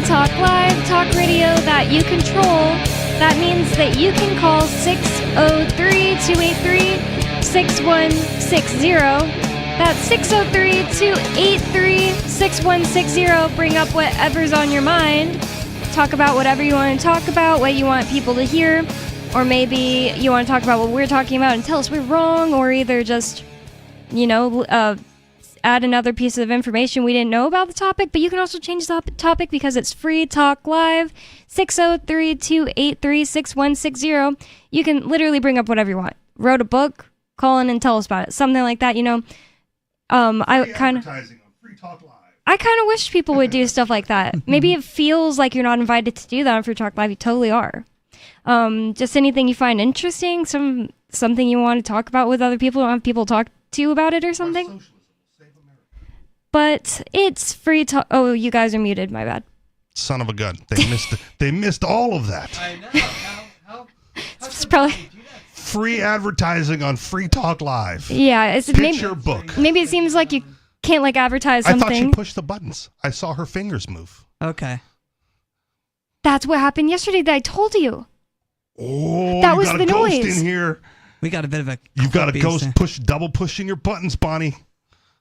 Free Talk Live, talk radio that you control. That means that you can call 603-283-6160. That's 603-283-6160. Bring up whatever's on your mind. Talk about whatever you want to talk about, what you want people to hear. Or maybe you want to talk about what we're talking about and tell us we're wrong, or either just, add another piece of information we didn't know about the topic. But you can also change the topic because it's Free Talk Live, 603-283-6160. You can literally bring up whatever you want. Wrote a book, call in and tell us about it. Something like that, I kind of wish people would do stuff like that. Maybe it feels like you're not invited to do that on Free Talk Live. You totally are. Just anything you find interesting, something you want to talk about with other people, don't have people talk to you about it or something. But it's free talk. Oh, you guys are muted. My bad. Son of a gun. They missed all of that. I know. How it's probably free advertising on Free Talk Live. Yeah, it's Pitch your book. Maybe it seems like you can't advertise something. I thought she pushed the buttons. I saw her fingers move. Okay. That's what happened yesterday that I told you. Oh, that you was got the a ghost noise in here. We got a bit of a. You've got a ghost double pushing your buttons, Bonnie.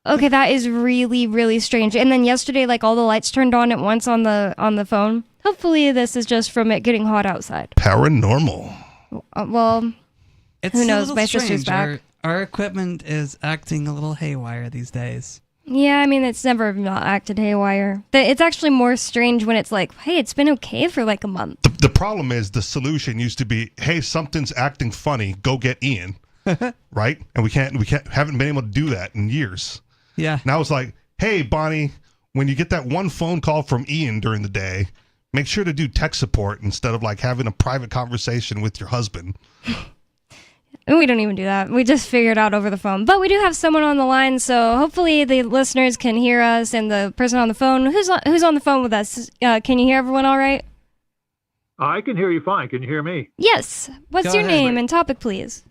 Okay, that is really, really strange. And then yesterday, all the lights turned on at once on the phone. Hopefully, this is just from it getting hot outside. Paranormal. Well, it's who knows? My strange. sister's back. Our equipment is acting a little haywire these days. Yeah, I mean, it's never not acted haywire. It's actually more strange when it's like, hey, it's been okay for a month. The problem is the solution used to be, hey, something's acting funny, go get Ian, right? And we haven't been able to do that in years. Yeah. Now it's like, hey, Bonnie, when you get that one phone call from Ian during the day, make sure to do tech support instead of having a private conversation with your husband. We don't even do that. We just figure it out over the phone. But we do have someone on the line, so hopefully the listeners can hear us, and the person on the phone, who's on the phone with us, can you hear everyone all right? I can hear you fine. Can you hear me? Yes. What's your name and topic, please?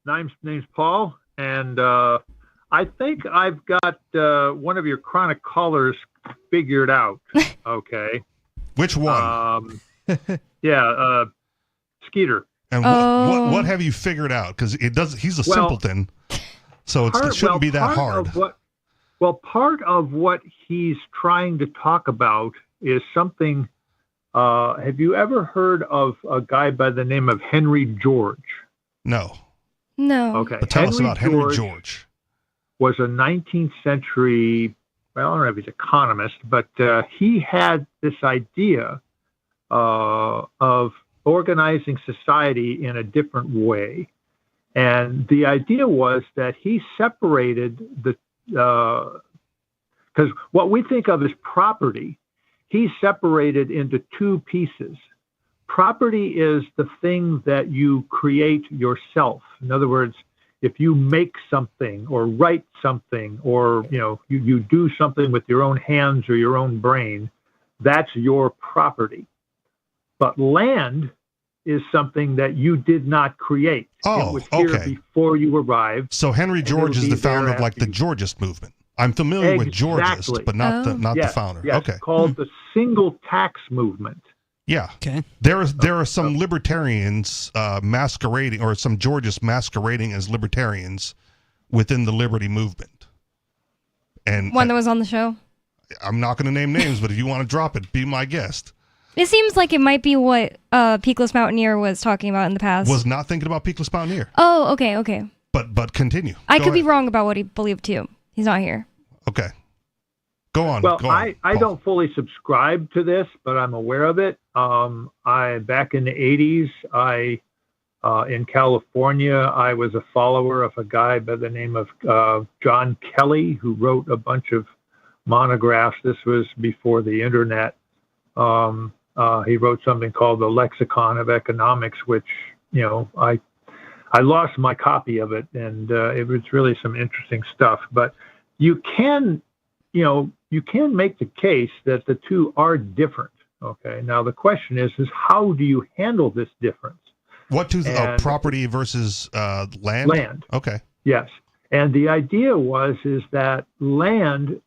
Name's Paul, and I think I've got one of your chronic callers figured out. Okay. Which one? Skeeter. And what have you figured out? Because he's a simpleton, so it shouldn't be that hard. Part of what he's trying to talk about is something. Have you ever heard of a guy by the name of Henry George? No. Okay. But tell us about Henry George. Was a 19th century, I don't know if he's an economist, but he had this idea of organizing society in a different way. And the idea was that he separated because what we think of as property, he separated into two pieces. Property is the thing that you create yourself. In other words, if you make something or write something, or you do something with your own hands or your own brain, that's your property. But land is something that you did not create. Oh, it was here okay. Before you arrived. So Henry George is the founder of the Georgist movement. I'm familiar with Georgist, but not the founder. Yes, okay. Called the single tax movement. Yeah. Okay. There are some libertarians masquerading, or some Georgists masquerading as libertarians within the liberty movement. And one that was on the show. I'm not going to name names, but if you want to drop it, be my guest. It seems like it might be what Peakless Mountaineer was talking about in the past. Was not thinking about Peakless Mountaineer. Oh, okay. But continue. I could be wrong about what he believed too. He's not here. Okay. Go on. Well, go on, I don't fully subscribe to this, but I'm aware of it. Back in the 80s, in California, I was a follower of a guy by the name of John Kelly, who wrote a bunch of monographs. This was before the internet. He wrote something called the Lexicon of Economics, which, I lost my copy of it, and it was really some interesting stuff. But you can make the case that the two are different. Okay. Now the question is how do you handle this difference? What two? Property versus land. Land. Okay. Yes. And the idea is that land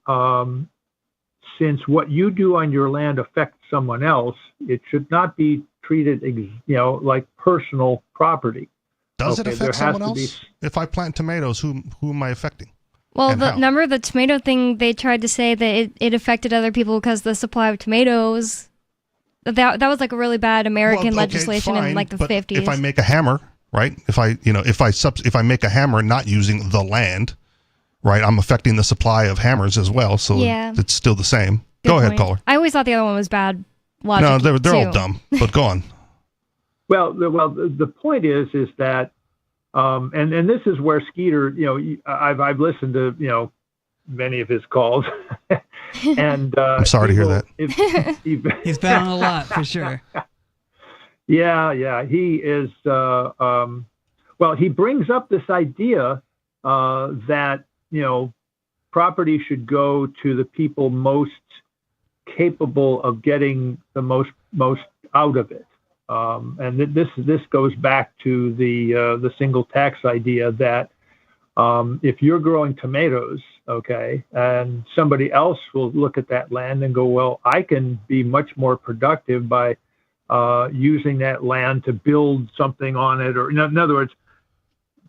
since what you do on your land affects someone else, it should not be treated, like personal property. Does it affect someone else? If I plant tomatoes, who am I affecting? Well, remember the tomato thing, they tried to say that it affected other people because the supply of tomatoes. That was like a really bad American legislation in like the 50s. If I make a hammer, right? If I make a hammer not using the land, right, I'm affecting the supply of hammers as well, so it's still the same. Go ahead, caller. I always thought the other one was bad logic. No, they're all dumb, but go on. Well, the point is that, and this is where Skeeter, I've listened to, many of his calls, and I'm sorry to hear that. He's been on a lot for sure. Yeah, he is. He brings up this idea that property should go to the people most capable of getting the most out of it. And this goes back to the single tax idea that if you're growing tomatoes, okay, and somebody else will look at that land and go, well, I can be much more productive by using that land to build something on it, or in other words,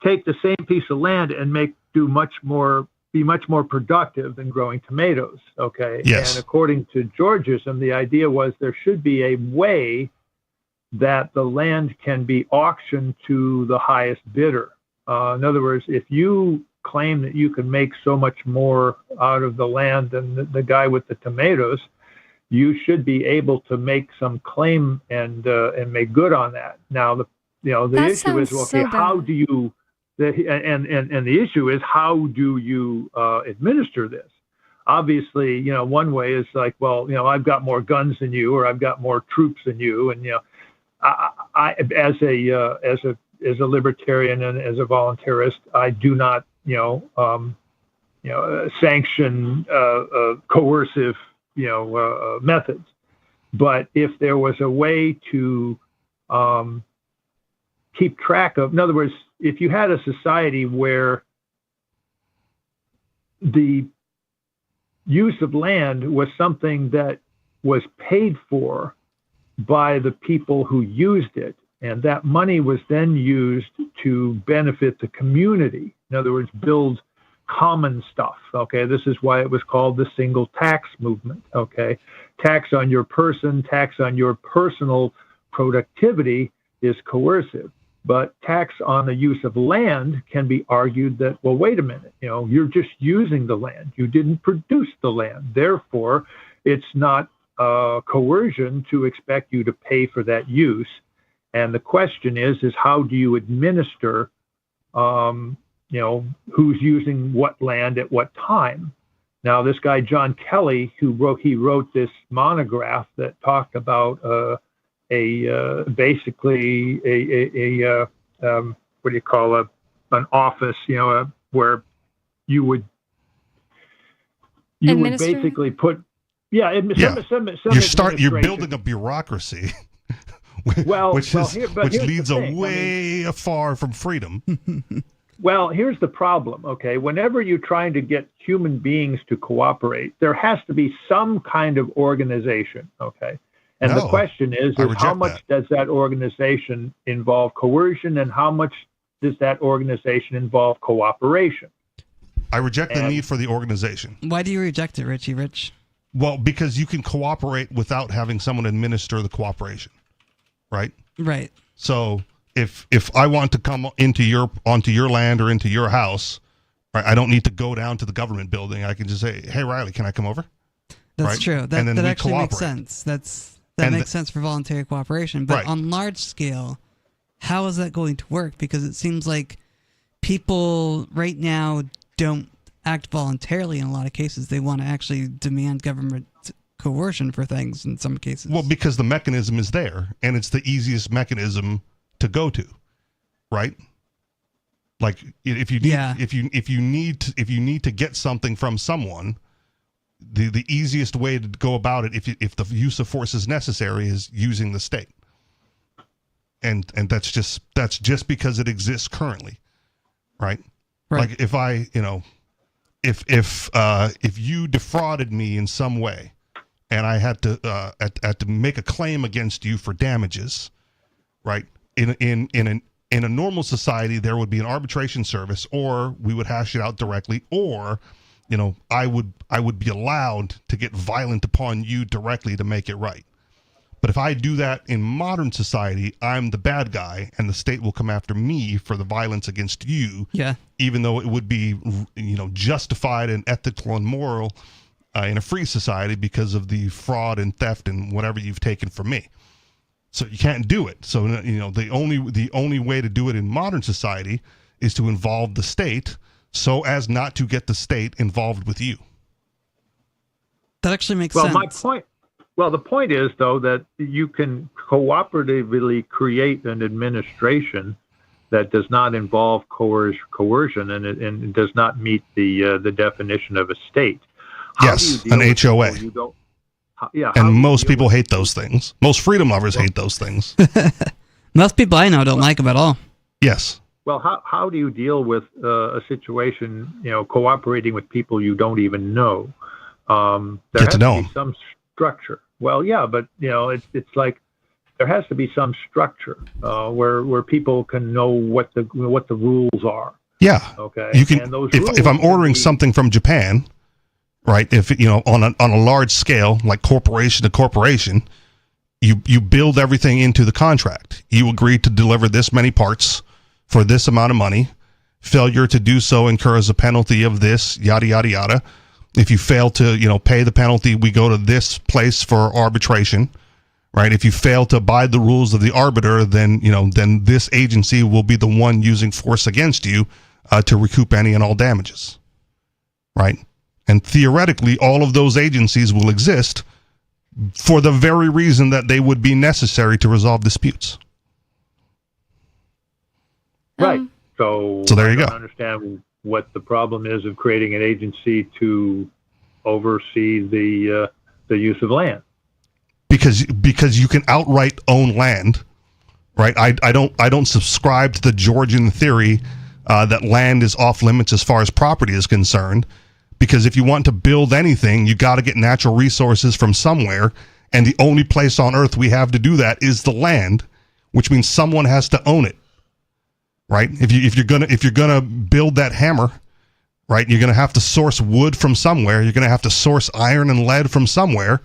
take the same piece of land and be much more productive than growing tomatoes. Okay. Yes. And according to Georgism, the idea was there should be a way that the land can be auctioned to the highest bidder. In other words, if you claim that you can make so much more out of the land than the guy with the tomatoes, you should be able to make some claim and make good on that. Now, the issue is, okay, how do you? And the issue is, how do you administer this? Obviously, one way is like, well, I've got more guns than you, or I've got more troops than you, and I as a libertarian and as a voluntarist, I do not sanction coercive methods. But if there was a way to keep track of, in other words, if you had a society where the use of land was something that was paid for by the people who used it, and that money was then used to benefit the community, in other words, build common stuff, okay? This is why it was called the single tax movement, okay? Tax on your person, tax on your personal productivity is coercive. But tax on the use of land can be argued that, well, wait a minute, you're just using the land. You didn't produce the land. Therefore, it's not coercion to expect you to pay for that use. And the question is how do you administer, who's using what land at what time? Now, this guy, John Kelly, he wrote this monograph that talked about basically what do you call an office, where you would basically put, you're building a bureaucracy. which leads away far from freedom. Well, here's the problem, okay? Whenever you're trying to get human beings to cooperate, there has to be some kind of organization, okay? And the question is how much does that organization involve coercion, and how much does that organization involve cooperation? I reject the need for the organization. Why do you reject it, Richie Rich? Well, because you can cooperate without having someone administer the cooperation, right? Right. So if I want to come onto your land or into your house, right, I don't need to go down to the government building. I can just say, "Hey, Riley, can I come over?" That's right? true. That actually makes sense. That makes sense for voluntary cooperation. But on large scale, how is that going to work? Because it seems like people right now don't act voluntarily in a lot of cases. They want to actually demand government coercion for things in some cases. Well, because the mechanism is there, and it's the easiest mechanism to go to, right? Like if you need to get something from someone, the easiest way to go about it, if the use of force is necessary, is using the state. And that's just because it exists currently, right? Right. Like if I, if you defrauded me in some way, and I had to make a claim against you for damages, right? In a normal society, there would be an arbitration service, or we would hash it out directly, or, you know, I would be allowed to get violent upon you directly to make it right. But if I do that in modern society, I'm the bad guy, and the state will come after me for the violence against you. Yeah. Even though it would be, you know, justified and ethical and moral in a free society because of the fraud and theft and whatever you've taken from me. So you can't do it. So, you know, the only way to do it in modern society is to involve the state so as not to get the state involved with you. That actually makes sense. The point is, though, that you can cooperatively create an administration that does not involve coercion and it does not meet the definition of a state. Yes, an HOA. And most people hate those things. Most freedom lovers hate those things. Most people I know don't like them at all. Yes. Well, how do you deal with a situation, you know, cooperating with people you don't even know? There Get to know has to be some structure. Well, yeah, but you know, it's like there has to be some structure where people can know what the rules are. Yeah. Okay. You can. If I'm ordering something from Japan, right? If you know on a large scale, like corporation to corporation, you build everything into the contract. You agree to deliver this many parts for this amount of money. Failure to do so incurs a penalty of this, yada yada yada. If you fail to, you know, pay the penalty, we go to this place for arbitration, right? If you fail to abide the rules of the arbiter, then, you know, then this agency will be the one using force against you to recoup any and all damages, right? And theoretically, all of those agencies will exist for the very reason that they would be necessary to resolve disputes. Right. So there you go. I don't understand what the problem is of creating an agency to oversee the use of land. Because you can outright own land, right? I don't subscribe to the Georgian theory that land is off limits as far as property is concerned. Because if you want to build anything, you got to get natural resources from somewhere, and the only place on Earth we have to do that is the land, which means someone has to own it. Right? If you're gonna build that hammer, right, you're gonna have to source wood from somewhere. You're gonna have to source iron and lead from somewhere,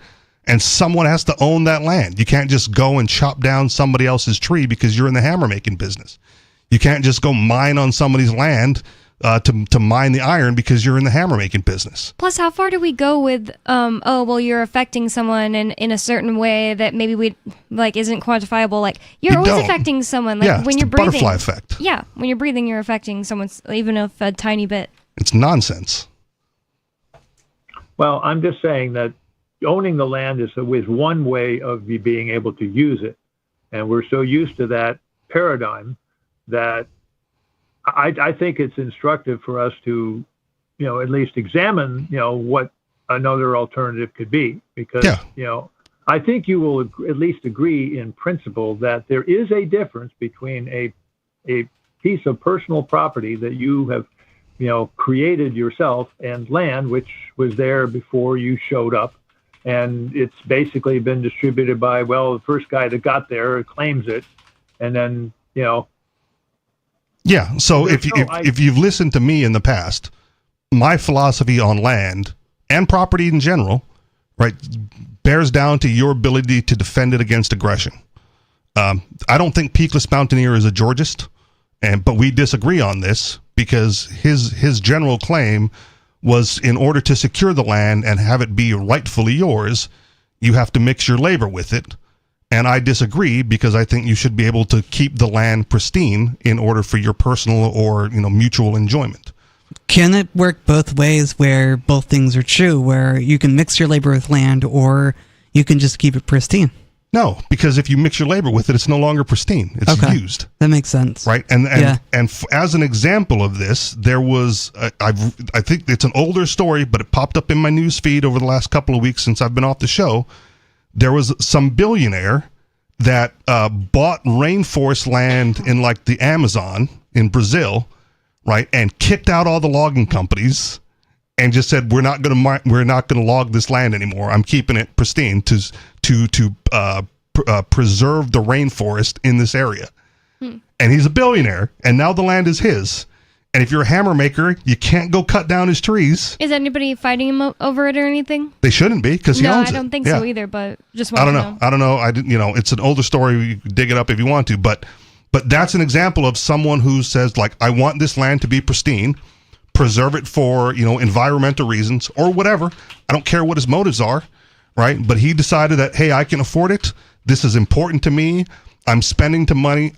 and someone has to own that land. You can't just go and chop down somebody else's tree because you're in the hammer making business. You can't just go mine on somebody's land to mine the iron because you're in the hammer making business. Plus, how far do we go with, you're affecting someone in a certain way that maybe we like isn't quantifiable? Like you're always affecting someone. Like when you're breathing, butterfly effect. Yeah, when you're breathing, you're affecting someone, even if a tiny bit. It's nonsense. Well, I'm just saying that owning the land is one way of being able to use it, and we're so used to that paradigm that I think it's instructive for us to, you know, at least examine, you know, what another alternative could be, because, you know, I think you will at least agree in principle that there is a difference between a piece of personal property that you have, you know, created yourself and land, which was there before you showed up. And it's basically been distributed by, the first guy that got there claims it. And then, you know, yeah. So if you've listened to me in the past, my philosophy on land and property in general, right, bears down to your ability to defend it against aggression. I don't think Peakless Mountaineer is a Georgist, but we disagree on this because his general claim was in order to secure the land and have it be rightfully yours, you have to mix your labor with it. And I disagree because I think you should be able to keep the land pristine in order for your personal or, you know, mutual enjoyment. Can it work both ways where both things are true, where you can mix your labor with land or you can just keep it pristine? No, because if you mix your labor with it, it's no longer pristine. It's used. That makes sense. Right? And as an example of this, there was, I think it's an older story, but it popped up in my news feed over the last couple of weeks since I've been off the show. There was some billionaire that bought rainforest land in like the Amazon in Brazil, right, and kicked out all the logging companies and just said we're not going to log this land anymore. I'm keeping it pristine to preserve the rainforest in this area. And he's a billionaire, and now the land is his. And if you're a hammer maker, you can't go cut down his trees. Is anybody fighting him over it or anything? They shouldn't be, because he owns it. No, I don't think so either, but just want I don't know. I didn't. It's an older story. You can dig it up if you want to, but that's an example of someone who says, like, I want this land to be pristine, preserve it for, environmental reasons or whatever. I don't care what his motives are, right? But he decided that, hey, I can afford it. This is important to me. I'm spending the money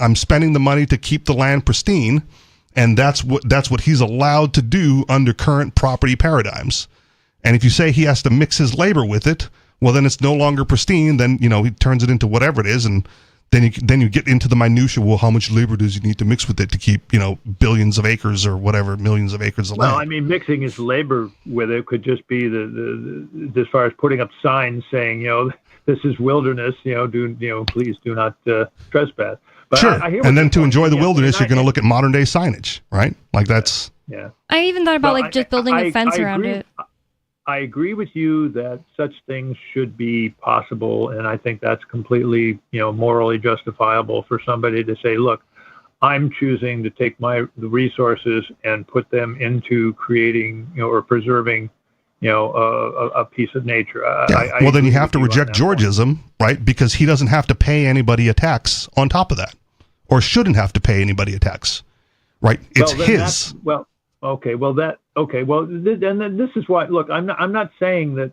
to keep the land pristine. And that's what he's allowed to do under current property paradigms. And if you say he has to mix his labor with it, well, then it's no longer pristine. Then, he turns it into whatever it is. And then you get into the minutia. Well, how much labor does you need to mix with it to keep, billions of acres or whatever, millions of acres of land? Well, I mean, mixing his labor with it could just be the as far as putting up signs saying, this is wilderness, please do not trespass. But sure. And then to enjoy the wilderness, you're going to look at modern day signage, right? Like that's. Yeah. I even thought about just building a fence around it. I agree with you that such things should be possible, and I think that's completely, morally justifiable for somebody to say, look, I'm choosing to take the resources and put them into creating, or preserving, a piece of nature. Well, then you have to reject Georgism, right? Because he doesn't have to pay anybody a tax on top of that, or shouldn't have to pay anybody a tax, right? It's his. Then this is why. Look, I'm not saying that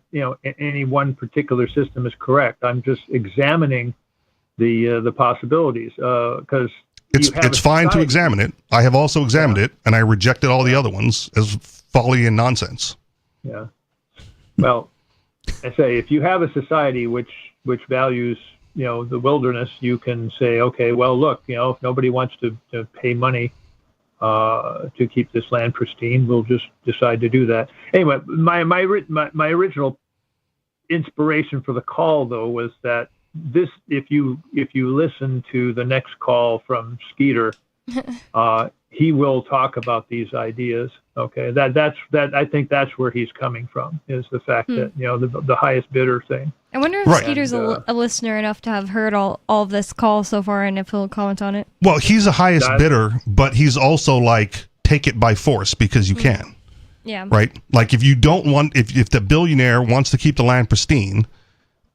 any one particular system is correct. I'm just examining the possibilities because it's fine to examine it. I have also examined it, and I rejected all the other ones as folly and nonsense. Yeah. Well, I say if you have a society which values the wilderness, you can say, okay, well, look, if nobody wants to pay money to keep this land pristine, we'll just decide to do that. Anyway, my original inspiration for the call though was that this, if you listen to the next call from Skeeter, he will talk about these ideas. Okay, that's I think that's where he's coming from, is the fact that the highest bidder thing. I wonder if Skeeter's a listener enough to have heard all of this call so far, and if he'll comment on it. Well, he's a highest bidder, but he's also like, take it by force because you can. Yeah. Right. Like if you don't want, if the billionaire wants to keep the land pristine,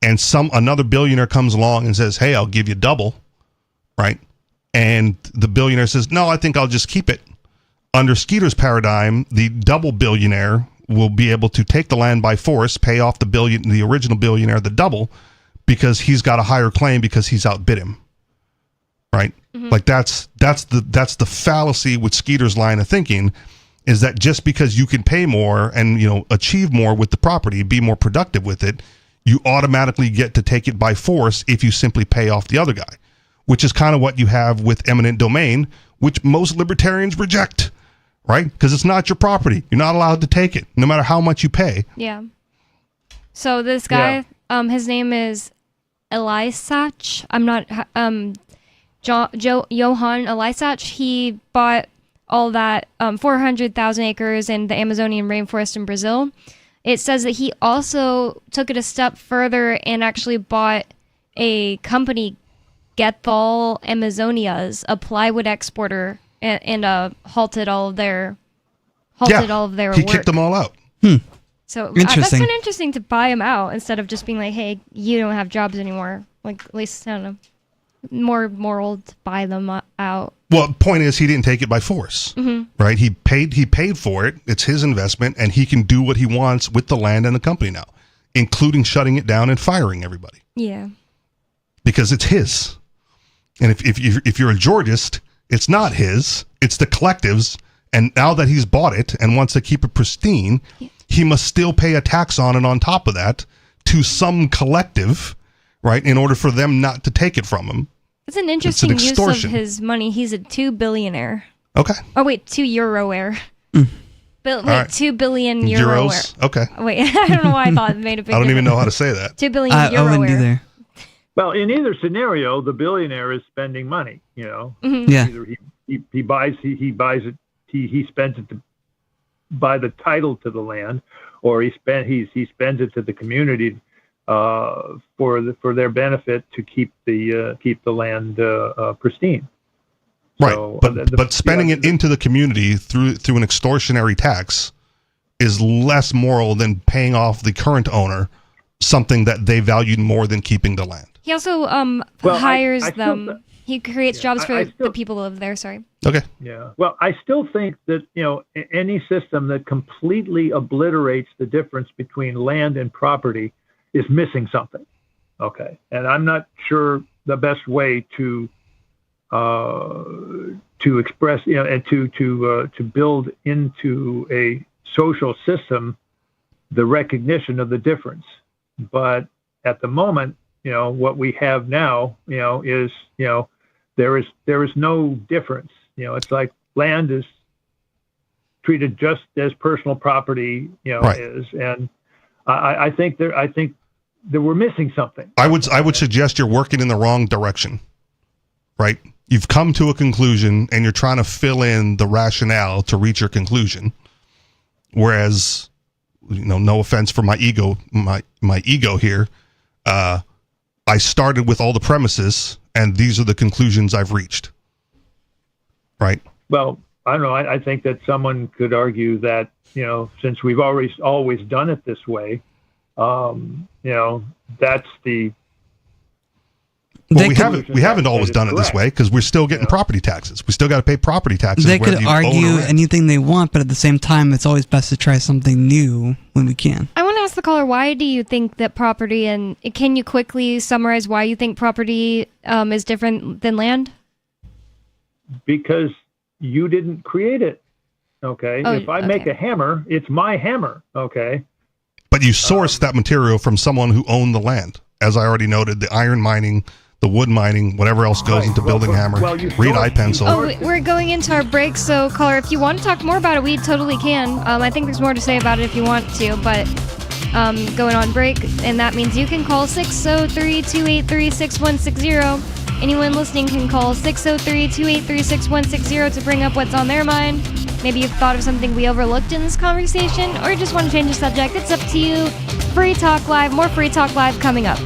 and another billionaire comes along and says, hey, I'll give you double, right? And the billionaire says, no, I think I'll just keep it. Under Skeeter's paradigm, the double billionaire will be able to take the land by force, pay off the original billionaire the double, because he's got a higher claim because he's outbid him. Right? Mm-hmm. Like that's the fallacy with Skeeter's line of thinking, is that just because you can pay more and achieve more with the property, be more productive with it, you automatically get to take it by force if you simply pay off the other guy, which is kind of what you have with eminent domain, which most libertarians reject, right? Because it's not your property. You're not allowed to take it, no matter how much you pay. Yeah. So this guy, his name is Elisach. I'm not, Johann Elisach. He bought all that 400,000 acres in the Amazonian rainforest in Brazil. It says that he also took it a step further and actually bought a company, Gethal Amazonias, a plywood exporter, and halted all of their work. He kicked them all out. So that's kind of interesting to buy them out instead of just being like, hey, you don't have jobs anymore. Like, at least, I don't know, more moral to buy them out. Well, point is, he didn't take it by force, right? He paid for it. It's his investment, and he can do what he wants with the land and the company now, including shutting it down and firing everybody. Yeah. Because it's his. And if you're a Georgist, it's not his, it's the collective's. And now that he's bought it and wants to keep it pristine, he must still pay a tax on it on top of that to some collective, right, in order for them not to take it from him. It's an interesting use of his money. He's a 2 billionaire. Okay. Oh, wait, 2 euroaire. Right. 2 billion euroaire. Euros? Okay. Wait, I don't know why I thought it made a big I don't even know how to say that. 2 billion euroaire. I wouldn't either. Well, in either scenario, the billionaire is spending money, Yeah. Either he buys it, he spends it to buy the title to the land, or he spends it to the community for their benefit to keep the land pristine. Right, so, but spending it into the community through an extortionary tax is less moral than paying off the current owner something that they valued more than keeping the land. He also hires them. He creates jobs for the people who live there. Sorry. Okay. Yeah. Well, I still think that any system that completely obliterates the difference between land and property is missing something. Okay, and I'm not sure the best way to express, and to build into a social system the recognition of the difference. But at the moment, what we have now, is there is no difference. It's like land is treated just as personal property, right. is, and I think that we're missing something. I would suggest you're working in the wrong direction, right? You've come to a conclusion and you're trying to fill in the rationale to reach your conclusion. Whereas, no offense for my ego here, I started with all the premises and these are the conclusions I've reached. Right? Well, I don't know. I think that someone could argue that, since we've always done it this way, that's the. Well, we haven't always done it this way because we're still getting property taxes. We still got to pay property taxes. They could argue anything they want, but at the same time, it's always best to try something new when we can. I want to ask the caller, why do you think that property, and can you quickly summarize why you think property is different than land? Because you didn't create it. Okay. If I make a hammer, it's my hammer. Okay. But you sourced that material from someone who owned the land. As I already noted, the iron mining, the wood mining, whatever else goes into building hammer, read iPencil. Oh, we're going into our break, so caller, if you want to talk more about it, we totally can. I think there's more to say about it if you want to, but going on break, and that means you can call 603-283-6160. Anyone listening can call 603-283-6160 to bring up what's on their mind. Maybe you've thought of something we overlooked in this conversation, or you just want to change the subject. It's up to you. Free Talk Live, more Free Talk Live coming up.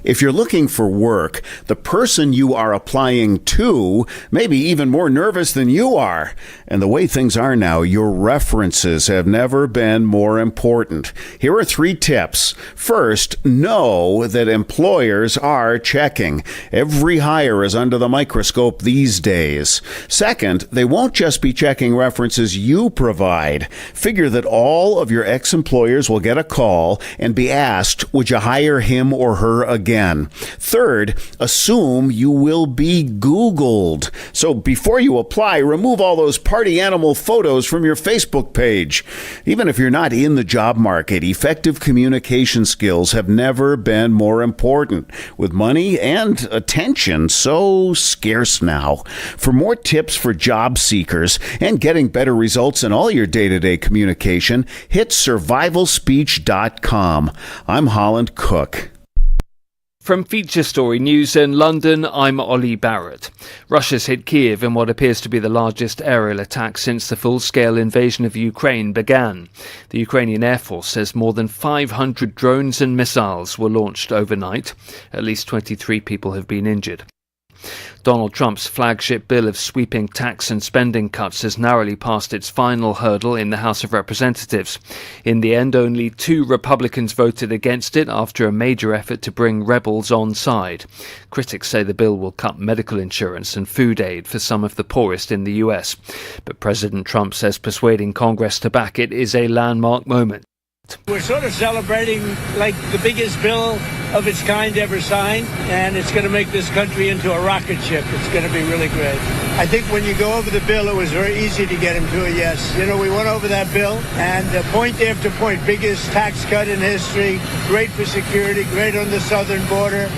If you're looking for work, the person you are applying to may be even more nervous than you are. And the way things are now, your references have never been more important. Here are 3 tips. First, know that employers are checking. Every hire is under the microscope these days. Second, they won't just be checking references you provide. Figure that all of your ex-employers will get a call and be asked, would you hire him or her again? Third, assume you will be Googled. So before you apply, remove all those party animal photos from your Facebook page. Even if you're not in the job market, effective communication skills have never been more important, with money and attention so scarce now. For more tips for job seekers and getting better results in all your day-to-day communication, hit survivalspeech.com. I'm Holland Cook. From Feature Story News in London, I'm Ollie Barrett. Russia's hit Kiev in what appears to be the largest aerial attack since the full-scale invasion of Ukraine began. The Ukrainian Air Force says more than 500 drones and missiles were launched overnight. At least 23 people have been injured. Donald Trump's flagship bill of sweeping tax and spending cuts has narrowly passed its final hurdle in the House of Representatives. In the end, only 2 Republicans voted against it after a major effort to bring rebels on side. Critics say the bill will cut medical insurance and food aid for some of the poorest in the US. But President Trump says persuading Congress to back it is a landmark moment. We're sort of celebrating like the biggest bill of its kind ever signed, and it's going to make this country into a rocket ship. It's going to be really great. I think when you go over the bill, it was very easy to get him to a yes. We went over that bill, and point after point, biggest tax cut in history, great for security, great on the southern border.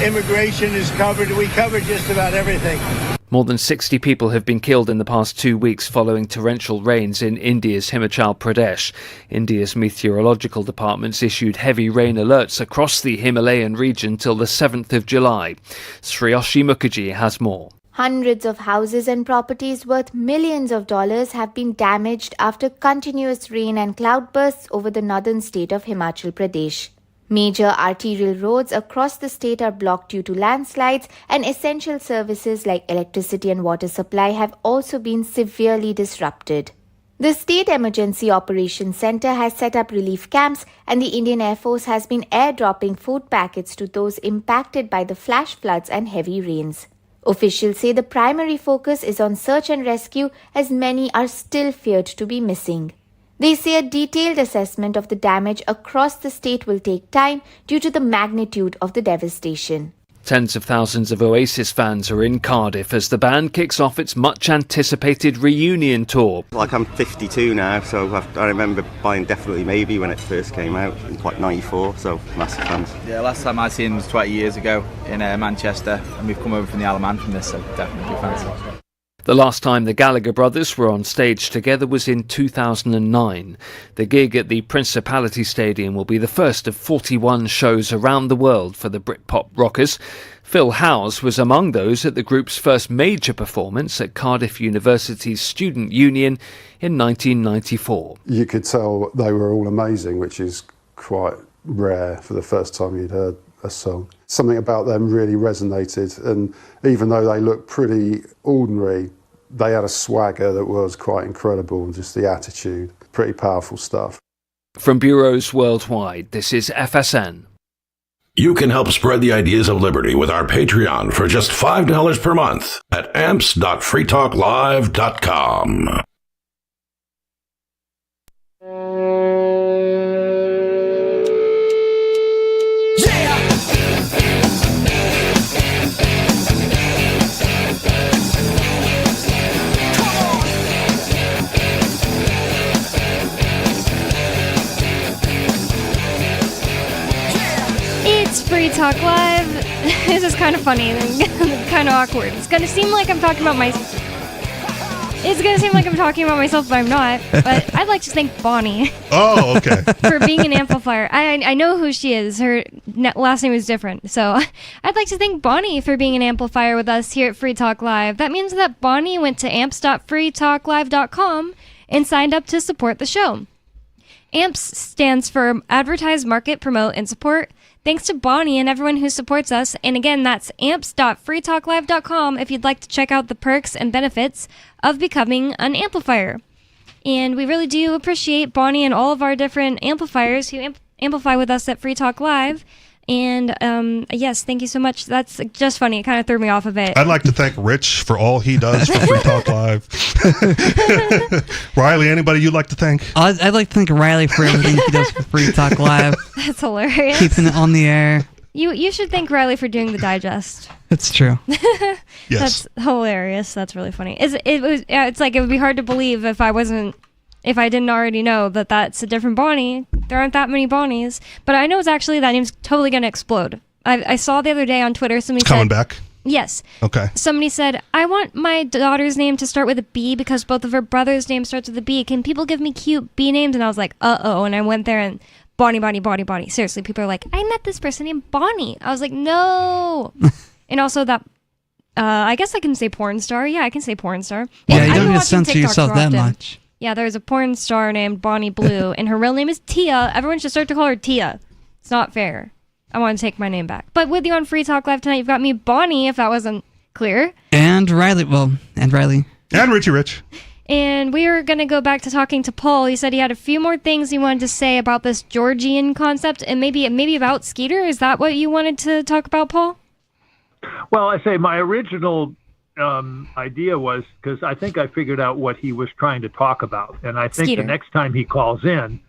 Immigration is covered. We covered just about everything. More than 60 people have been killed in the past 2 weeks following torrential rains in India's Himachal Pradesh. India's meteorological departments issued heavy rain alerts across the Himalayan region till the 7th of July. Sriyoshi Mukherjee has more. Hundreds of houses and properties worth millions of dollars have been damaged after continuous rain and cloudbursts over the northern state of Himachal Pradesh. Major arterial roads across the state are blocked due to landslides, and essential services like electricity and water supply have also been severely disrupted. The State Emergency Operations Center has set up relief camps, and the Indian Air Force has been airdropping food packets to those impacted by the flash floods and heavy rains. Officials say the primary focus is on search and rescue, as many are still feared to be missing. They say a detailed assessment of the damage across the state will take time due to the magnitude of the devastation. Tens of thousands of Oasis fans are in Cardiff as the band kicks off its much-anticipated reunion tour. I'm 52 now, so I remember buying Definitely Maybe when it first came out in 94, so massive fans. Yeah, last time I seen them was 20 years ago in Manchester, and we've come over from the Isle of Man from this, so definitely fans. The last time the Gallagher brothers were on stage together was in 2009. The gig at the Principality Stadium will be the first of 41 shows around the world for the Britpop rockers. Phil Howes was among those at the group's first major performance at Cardiff University's Student Union in 1994. You could tell they were all amazing, which is quite rare for the first time you'd heard a song. Something about them really resonated, and even though they looked pretty ordinary, they had a swagger that was quite incredible, and just the attitude, pretty powerful stuff. From bureaus worldwide, this is FSN. You can help spread the ideas of liberty with our Patreon for just $5 per month at amps.freetalklive.com. Free Talk Live. This is kind of funny and kind of awkward. It's gonna seem like I'm talking about myself. It's gonna seem like I'm talking about myself, but I'm not. But I'd like to thank Bonnie. Oh, okay. For being an amplifier. I know who she is. Her last name is different. So I'd like to thank Bonnie for being an amplifier with us here at Free Talk Live. That means that Bonnie went to amps.freetalklive.com and signed up to support the show. AMPS stands for Advertise, Market, Promote, and Support. Thanks to Bonnie and everyone who supports us. And again, that's amps.freetalklive.com if you'd like to check out the perks and benefits of becoming an amplifier. And we really do appreciate Bonnie and all of our different amplifiers who amplify with us at Free Talk Live. And yes, thank you so much. That's just funny. It kind of threw me off a bit. I'd like to thank Rich for all he does for Free Talk Live. Riley, anybody you'd like to thank? I'd like to thank Riley for everything he does for Free Talk Live. That's hilarious. Keeping it on the air. You should thank Riley for doing the digest. It's true. Yes. That's hilarious. That's really funny. It's like it would be hard to believe if I didn't already know that that's a different Bonnie. There aren't that many Bonnies. But I know it's actually, that name's totally going to explode. I saw the other day on Twitter, somebody said... Coming back? Yes. Okay. Somebody said, I want my daughter's name to start with a B because both of her brother's name starts with a B. Can people give me cute B names? And I was like, uh-oh. And I went there and Bonnie. Seriously, people are like, I met this person named Bonnie. I was like, no. And also that... I guess I can say porn star. Yeah, I can say porn star. Yeah, you don't need to censor yourself that much. Yeah, there's a porn star named Bonnie Blue, and her real name is Tia. Everyone should start to call her Tia. It's not fair. I want to take my name back. But with you on Free Talk Live tonight, you've got me, Bonnie, if that wasn't clear. And Riley. And Riley. And Richie Rich. And we were going to go back to talking to Paul. He said he had a few more things he wanted to say about this Georgian concept, and maybe about Skeeter. Is that what you wanted to talk about, Paul? Well, I say my original... idea was, because I think I figured out what he was trying to talk about, and I think Skeeter. The next time he calls in,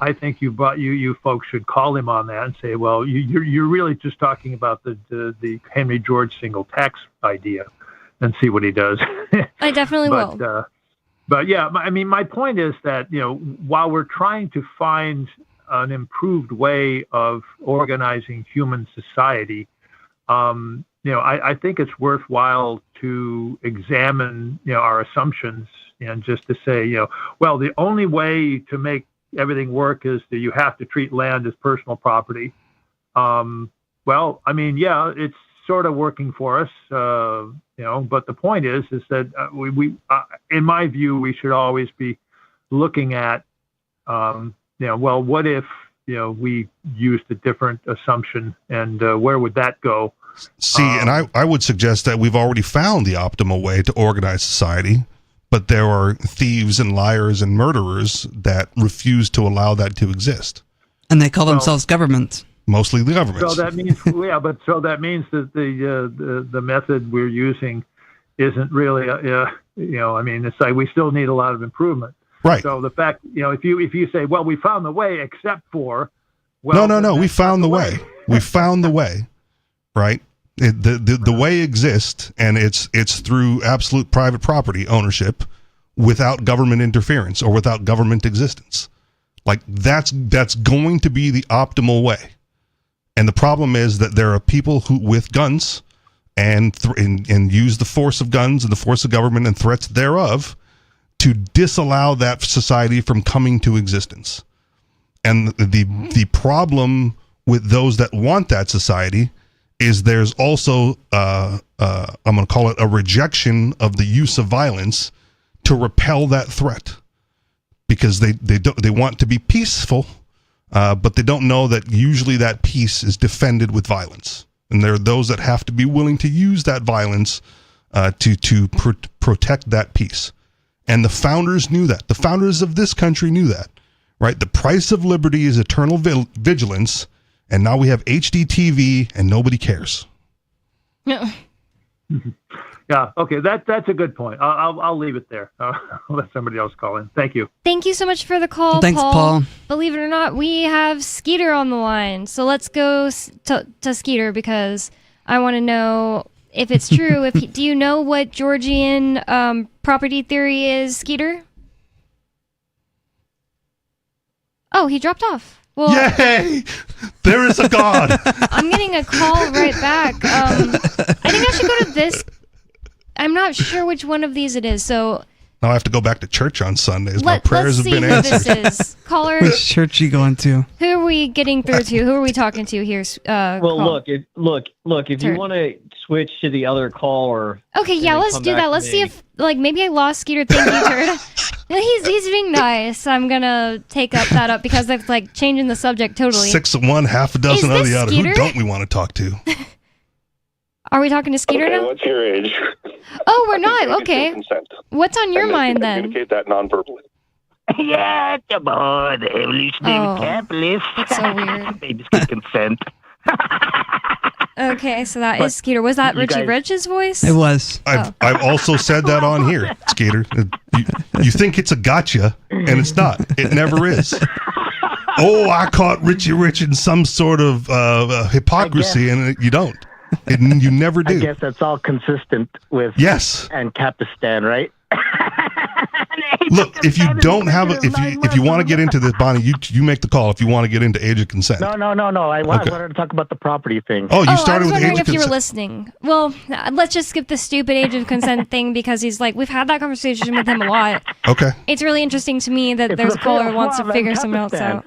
I think you folks should call him on that and say, well, you're really just talking about the Henry George single tax idea, and see what he does. I definitely will. But yeah, my point is that while we're trying to find an improved way of organizing human society, I think it's worthwhile to examine, our assumptions and just to say, well, the only way to make everything work is that you have to treat land as personal property. It's sort of working for us. But the point is that we in my view, we should always be looking at, well, what if, we used a different assumption, and where would that go? See, and I would suggest that we've already found the optimal way to organize society, but there are thieves and liars and murderers that refuse to allow that to exist. And they call themselves governments. Mostly the governments. So that means, that means that the method we're using isn't really, it's like we still need a lot of improvement. Right. So the fact, if you say, well, we found the way, except for, well, no, we found the way. We found the way, right? The way exists, and it's through absolute private property ownership, without government interference or without government existence. Like that's going to be the optimal way. And the problem is that there are people who, with guns, and use the force of guns and the force of government and threats thereof, to disallow that society from coming to existence. And the problem with those that want that society is there's also I'm going to call it a rejection of the use of violence to repel that threat, because they want to be peaceful, but they don't know that usually that peace is defended with violence, and there are those that have to be willing to use that violence to protect that peace. And the founders knew that. The founders of this country knew that, right? The price of liberty is eternal vigilance, and now we have HDTV, and nobody cares. Yeah. Yeah. Okay. That's a good point. I'll leave it there. I'll let somebody else call in. Thank you. Thank you so much for the call, Thanks, Paul. Believe it or not, we have Skeeter on the line. So let's go to Skeeter, because I want to know if it's true. Do you know what Georgian property theory is, Skeeter? Oh, he dropped off. Well, yay! There is a God. I'm getting a call right back. I think I should go to this. I'm not sure which one of these it is. So now I have to go back to church on Sundays. My prayers have been answered. Let's see who this is. Caller. Which church are you going to? Who are we getting through to? Who are we talking to here? Well, look. If you want to switch to the other caller. Okay, yeah, let's do that. Let's see if, maybe I lost Skeeter. Thank you, Turd. He's being nice. I'm gonna take that up because they've changing the subject totally. 6 of one, half a dozen of the other. Skeeter? Who don't we want to talk to? Are we talking to Skeeter now? What's your age? Oh, we're not. Okay. What's on your mind then? Communicate that non-verbally. Yeah, come on, the evolutionary capitalist. That's so weird. Babies can consent. Okay, so that is Skeeter. Was that Richie Rich's voice? It was. I've also said that on here, Skeeter. You think it's a gotcha, and it's not. It never is. Oh, I caught Richie Rich in some sort of hypocrisy, and you don't. You never do. I guess that's all consistent with and Capistan, right? Look, if you don't have if you want to get into this, Bonnie, you make the call if you want to get into age of consent. No. I wanted to talk about the property thing. Oh, you started with age of consent. I was wondering if you were listening. Well, let's just skip the stupid age of consent thing, because he's we've had that conversation with him a lot. Okay. It's really interesting to me that there's a caller who wants to figure something else out.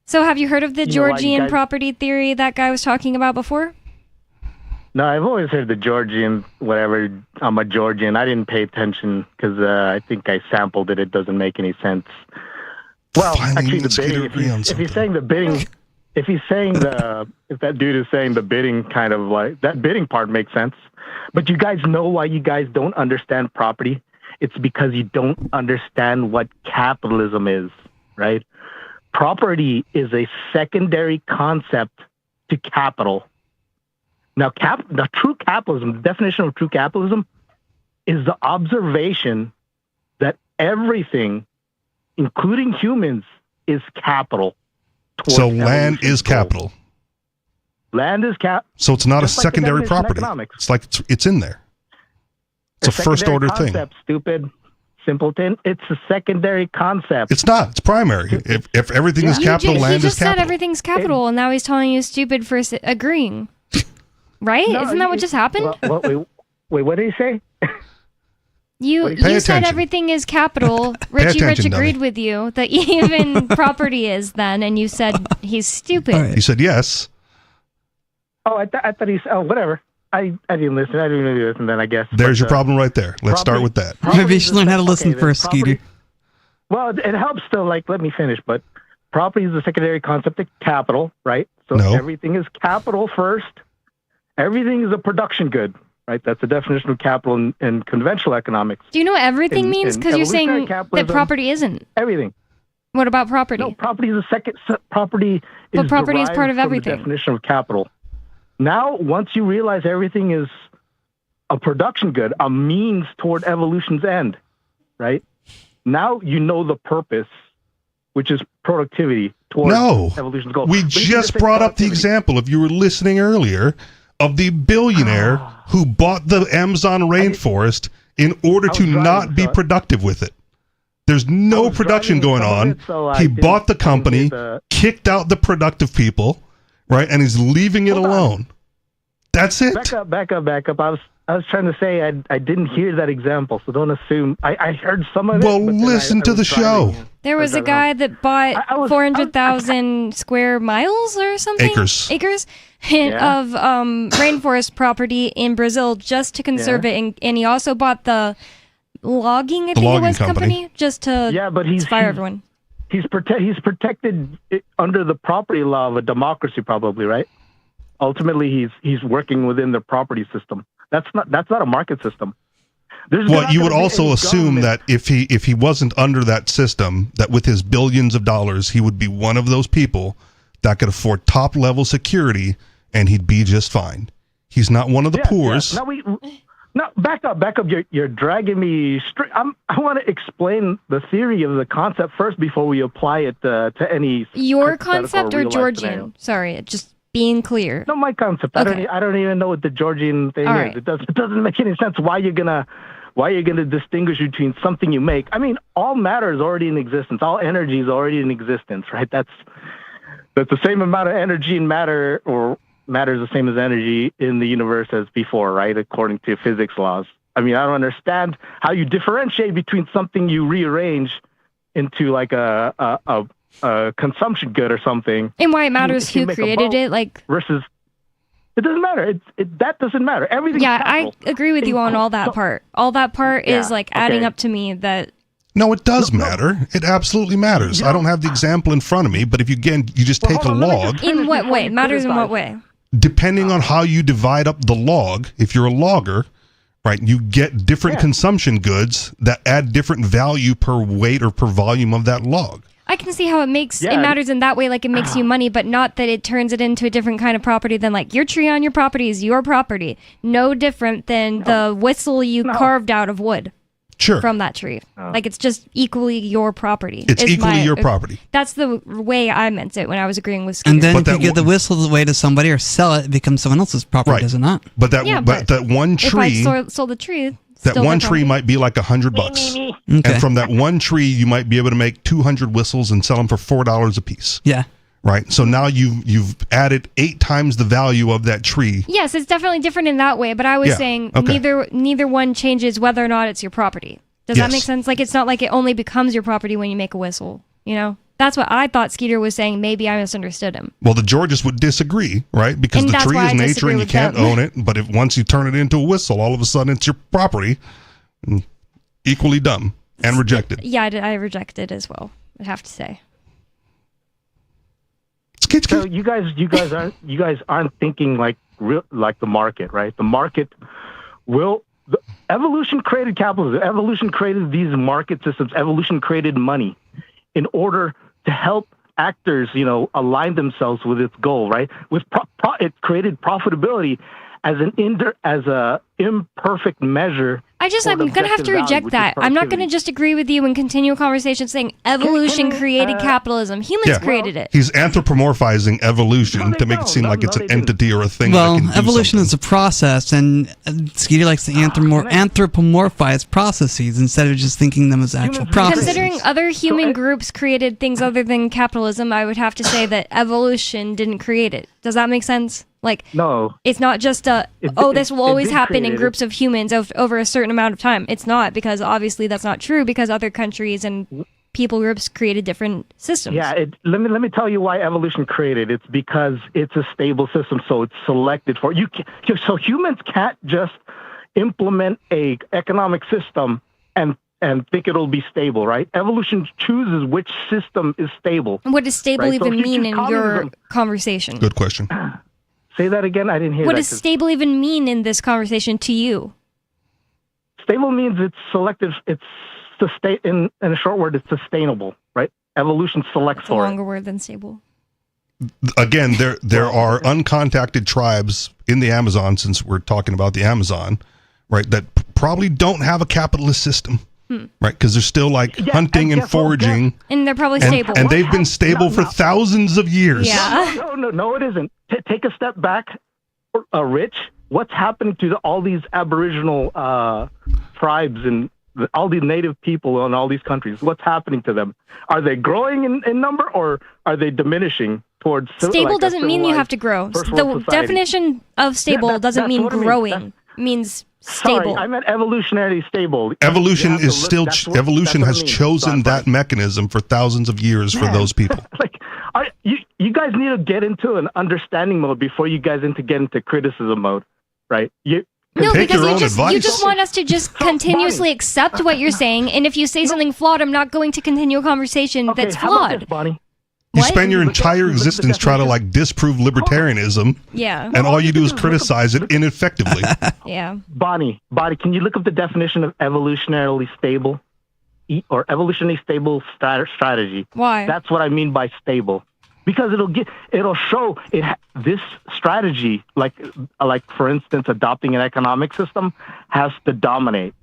So have you heard of the Georgian property theory that guy was talking about before? No, I've always heard the Georgian, whatever. I'm a Georgian. I didn't pay attention because I think I sampled it. It doesn't make any sense. Well, actually, the bidding. If he's saying the bidding, if that dude is saying the bidding kind of that bidding part makes sense. But you guys know why you guys don't understand property? It's because you don't understand what capitalism is, right? Property is a secondary concept to capital. Now, the true capitalism, the definition of true capitalism is the observation that everything, including humans, is capital. So land is capital. Land is So it's not a secondary property. It's it's in there. It's a first order thing. Stupid simpleton. It's a secondary concept. It's not. It's primary. If everything is capital, land is capital. He just said everything's capital, and now he's telling you stupid for agreeing. Right? No, Isn't that what just happened? Wait, what did he say? You said everything is capital. Richie Rich agreed with you that even property is then, and you said he's stupid. He said yes. Oh, I thought he said, whatever. I didn't listen. I didn't really listen then, I guess. There's your problem right there. Let's start with that. Maybe you should learn how to listen first, Skeeter. Well, it helps still, like, let me finish, but property is a secondary concept of capital, right? So everything is capital first. Everything is a production good, right? That's the definition of capital in conventional economics. Do you know what everything means? Because you're saying that property isn't. Everything. What about property? No, property is a second. Property is but property is part of everything. The definition of capital. Now, once you realize everything is a production good, a means toward evolution's end, right? Now you know the purpose, which is productivity toward evolution's goal. We just brought up the example, if you were listening earlier, of the billionaire who bought the Amazon rainforest in order to not be productive with it. There's no production going on. He bought the company, kicked out the productive people, right? And he's leaving it alone. That's it. Back up. I was trying to say I didn't hear that example, so don't assume. I heard some of it. Well, listen to the show. There was a guy that bought 400,000 square miles or something? Acres of rainforest property in Brazil just to conserve it. And he also bought the logging, I think it was, company just to fire everyone. He's protected under the property law of a democracy, probably, right? Ultimately, he's working within the property system. That's not a market system. Well, you would also assume that if he wasn't under that system, that with his billions of dollars, he would be one of those people that could afford top level security, and he'd be just fine. He's not one of the poors. No, back up. You're dragging me straight. I want to explain the theory of the concept first before we apply it to any. Your concept or Georgian? Scenario. Sorry, just being clear. No, my concept. Okay. I don't even know what the Georgian thing is. It doesn't make any sense. Why you're gonna distinguish between something you make? I mean, all matter is already in existence. All energy is already in existence, right? That's the same amount of energy and matter, or matter is the same as energy in the universe as before, right? According to physics laws. I mean, I don't understand how you differentiate between something you rearrange into like a consumption good or something. And why it matters who created it, like versus. It doesn't matter. That doesn't matter. Everything. Yeah, I agree with you on all that part. All that part is like adding up to me that. No, it does matter. It absolutely matters. I don't have the example in front of me, but if you just take a log. In what way? It matters in what way? Depending on how you divide up the log, if you're a logger, right, you get different consumption goods that add different value per weight or per volume of that log. I can see how it matters in that way, like it makes you money, but not that it turns it into a different kind of property than like your tree on your property is your property. No different than the whistle you carved out of wood. Sure. From that tree. Like it's just equally your property. It's equally your property. That's the way I meant it when I was agreeing with Skeeter. And then if you give the whistle away to somebody or sell it, it becomes someone else's property, does it not? But that one tree. If I sold the tree. That one tree might be like $100. Okay. And from that one tree, you might be able to make 200 whistles and sell them for $4 a piece. Yeah. Right. So now you've added 8 times the value of that tree. Yes, it's definitely different in that way. But I was saying neither one changes whether or not it's your property. Does that make sense? Like it's not like it only becomes your property when you make a whistle. You know, that's what I thought Skeeter was saying. Maybe I misunderstood him. Well, the Georges would disagree, right? Because the tree is nature and you can't own it. But if once you turn it into a whistle, all of a sudden it's your property. Equally dumb and rejected. Yeah, I rejected as well. I have to say. So you guys aren't thinking like the market, right? The market evolution created capitalism. Evolution created these market systems. Evolution created money in order to help actors, align themselves with its goal, right? It created profitability as an imperfect measure. I'm going to have to reject that. I'm not going to just agree with you and continue a conversation saying evolution created capitalism. Humans created it. He's anthropomorphizing evolution to make it seem like it's an entity or a thing. Well, that can do evolution something. is a process, and Skeeter likes to anthropomorphize processes instead of just thinking them as actual processes. Considering other human groups created things other than capitalism, I would have to say that evolution didn't create it. Does that make sense? Like, no, it's not just this will always happen in groups of humans over a certain amount of time. It's not, because obviously that's not true, because other countries and people groups created different systems. Yeah, let me tell you why evolution created. It's because it's a stable system, so it's selected for you. So humans can't just implement a economic system and think it'll be stable, right? Evolution chooses which system is stable. And what does stable right? even mean in your conversation? Good question. Say that again. I didn't hear what that. What does stable even mean in this conversation to you? Stable means it's selective. It's in a short word, it's sustainable, right? Evolution selects for it. It's a longer word than stable. Again, there are uncontacted tribes in the Amazon, since we're talking about the Amazon, right, that probably don't have a capitalist system, right? Because they're still like hunting and foraging. And they're probably stable. And they've been stable for thousands of years. Yeah. No, it isn't. Take a step back, Rich. What's happening to all these Aboriginal tribes and all these native people in all these countries? What's happening to them? Are they growing in number, or are they diminishing towards stable? Doesn't mean you have to grow. The definition of stable doesn't mean growing. It means stable. Sorry, I meant evolutionarily stable. Evolution is still evolution has chosen that mechanism for thousands of years for those people. You guys need to get into an understanding mode before you guys get into criticism mode, right? No, because you just want us to just continuously accept what you're saying, and if you say something flawed, I'm not going to continue a conversation that's flawed. How about this, Bonnie? You spend your entire existence trying to like disprove libertarianism. Yeah. And all you do is criticize it ineffectively. Yeah. Bonnie, can you look up the definition of evolutionarily stable or evolutionarily stable strategy? Why? That's what I mean by stable. Because it'll show this strategy, like for instance, adopting an economic system has to dominate.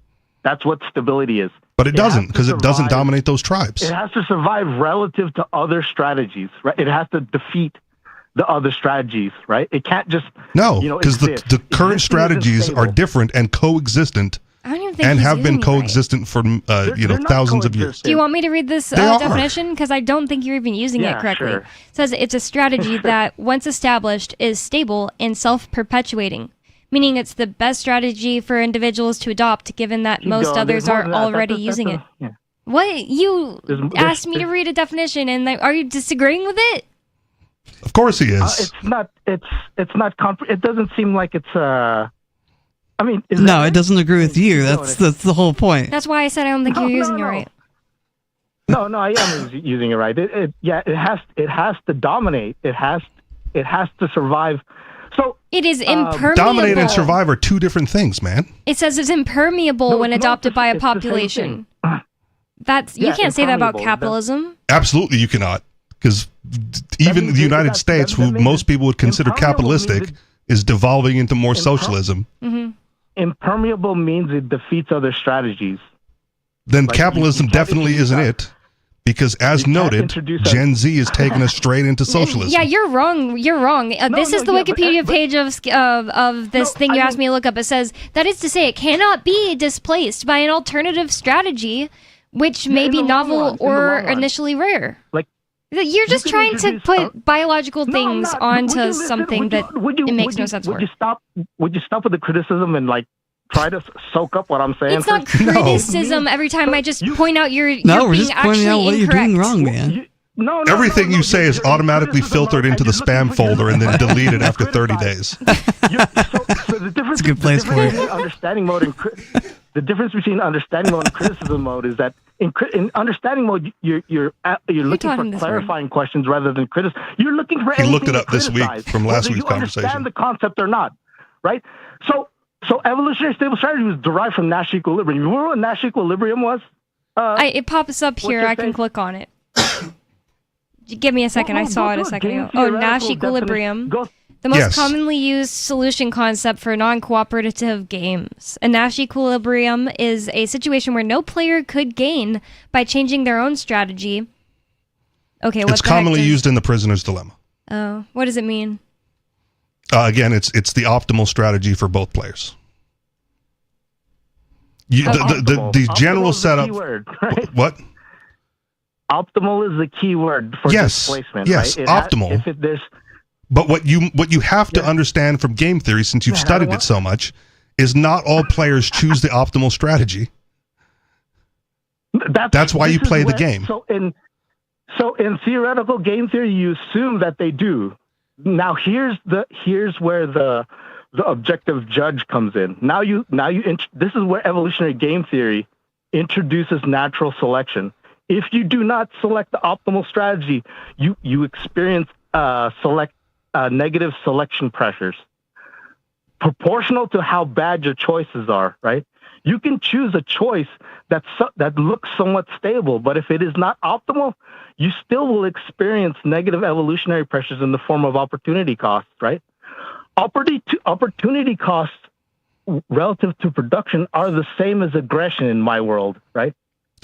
That's what stability is. But it doesn't, because it doesn't dominate those tribes. It has to survive relative to other strategies, right? It has to defeat the other strategies, right? It can't just because the current strategies are different and coexistent. I don't even think and have been right. coexistent for thousands of years. Do you want me to read this definition? Because I don't think you're even using it correctly. Sure. It says it's a strategy that, once established, is stable and self-perpetuating, meaning it's the best strategy for individuals to adopt, given that most others are already using it. Yeah. What? You asked me to read a definition, and are you disagreeing with it? Of course he is. It's not. It doesn't seem like it's I mean, it doesn't agree with you. That's the whole point. That's why I said I don't think you're using it right. No, I am using it right. It has to dominate. It has to survive. So it is impermeable. Dominate and survive are two different things, man. It says it's impermeable when adopted by a population. You can't say that about capitalism. Absolutely, you cannot, because even the United States, who most people would consider capitalistic, is devolving into more socialism. Mm-hmm. Impermeable means it defeats other strategies. Then capitalism definitely isn't it, because as noted, Gen Z is taking us straight into socialism. Yeah, you're wrong. You're wrong. This is the Wikipedia page of this thing you asked me to look up. It says, that is to say, it cannot be displaced by an alternative strategy, which may be novel or initially rare. You're just trying to put biological things onto something that it makes no sense for. Would you stop with the criticism and try to soak up what I'm saying? It's not criticism every time I just point out you're we're being just pointing out what incorrect. You're doing wrong, man. Everything you say is automatically filtered into the spam folder and then deleted after 30 days. So the difference, a good place for it. Understanding mode and the difference between understanding mode and criticism mode is that in understanding mode, you're looking for clarifying questions rather than criticism. You're looking for anything. He looked it up this week from last week's conversation. Understand the concept or not, right? So evolutionary stable strategy was derived from Nash equilibrium. You remember what Nash equilibrium was? It pops up here. I can click on it. Give me a second. I saw it a second ago. Oh, Nash equilibrium. The most commonly used solution concept for non-cooperative games. A Nash equilibrium is a situation where no player could gain by changing their own strategy. Okay, it's commonly used in the prisoner's dilemma. Oh, what does it mean? Again, it's the optimal strategy for both players. The general setup. Keyword, right? What? Optimal is the key word for displacement. Yes, right? optimal. But what you have to understand from game theory, since you've studied it so much, is not all players choose the optimal strategy. That's why you play the game. So in theoretical game theory, you assume that they do. Now here's where the objective judge comes in. This is where evolutionary game theory introduces natural selection. If you do not select the optimal strategy, you experience negative selection pressures proportional to how bad your choices are, right? You can choose a choice that looks somewhat stable, but if it is not optimal, you still will experience negative evolutionary pressures in the form of opportunity costs, right? Opportunity costs relative to production are the same as aggression in my world, right?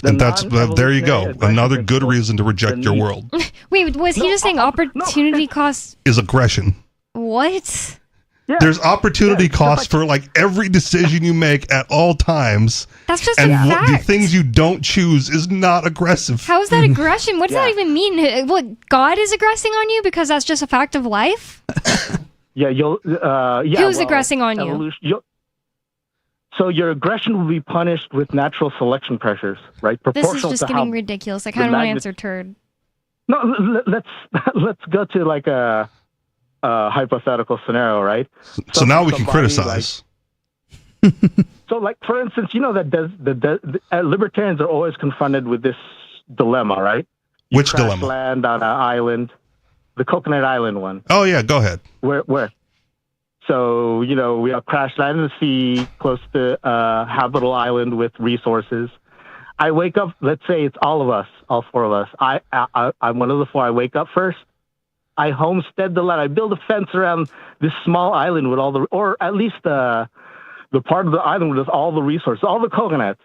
And that's there you go. Another good reason to reject your world. Wait, was he just saying opportunity costs is aggression? What? Yeah. There's opportunity costs for like every decision you make at all times. That's just and a fact. The things you don't choose is not aggressive. How is that aggression? What does that even mean? What, God is aggressing on you because that's just a fact of life? Who's aggressing on you? So your aggression will be punished with natural selection pressures, right? This is just getting ridiculous. I kind of want to answer turd. No, let's go to like a hypothetical scenario, right? So now we can criticize. So, like for instance, you know that the libertarians are always confronted with this dilemma, right? Which dilemma? Land on an island, the Coconut Island one. Oh yeah, go ahead. Where? So, you know, we have crash land in the sea, close to habitable island with resources. I wake up, let's say it's all of us, all four of us. I'm one of the four. I wake up first. I homestead the land. I build a fence around this small island with or at least the part of the island with all the resources, all the coconuts.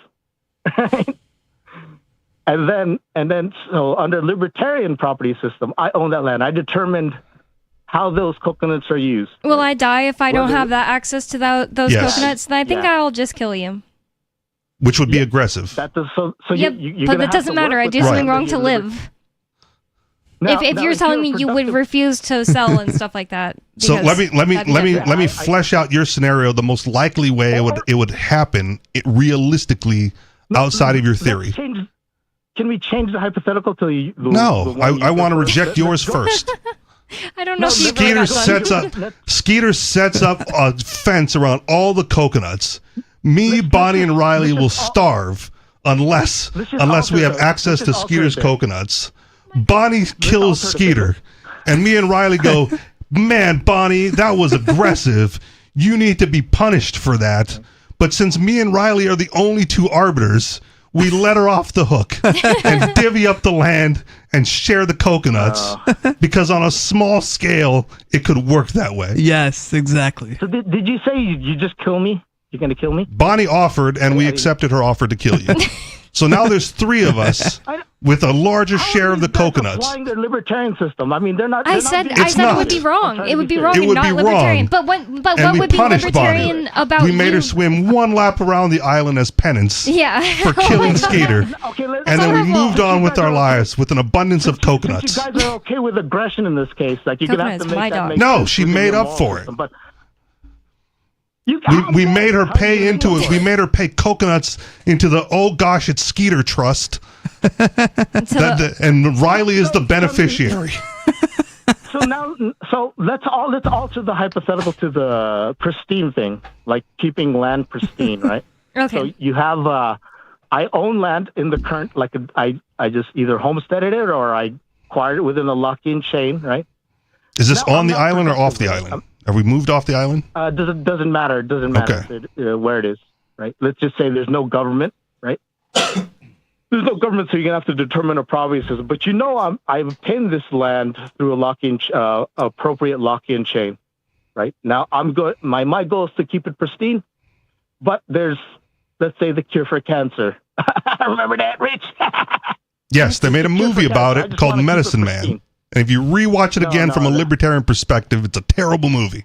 And then, so under libertarian property system, I own that land. I determined how those coconuts are used. Will I die if I don't have that access to those coconuts? Then I think I'll just kill you. Which would be aggressive. But that doesn't matter. I do something wrong to live. If you're telling me you would refuse to sell and stuff like that. So let me flesh out your scenario. The most likely way it would happen, realistically, outside of your theory. Can we change the hypothetical to No, I want to reject yours first. I don't know. Skeeter sets up a fence around all the coconuts. Me, Bonnie, and Riley will starve unless we have access to Skeeter's coconuts. Bonnie kills Skeeter, and me and Riley go, "Man, Bonnie, that was aggressive. You need to be punished for that." But since me and Riley are the only two arbiters, we let her off the hook and divvy up the land and share the coconuts because on a small scale, it could work that way. Yes, exactly. So did you say you just kill me? You're going to kill me? Bonnie offered, and we accepted her offer to kill you. So now there's three of us with a larger share of the coconuts. Applying their libertarian system. I mean, they're not. I said it would be wrong. It would be wrong and not libertarian. But what would be libertarian about you? We made her swim one lap around the island as penance for killing Skeeter. And then we moved on with our lives with an abundance of coconuts. You guys are okay with aggression in this case. Like you're gonna have to make that. No, she made up for it. We made her pay into it. We made her pay coconuts into the gosh, it's Skeeter Trust. And Riley is the beneficiary. So let's alter the hypothetical to the pristine thing, like keeping land pristine, right? Okay. So you have I own land in the current, like I just either homesteaded it or I acquired it within a lock-in chain, right? Is this on the island or off the island? Have we moved off the island? Doesn't matter. It doesn't matter where it is, right? Let's just say there's no government, right? There's no government, so you're gonna have to determine a property system. But you know, I obtained this land through a appropriate lock-in chain, right? Now I'm good. My goal is to keep it pristine, but there's, let's say, the cure for cancer. Remember that, Rich? Yes, they made a movie about it called Medicine Man. And if you rewatch it again from a libertarian perspective, it's a terrible movie.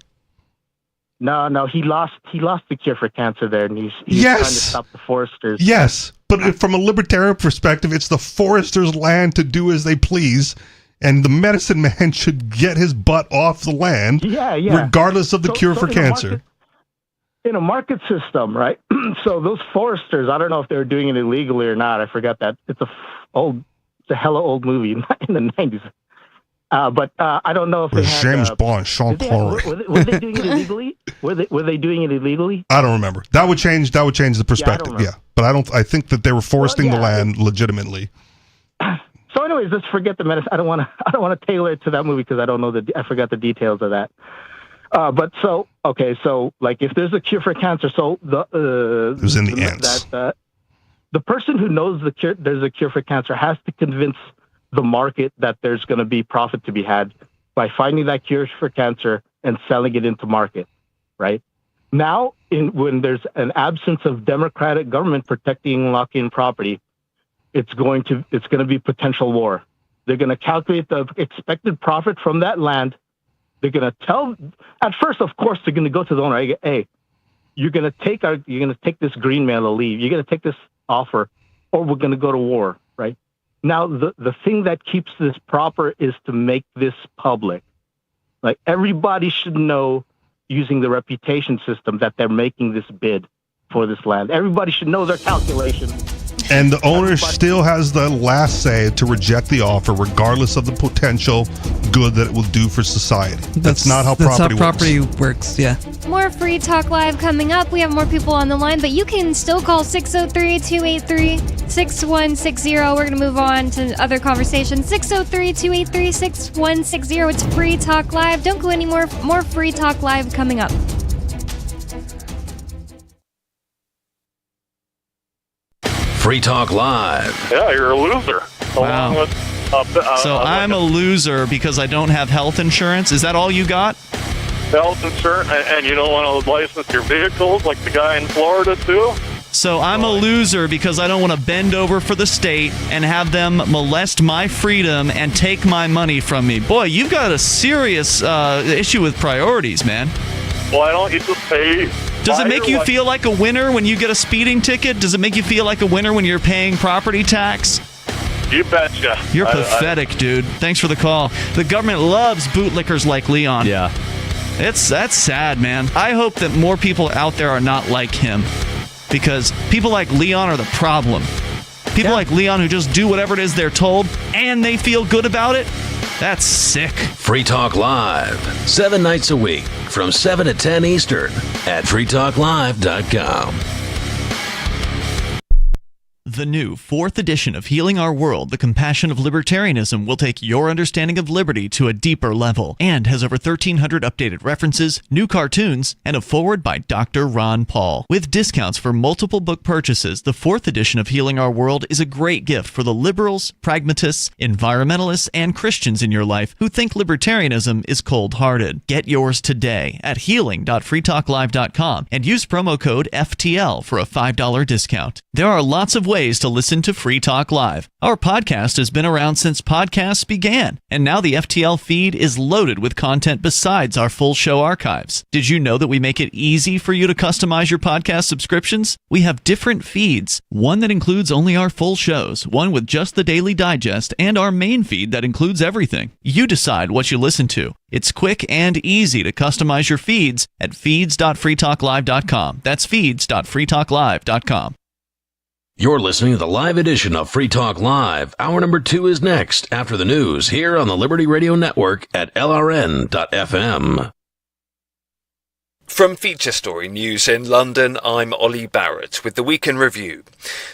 No, he lost the cure for cancer there, and he's trying to stop the foresters. Yes, but from a libertarian perspective, it's the foresters' land to do as they please, and the medicine man should get his butt off the land, regardless of the cure for cancer. in a market system, right? So those foresters, I don't know if they were doing it illegally or not. I forgot that. It's a hella old movie in the 90s. But I don't know if they had James Bond, Sean Connery. Were they doing it illegally? Were they doing it illegally? I don't remember. That would change the perspective. Yeah, but I think that they were foresting the land legitimately. So, anyways, let's forget the medicine. I don't want to tailor it to that movie because I don't know I forgot the details of that. But so like if there's a cure for cancer, so it was in the ants. The person who knows there's a cure for cancer has to convince the market that there's going to be profit to be had by finding that cure for cancer and selling it into market, right? Now, when there's an absence of democratic government protecting and locking property, it's going to be potential war. They're going to calculate the expected profit from that land. They're going to tell. At first, of course, they're going to go to the owner. Hey, you're going to take this green man to leave. You're going to take this offer, or we're going to go to war, right? Now, the thing that keeps this proper is to make this public. Like, everybody should know, using the reputation system, that they're making this bid for this land. Everybody should know their calculation. And the owner still has the last say to reject the offer, regardless of the potential good that it will do for society. That's not how property works. Yeah. More Free Talk Live coming up. We have more people on the line, but you can still call 603-283-6160. We're going to move on to other conversations. 603-283-6160. It's Free Talk Live. Don't go anymore. More Free Talk Live coming up. Free Talk Live. Yeah, you're a loser. Wow. So I'm a loser because I don't have health insurance? Is that all you got? Health insurance, and you don't want to license your vehicles like the guy in Florida, too? So I'm a loser because I don't want to bend over for the state and have them molest my freedom and take my money from me. Boy, you've got a serious issue with priorities, man. Why don't you just pay... Does it make you feel like a winner when you get a speeding ticket? Does it make you feel like a winner when you're paying property tax? You betcha. You're pathetic, dude. Thanks for the call. The government loves bootlickers like Leon. Yeah. That's sad, man. I hope that more people out there are not like him, because people like Leon are the problem. People like Leon who just do whatever it is they're told and they feel good about it. That's sick. Free Talk Live, 7 nights a week from 7 to 10 Eastern at freetalklive.com. The new 4th edition of Healing Our World, The Compassion of Libertarianism, will take your understanding of liberty to a deeper level and has over 1,300 updated references, new cartoons, and a foreword by Dr. Ron Paul. With discounts for multiple book purchases, the 4th edition of Healing Our World is a great gift for the liberals, pragmatists, environmentalists, and Christians in your life who think libertarianism is cold-hearted. Get yours today at healing.freetalklive.com and use promo code FTL for a $5 discount. There are lots of ways to listen to Free Talk Live. Our podcast has been around since podcasts began, and now the FTL feed is loaded with content besides our full show archives. Did you know that we make it easy for you to customize your podcast subscriptions? We have different feeds, one that includes only our full shows, one with just the Daily Digest, and our main feed that includes everything. You decide what you listen to. It's quick and easy to customize your feeds at feeds.freetalklive.com. That's feeds.freetalklive.com. You're listening to the live edition of Free Talk Live. Hour number 2 is next after the news here on the Liberty Radio Network at LRN.FM. From Feature Story News in London, I'm Ollie Barrett with the Week in Review.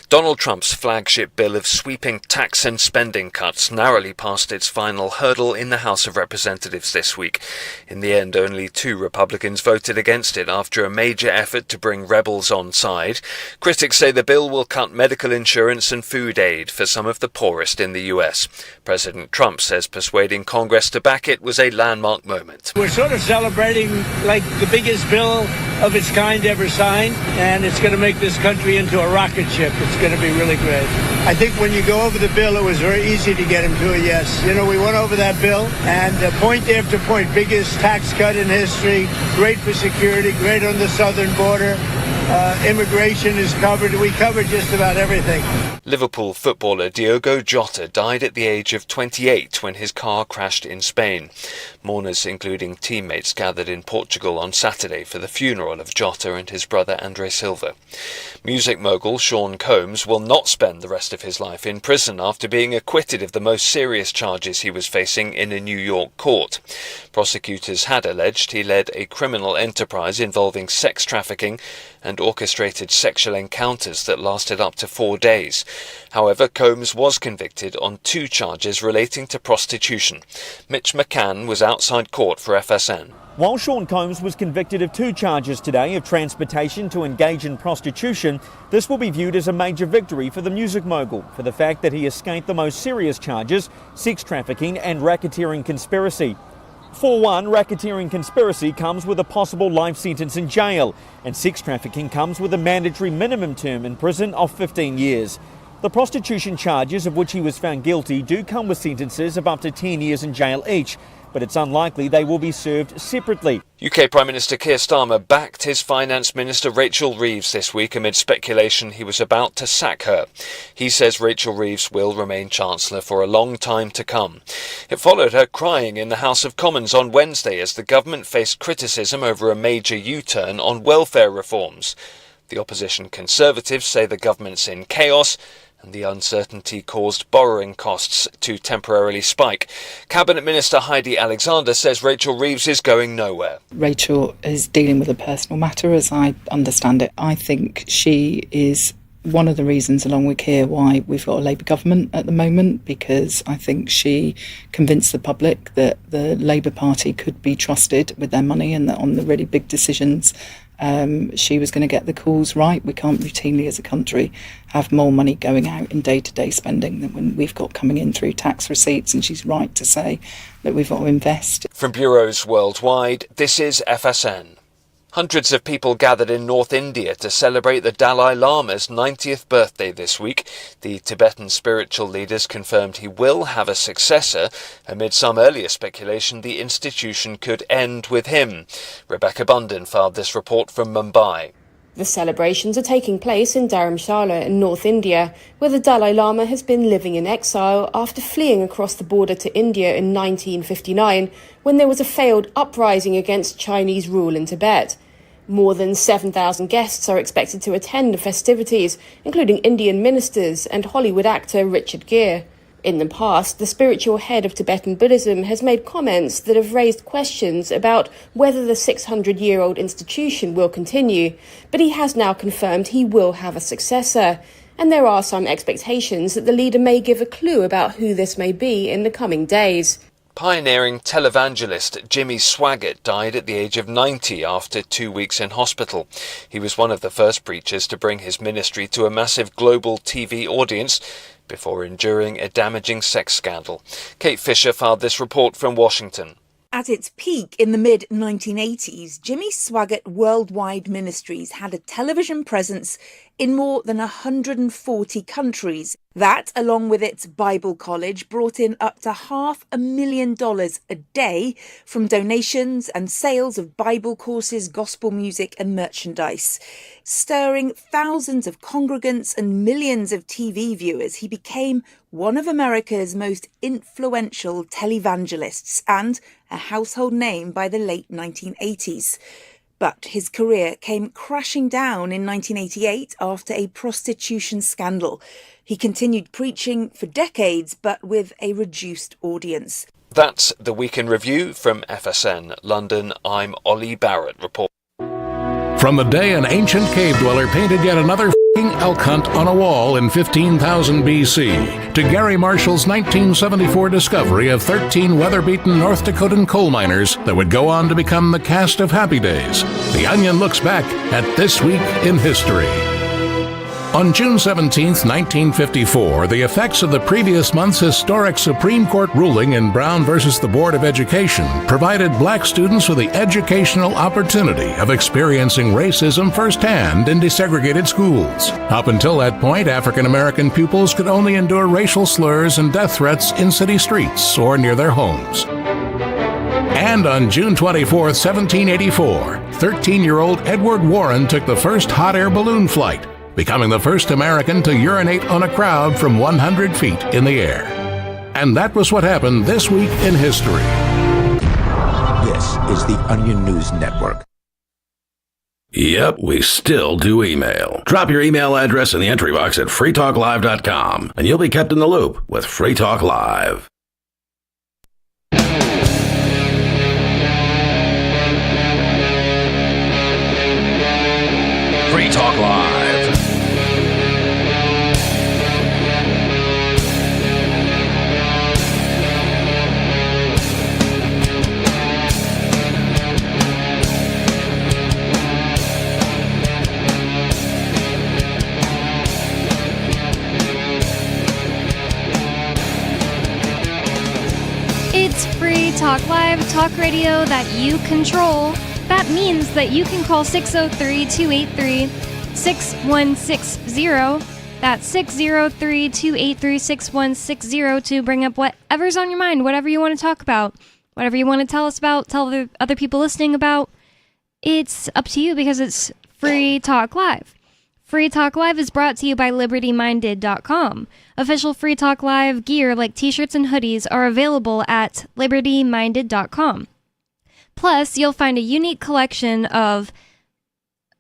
Donald Trump's flagship bill of sweeping tax and spending cuts narrowly passed its final hurdle in the House of Representatives this week. In the end, only 2 Republicans voted against it after a major effort to bring rebels on side. Critics say the bill will cut medical insurance and food aid for some of the poorest in the US. President Trump says persuading Congress to back it was a landmark moment. We're sort of celebrating like the biggest bill of its kind ever signed, and it's going to make this country into a rocket ship. It's going to be really great. I think when you go over the bill, it was very easy to get him to a yes. You know, we went over that bill, and point after point, biggest tax cut in history, great for security, great on the southern border. Immigration is covered. We covered just about everything. Liverpool footballer Diogo Jota died at the age of 28 when his car crashed in Spain. Mourners, including teammates, gathered in Portugal on Saturday for the funeral of Jota and his brother André Silva. Music mogul Sean Combs will not spend the rest of his life in prison after being acquitted of the most serious charges he was facing in a New York court. Prosecutors had alleged he led a criminal enterprise involving sex trafficking and orchestrated sexual encounters that lasted up to 4 days. However, Combs was convicted on 2 charges relating to prostitution. Mitch McCann was outside court for FSN. While Sean Combs was convicted of 2 charges today of transportation to engage in prostitution, this will be viewed as a major victory for the music mogul for the fact that he escaped the most serious charges, sex trafficking and racketeering conspiracy. For one, racketeering conspiracy comes with a possible life sentence in jail, and sex trafficking comes with a mandatory minimum term in prison of 15 years. The prostitution charges of which he was found guilty do come with sentences of up to 10 years in jail each, but it's unlikely they will be served separately. UK Prime Minister Keir Starmer backed his Finance Minister Rachel Reeves this week amid speculation he was about to sack her. He says Rachel Reeves will remain Chancellor for a long time to come. It followed her crying in the House of Commons on Wednesday as the government faced criticism over a major U-turn on welfare reforms. The opposition Conservatives say the government's in chaos, and the uncertainty caused borrowing costs to temporarily spike. Cabinet Minister Heidi Alexander says Rachel Reeves is going nowhere. Rachel is dealing with a personal matter, as I understand it. I think she is one of the reasons, along with Keir, why we've got a Labour government at the moment, because I think she convinced the public that the Labour Party could be trusted with their money and that on the really big decisions she was going to get the calls right. We can't routinely as a country have more money going out in day-to-day spending than when we've got coming in through tax receipts, and she's right to say that we've got to invest. From bureaus worldwide, this is FSN. Hundreds of people gathered in North India to celebrate the Dalai Lama's 90th birthday this week. The Tibetan spiritual leaders confirmed he will have a successor. Amid some earlier speculation, the institution could end with him. Rebecca Bunden filed this report from Mumbai. The celebrations are taking place in Dharamshala in North India, where the Dalai Lama has been living in exile after fleeing across the border to India in 1959, when there was a failed uprising against Chinese rule in Tibet. More than 7,000 guests are expected to attend the festivities, including Indian ministers and Hollywood actor Richard Gere. In the past, the spiritual head of Tibetan Buddhism has made comments that have raised questions about whether the 600-year-old institution will continue, but he has now confirmed he will have a successor. And there are some expectations that the leader may give a clue about who this may be in the coming days. Pioneering televangelist Jimmy Swaggart died at the age of 90 after 2 weeks in hospital. He was one of the first preachers to bring his ministry to a massive global TV audience before enduring a damaging sex scandal. Kate Fisher filed this report from Washington. At its peak in the mid-1980s, Jimmy Swaggart Worldwide Ministries had a television presence in more than 140 countries. That, along with its Bible college, brought in up to $500,000 a day from donations and sales of Bible courses, gospel music and merchandise. Stirring thousands of congregants and millions of TV viewers, he became one of America's most influential televangelists and a household name by the late 1980s. But his career came crashing down in 1988 after a prostitution scandal. He continued preaching for decades, but with a reduced audience. That's the Week in Review from FSN London. I'm Ollie Barrett reporting. From the day an ancient cave dweller painted yet another elk hunt on a wall in 15,000 BC, to Gary Marshall's 1974 discovery of 13 weather-beaten North Dakotan coal miners that would go on to become the cast of Happy Days, The Onion looks back at This Week in History. On June 17, 1954, the effects of the previous month's historic Supreme Court ruling in Brown versus the Board of Education provided black students with the educational opportunity of experiencing racism firsthand in desegregated schools. Up until that point, African American pupils could only endure racial slurs and death threats in city streets or near their homes. And on June 24, 1784, 13-year-old Edward Warren took the first hot air balloon flight, becoming the first American to urinate on a crowd from 100 feet in the air. And that was what happened this week in history. This is the Onion News Network. Yep, we still do email. Drop your email address in the entry box at freetalklive.com, and you'll be kept in the loop with Free Talk Live. Free Talk Live. It's Free Talk Live, talk radio that you control. That means that you can call 603-283-6160. That's 603-283-6160 to bring up whatever's on your mind, whatever you want to talk about, whatever you want to tell us about, tell the other people listening about. It's up to you because it's Free Talk Live. Free Talk Live is brought to you by LibertyMinded.com. Official Free Talk Live gear like t-shirts and hoodies are available at LibertyMinded.com. Plus, you'll find a unique collection of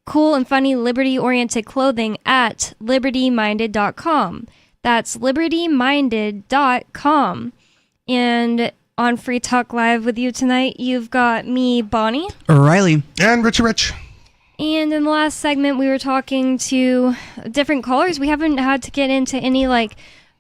cool and funny liberty-oriented clothing at LibertyMinded.com. That's LibertyMinded.com. And on Free Talk Live with you tonight, you've got me, Bonnie. Riley. And Richie Rich. And in the last segment, we were talking to different callers. We haven't had to get into any,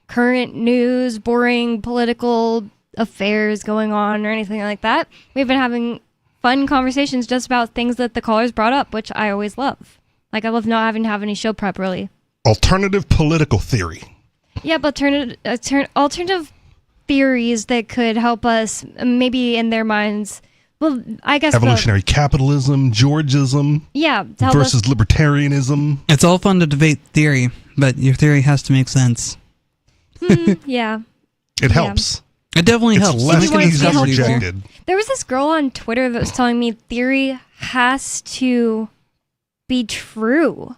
current news, boring political affairs going on or anything like that. We've been having fun conversations just about things that the callers brought up, which I always love. I love not having to have any show prep, really. Alternative political theory. Yeah, but alternative theories that could help us, maybe in their minds. Well, I guess evolutionary capitalism, Georgism, versus libertarianism. It's all fun to debate theory, but your theory has to make sense. Yeah. It helps. It definitely helps. Less easily rejected. There was this girl on Twitter that was telling me theory has to be true.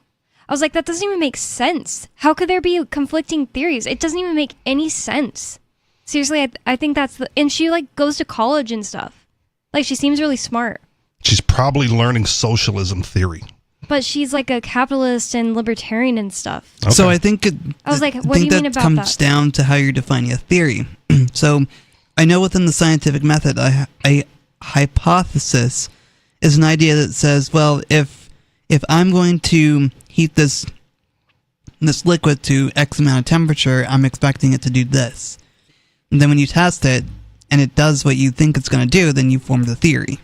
I was like, that doesn't even make sense. How could there be conflicting theories? It doesn't even make any sense. Seriously, I think that's and she goes to college and stuff. She seems really smart. She's probably learning socialism theory. But she's a capitalist and libertarian and stuff. Okay. So I think I was like, what do you mean about that? Comes down to how you're defining a theory. So I know within the scientific method, a hypothesis is an idea that says, well, if I'm going to heat this liquid to X amount of temperature, I'm expecting it to do this. And then when you test it, and it does what you think it's going to do, then you form the theory.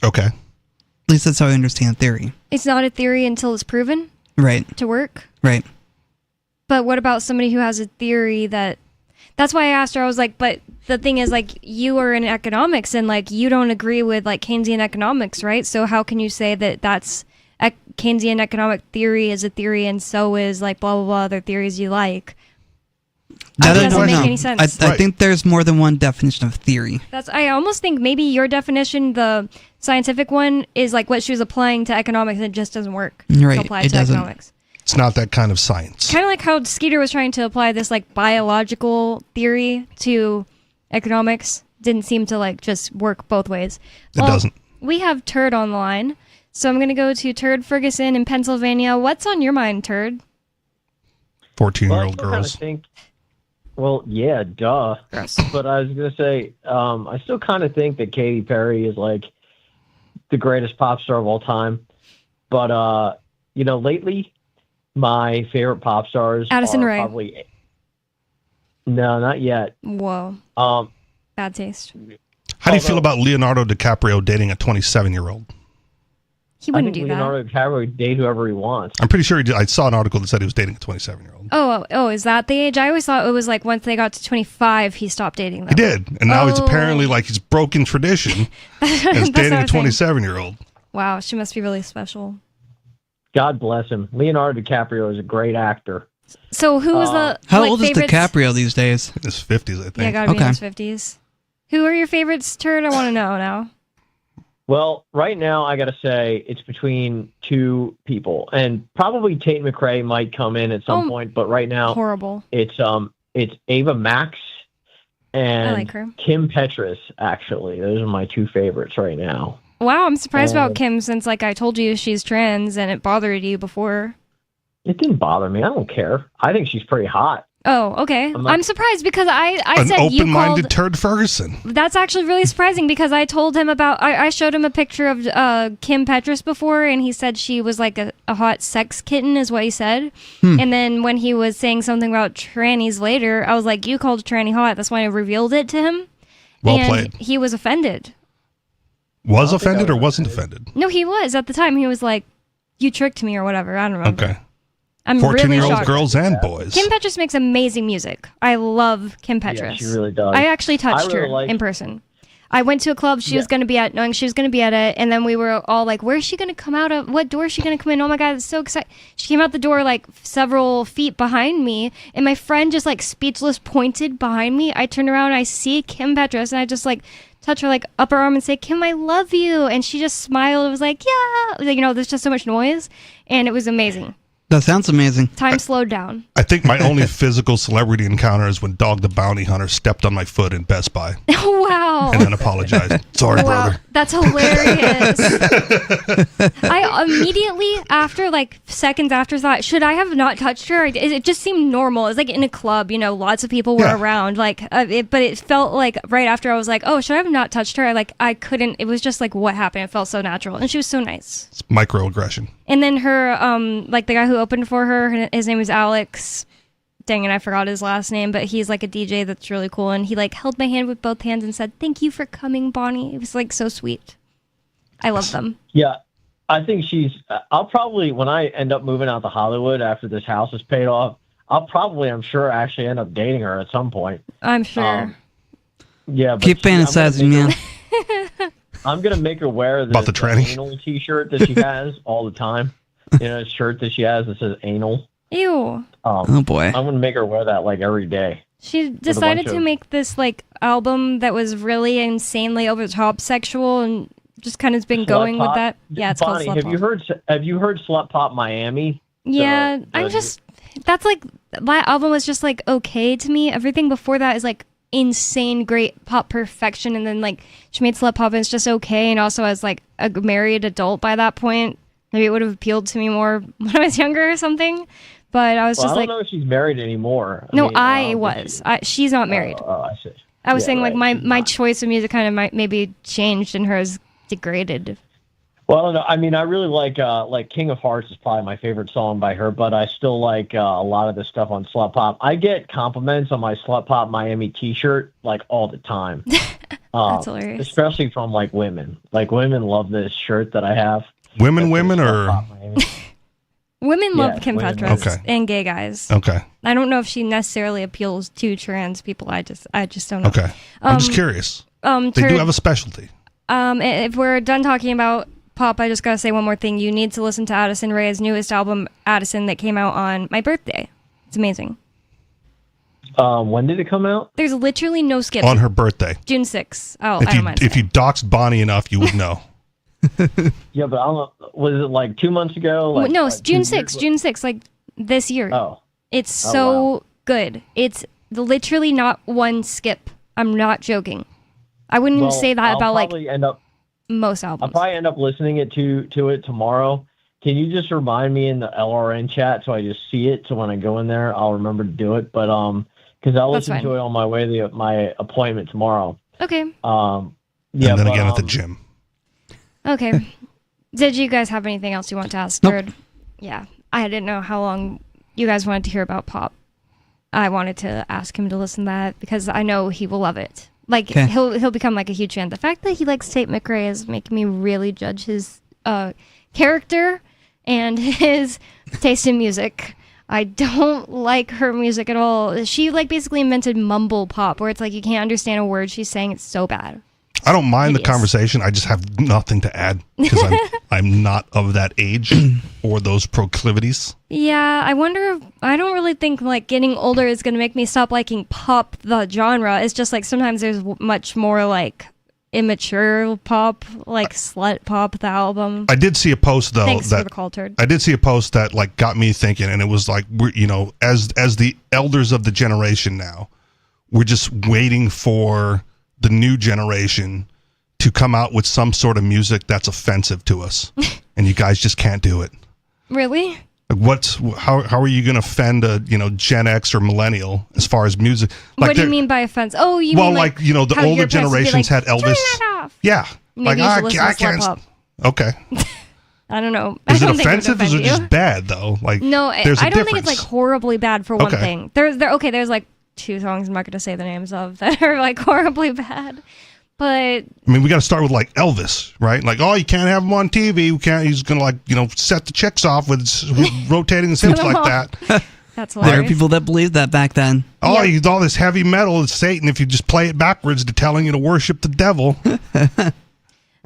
Okay. At least that's how I understand theory. It's not a theory until it's proven? Right. To work? Right. But what about somebody who has a theory that... That's why I asked her, I was like, but the thing is, you are in economics, and, you don't agree with, Keynesian economics, right? So how can you say that that's... Keynesian economic theory is a theory, and so is, blah, blah, blah, other theories you like? That doesn't make any sense. I think there's more than one definition of theory. I almost think maybe your definition, the scientific one, is what she was applying to economics, and it just doesn't work. Right, to apply it to economics. It's not that kind of science. Kind of like how Skeeter was trying to apply this biological theory to economics. Didn't seem to just work both ways. It doesn't. We have Turd on the line, so I'm going to go to Turd Ferguson in Pennsylvania. What's on your mind, Turd? 14-year-old girls. Well, yeah, duh. But I was going to say, I still kind of think that Katy Perry is the greatest pop star of all time. But, lately, my favorite pop stars Addison are Rae. Probably... No, not yet. Whoa. Bad taste. How do you feel about Leonardo DiCaprio dating a 27-year-old? He wouldn't do Leonardo DiCaprio would date whoever he wants. I'm pretty sure he did. I saw an article that said he was dating a 27-year-old. Oh, is that the age? I always thought it was once they got to 25, he stopped dating them. He did. And now he's apparently he's broken tradition as dating a 27-year-old. Wow, she must be really special. God bless him. Leonardo DiCaprio is a great actor. So who was the How old is favorites? DiCaprio these days? In his 50s, I think. Yeah, gotta be in his 50s. Who are your favorites, Turd? I want to know now. Well, right now, I got to say it's between two people, and probably Tate McRae might come in at some point. But right now, horrible. It's Ava Max and I like her. Kim Petras. Actually, those are my two favorites right now. Wow, I'm surprised about Kim since, like, I told you she's trans and it bothered you before. It didn't bother me. I don't care. I think she's pretty hot. Oh, okay. I'm surprised because I said an you open-minded called... Turd Ferguson. That's actually really surprising because I told him about... I showed him a picture of Kim Petras before, and he said she was like a hot sex kitten, is what he said. And then when he was saying something about trannies later, I was like, you called a tranny hot. That's why I revealed it to him. Well and played. He was offended. Was offended or wasn't offended? No, he was. At the time, he was like, you tricked me or whatever. I don't remember. Okay. I'm really 14-year-old shocked. girls and boys. Kim Petras makes amazing music. I love Kim Petras. Yeah, she really does. I actually touched really her like- in person. I went to a club she was going to be at, knowing she was going to be at it, and then we were all like, where is she going to come out of? What door is she going to come in? Oh my God, it's so exciting. She came out the door like several feet behind me, and my friend just like speechless pointed behind me. I turned around and I see Kim Petras, and I just like touch her like upper arm and say, Kim, I love you. And she just smiled and was like, yeah. Like, you know, there's just so much noise, and it was amazing. That sounds amazing. Time slowed down. I think my only physical celebrity encounter is when Dog the Bounty Hunter stepped on my foot in Best Buy. Wow. And then apologized. Sorry, brother. That's hilarious. I immediately, after like seconds after, thought, should I have not touched her? It just seemed normal. It was like in a club, you know, lots of people were around. Like, but it felt like right after I was like, oh, should I have not touched her? I couldn't. It was just like what happened. It felt so natural, and she was so nice. It's microaggression. And then her, like the guy who opened for her, his name is Alex. Dang it, I forgot his last name, but he's like a DJ that's really cool, and he like held my hand with both hands and said, "Thank you for coming, Bonnie." It was like so sweet. I love them. Yeah, I think she's. I'll probably, when I end up moving out to Hollywood after this house is paid off, I'm sure, actually end up dating her at some point. I'm sure. Yeah, but keep fantasizing, man. I'm gonna make her wear the anal T-shirt that she has all the time. You know, a shirt that she has that says anal. Ew. Oh boy. I'm gonna make her wear that like every day. She decided to make this like album that was really insanely over the top sexual and just kind of been going with that. Yeah, it's Bonnie, called Slut Pop. have you heard Slut Pop Miami? Yeah, that's like that album was just like okay to me. Everything before that is like insane great pop perfection, and then like she made Slut Pop and it's just okay. And also as like a married adult by that point, maybe it would have appealed to me more when I was younger or something. But I was just like, I don't know if she's married anymore. I was. She's not married. I see. I was saying like my choice of music kind of maybe changed and hers degraded. Well, no, I mean, I really like King of Hearts is probably my favorite song by her, but I still like a lot of the stuff on Slut Pop. I get compliments on my Slut Pop Miami T-shirt like all the time. That's hilarious. Especially from like women. Like women love this shirt that I have. Women or women love Kim Petras okay. and gay guys. Okay. I don't know if she necessarily appeals to trans people. I just don't know. Okay. I'm just curious. They do have a specialty. If we're done talking about pop, I just gotta say one more thing. You need to listen to Addison Rae's newest album, Addison, that came out on my birthday. It's amazing. When did it come out? There's literally no skip. On her birthday. June 6th. Oh, if you doxed Bonnie enough, you would know. Yeah, but I don't know. Was it like 2 months ago? No, June 6th. June 6th, like this year. Oh. It's so good. It's literally not one skip. I'm not joking. I wouldn't say that about like most albums. I'll probably end up listening to it tomorrow. Can you just remind me in the LRN chat so I just see it, so when I go in there I'll remember to do it. But because I'll listen to it on my way to my appointment tomorrow. Okay. Yeah. And then again at the gym. Okay. Did you guys have anything else you want to ask? Nope. Yeah. I didn't know how long you guys wanted to hear about pop. I wanted to ask him to listen to that because I know he will love it. Like he'll become like a huge fan. The fact that he likes Tate McRae is making me really judge his character and his taste in music. I don't like her music at all. She like basically invented mumble pop, where it's like you can't understand a word she's saying. It's so bad. I don't mind the conversation. I just have nothing to add because I'm not of that age or those proclivities. Yeah, I don't really think like getting older is going to make me stop liking pop, the genre. It's just like sometimes there's much more like immature pop, like slut pop, the album. I did see a post though Thanks for the call, Turd. I did see a post that like got me thinking, and it was like, we're, you know, as the elders of the generation now, we're just waiting for the new generation to come out with some sort of music that's offensive to us, and you guys just can't do it. Really? Like how are you going to offend a Gen X or millennial as far as music? Like what do you mean by offense? Oh, you mean like the older generations had Elvis. Turn that off. Yeah, Maybe like I can't. Okay. I don't know. Is I it don't offensive? Think it would Is it offend just bad though? Like no, I don't think it's like horribly bad for one thing. There's like 2 songs I'm not going to say the names of that are like horribly bad. But I mean, we got to start with like Elvis, right? Like, oh, you can't have him on TV. We can't. He's gonna like set the chicks off with rotating his hips like that. That's hilarious. There are people that believed that back then. Oh, all this heavy metal is Satan. If you just play it backwards, they're telling you to worship the devil.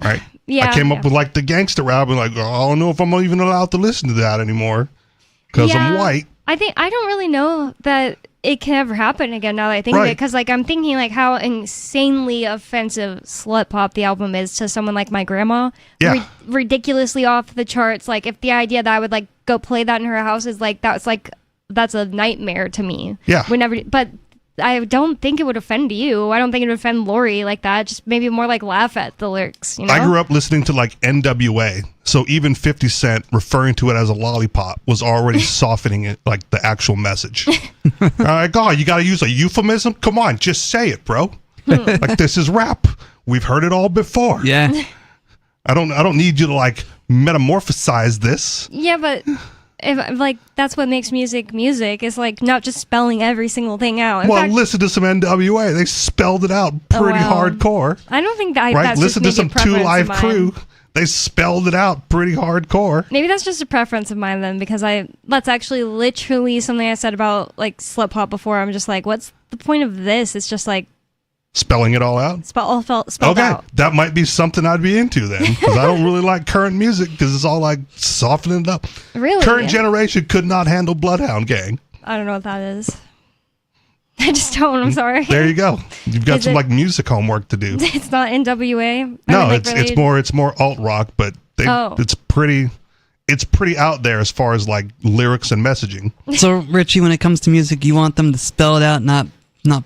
Right? Yeah. I came up with like the gangster rap, and like, oh, I don't know if I'm even allowed to listen to that anymore because I'm white. I don't really know that it can ever happen again now that I think of it, because like I'm thinking like how insanely offensive Slut Pop the album is to someone like my grandma. Yeah. Ridiculously off the charts. Like if the idea that I would like go play that in her house is like that's a nightmare to me. Yeah. But I don't think it would offend you. I don't think it would offend Lori like that. Just maybe more like laugh at the lyrics. You know? I grew up listening to like NWA, so even 50 Cent referring to it as a lollipop was already softening it, like the actual message. Like, oh, you got to use a euphemism? Come on, just say it, bro. Like this is rap. We've heard it all before. Yeah. I don't need you to like metamorphosize this. Yeah, but if like that's what makes music is like not just spelling every single thing out. In fact, listen to some NWA. They spelled it out pretty hardcore. I don't think that right. That's Listen just to some 2 Live Crew. They spelled it out pretty hardcore. Maybe that's just a preference of mine then, because that's actually literally something I said about like Slut Pop before. I'm just like, what's the point of this? It's just like spelling it all out. Spelled okay, out. That might be something I'd be into then, because I don't really like current music because it's all like softening it up. Really, current generation could not handle Bloodhound Gang. I don't know what that is. I just don't. I'm sorry. There you go. You've got some like music homework to do. It's not NWA. No, it's more alt rock, but it's pretty out there as far as like lyrics and messaging. So Richie, when it comes to music, you want them to spell it out, not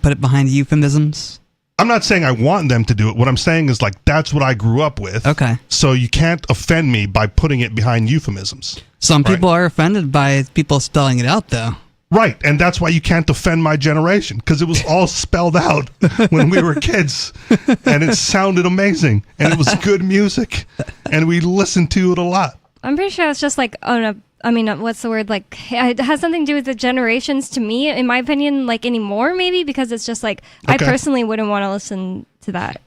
put it behind euphemisms? I'm not saying I want them to do it. What I'm saying is like that's what I grew up with. Okay. So you can't offend me by putting it behind euphemisms. Some people are offended by people spelling it out, though. Right, and that's why you can't offend my generation, because it was all spelled out when we were kids, and it sounded amazing, and it was good music, and we listened to it a lot. I'm pretty sure it's just like what's the word? Like, it has something to do with the generations to me, in my opinion, like anymore, maybe, because it's just like, I personally wouldn't want to listen to that.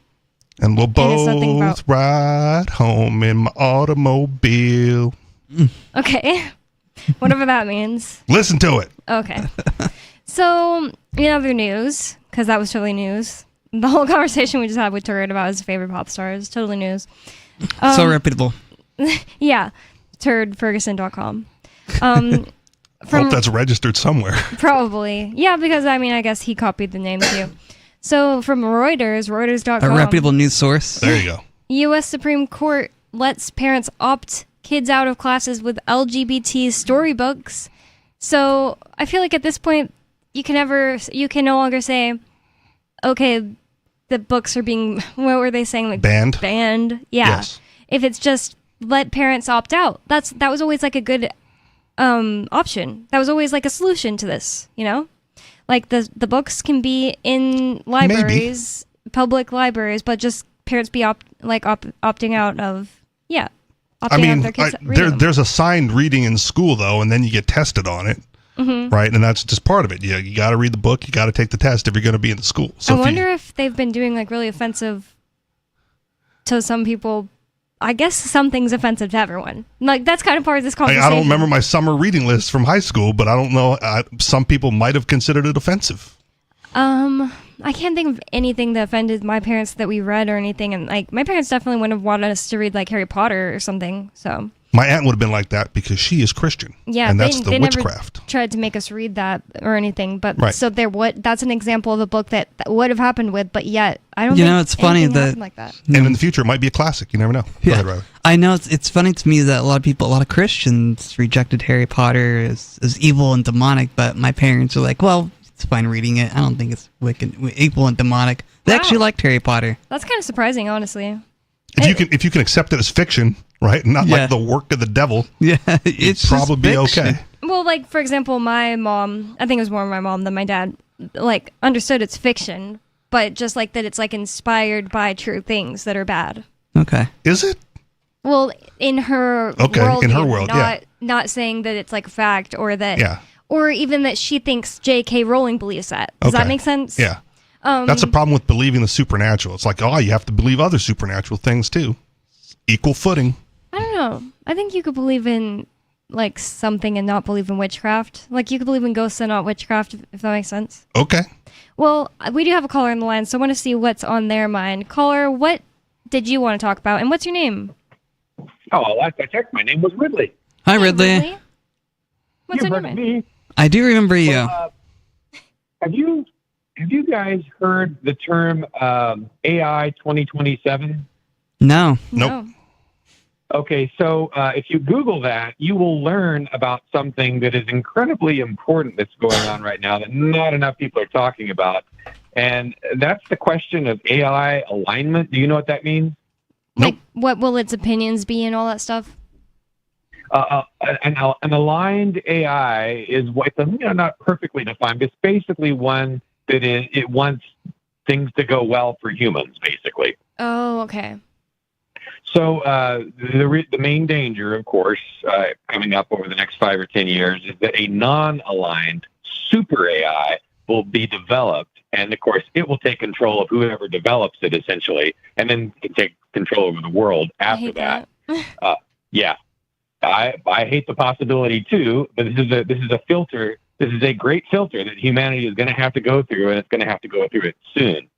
And we'll both ride home in my automobile. Okay. Whatever that means. Listen to it. Okay. So, in other news, because that was totally news, the whole conversation we just had with Turd about his favorite pop stars, totally news. So reputable. Yeah. TurdFerguson.com. Hope that's registered somewhere. Probably. Yeah, because, I guess he copied the name too. So, from Reuters.com. A reputable news source. There you go. U.S. Supreme Court lets parents opt kids out of classes with LGBT storybooks. So I feel like at this point you can no longer say, okay, the books are being, what were they saying? Like banned. Yeah. Yes. If it's just let parents opt out, that was always like a good option. That was always like a solution to this, you know? Like the books can be in libraries, public libraries, but just parents be opting out of, yeah. There's assigned reading in school though, and then you get tested on it, right? And that's just part of it. You got to read the book, you got to take the test if you're going to be in the school. So I wonder if they've been doing like really offensive to some people. I guess something's offensive to everyone. Like that's kind of part of this conversation. I don't remember my summer reading list from high school, but I don't know. Some people might have considered it offensive. I can't think of anything that offended my parents that we read or anything, and like my parents definitely wouldn't have wanted us to read like Harry Potter or something. So My aunt would have been like that because she is Christian. Yeah, and that's the they witchcraft. Never tried to make us read that or anything, but Right. so that's an example of a book that would have happened with, but yet I don't. You think know, it's funny anything that- happened like that. And in the future, it might be a classic. You never know. Go ahead, Riley. I know it's funny to me that a lot of Christians rejected Harry Potter as evil and demonic, but my parents are like, well, it's fine reading it. I don't think it's wicked, evil and demonic. They actually liked Harry Potter. That's kind of surprising, honestly. If you can accept it as fiction, right, not like the work of the devil, it's probably be okay. Well, like for example, my mom, I think it was more my mom than my dad, like understood it's fiction, but just like that it's like inspired by true things that are bad. Okay. Is it? Well, in her Okay, in her world, not saying that it's like a fact or that, Yeah. or even that she thinks J.K. Rowling believes that. Does that Okay. make sense? Yeah. That's a problem with believing the supernatural. It's like, oh, you have to believe other supernatural things too. Equal footing. I don't know. I think you could believe in like something and not believe in witchcraft. Like you could believe in ghosts and not witchcraft, if that makes sense. Okay. Well, we do have a caller on the line, so I want to see what's on their mind. Caller, what did you want to talk about, and what's your name? Oh, last I checked, my name was Ridley. Hi, Ridley. What's you on your heard mind? me. I do remember you. Well, have you guys heard the term AI 2027? No. Nope. Okay, so if you Google that, you will learn about something that is incredibly important that's going on right now that not enough people are talking about. And that's the question of AI alignment. Do you know what that means? Like, what will its opinions be and all that stuff? An aligned AI is what, not perfectly defined, but it's basically one that it wants things to go well for humans, basically. Oh, okay. So the main danger, of course, coming up over the next 5 or 10 years is that a non-aligned super AI will be developed, and of course, it will take control of whoever develops it, essentially, and then can take control over the world after that. Yeah, I hate the possibility too, but this is a filter. This is a great filter that humanity is going to have to go through, and it's going to have to go through it soon.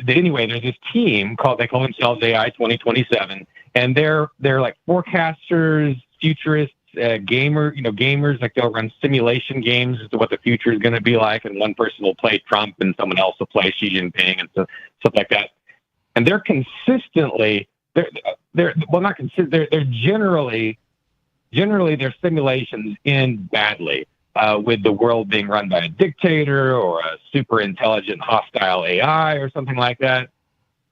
Anyway, there's this team they call themselves AI 2027, and they're like forecasters, futurists, gamers. Like they'll run simulation games as to what the future is going to be like, and one person will play Trump, and someone else will play Xi Jinping, and stuff like that. And they're consistently they're generally their simulations end badly. With the world being run by a dictator or a super intelligent hostile AI or something like that.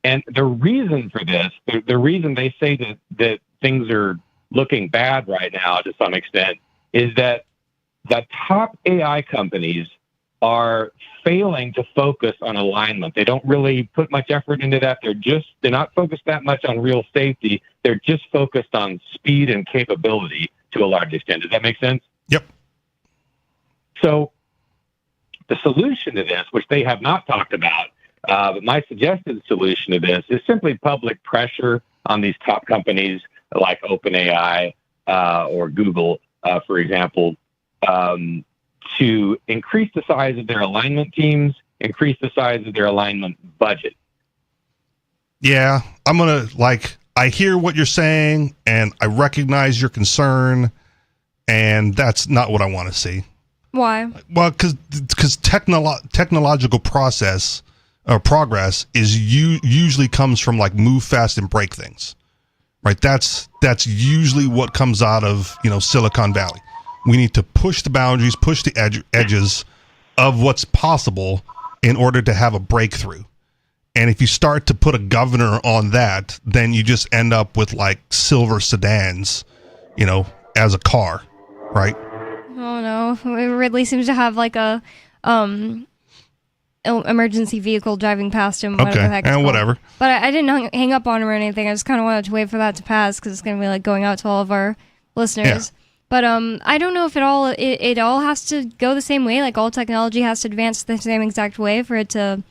And the reason for this, the reason they say that things are looking bad right now to some extent, is that the top AI companies are failing to focus on alignment. They don't really put much effort into that. They're not focused that much on real safety. They're just focused on speed and capability to a large extent. Does that make sense? Yep. So the solution to this, which they have not talked about, but my suggested solution to this is simply public pressure on these top companies like OpenAI or Google, for example, to increase the size of their alignment teams, increase the size of their alignment budget. Yeah, I hear what you're saying, and I recognize your concern, and that's not what I want to see. Why? Well, because technological progress is usually comes from like move fast and break things, right? That's usually what comes out of Silicon Valley. We need to push the boundaries, push the edges of what's possible in order to have a breakthrough. And if you start to put a governor on that, then you just end up with like silver sedans, as a car, right? Oh no, Ridley seems to have like a emergency vehicle driving past him. Okay, and whatever. But I didn't hang up on him or anything. I just kind of wanted to wait for that to pass because it's going to be like going out to all of our listeners. Yeah. But I don't know if it all has to go the same way. Like all technology has to advance the same exact way for it to,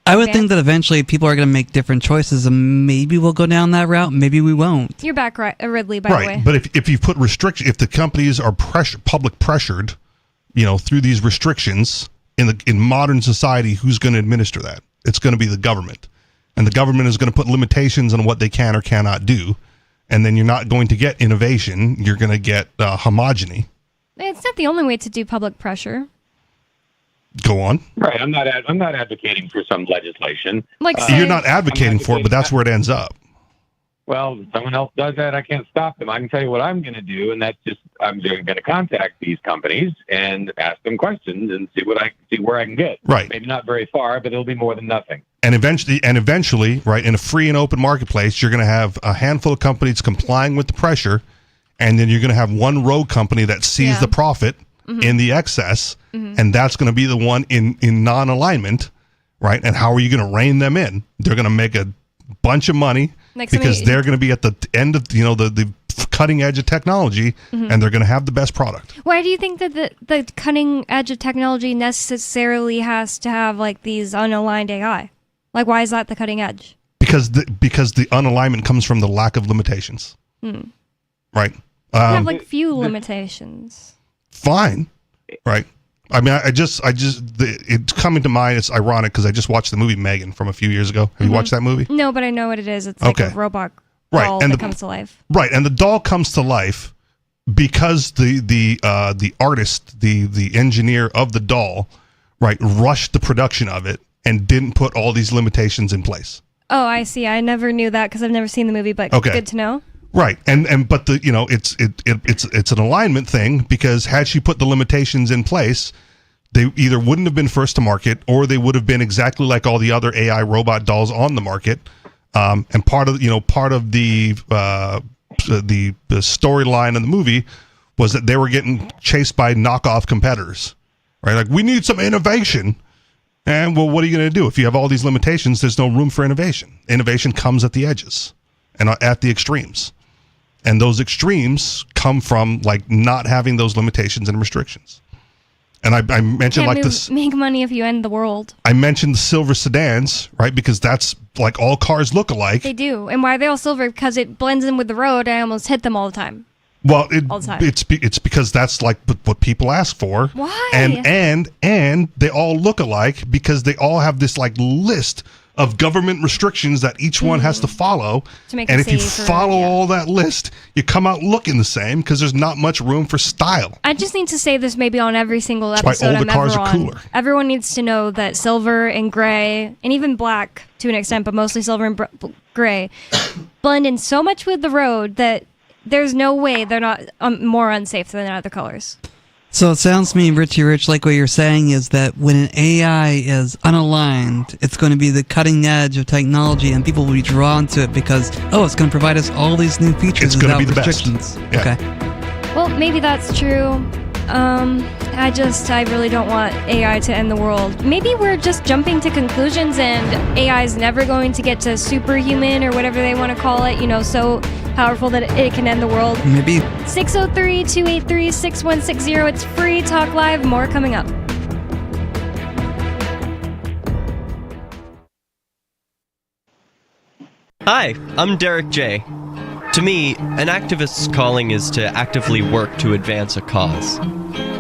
I would think that eventually people are going to make different choices, and maybe we'll go down that route. Maybe we won't. You're back, right, Ridley, by the way. Right, but if you put restrictions, if the companies are public pressured, through these restrictions in modern society, who's going to administer that? It's going to be the government. And the government is going to put limitations on what they can or cannot do. And then you're not going to get innovation. You're going to get homogeny. It's not the only way to do public pressure. Go on. Right. I'm not advocating for some legislation. You're not advocating for it, but that's where it ends up. Well, if someone else does that, I can't stop them. I can tell you what I'm going to do, and that's just I'm going to contact these companies and ask them questions and see where I can get. Right. Maybe not very far, but it'll be more than nothing. And eventually, right, in a free and open marketplace, you're going to have a handful of companies complying with the pressure, and then you're going to have one rogue company that sees the profit in the excess, and that's going to be the one in non-alignment, right? And how are you going to rein them in? They're going to make a bunch of money because they're going to be at the end of the cutting edge of technology, and they're going to have the best product. Why do you think that the cutting edge of technology necessarily has to have like these unaligned AI? Like, why is that the cutting edge? Because the unalignment comes from the lack of limitations. Right. Have like few limitations. Fine. Right. I mean, it's coming to mind. It's ironic because I just watched the movie Megan from a few years ago. Have you watched that movie? No, but I know what it is. It's like a robot doll that comes to life. Right, and the doll comes to life because the artist, the engineer of the doll, right, rushed the production of it and didn't put all these limitations in place. Oh, I see. I never knew that because I've never seen the movie, but good to know. Right, but it's an alignment thing because had she put the limitations in place, they either wouldn't have been first to market or they would have been exactly like all the other AI robot dolls on the market. And part of the storyline of the movie was that they were getting chased by knockoff competitors, right? Like, we need some innovation. And well, what are you going to do? If you have all these limitations, there's no room for innovation. Innovation comes at the edges and at the extremes. And those extremes come from like not having those limitations and restrictions. And I mentioned make money if you end the world. I mentioned the silver sedans, right? Because that's like all cars look alike. They do. And why are they all silver? Because it blends in with the road. I almost hit them all the time. Well, it's because that's like what people ask for. Why? And they all look alike because they all have this like list of government restrictions that each one has to follow. To make and it if you safer, follow all that list, you come out looking the same because there's not much room for style. I just need to say this maybe on every single episode. That's why older cars are cooler. Everyone needs to know that silver and gray, and even black to an extent, but mostly silver and gray, blend in so much with the road that there's no way they're not more unsafe than other colors. So it sounds to me, Richie Rich, like what you're saying is that when an AI is unaligned, it's going to be the cutting edge of technology and people will be drawn to it because, it's going to provide us all these new features without restrictions. Yeah. Okay. Well, maybe that's true. I really don't want AI to end the world. Maybe we're just jumping to conclusions and AI is never going to get to superhuman or whatever they want to call it, so powerful that it can end the world. Maybe. 603-283-6160. It's Free Talk Live. More coming up. Hi, I'm Derek J. To me, an activist's calling is to actively work to advance a cause.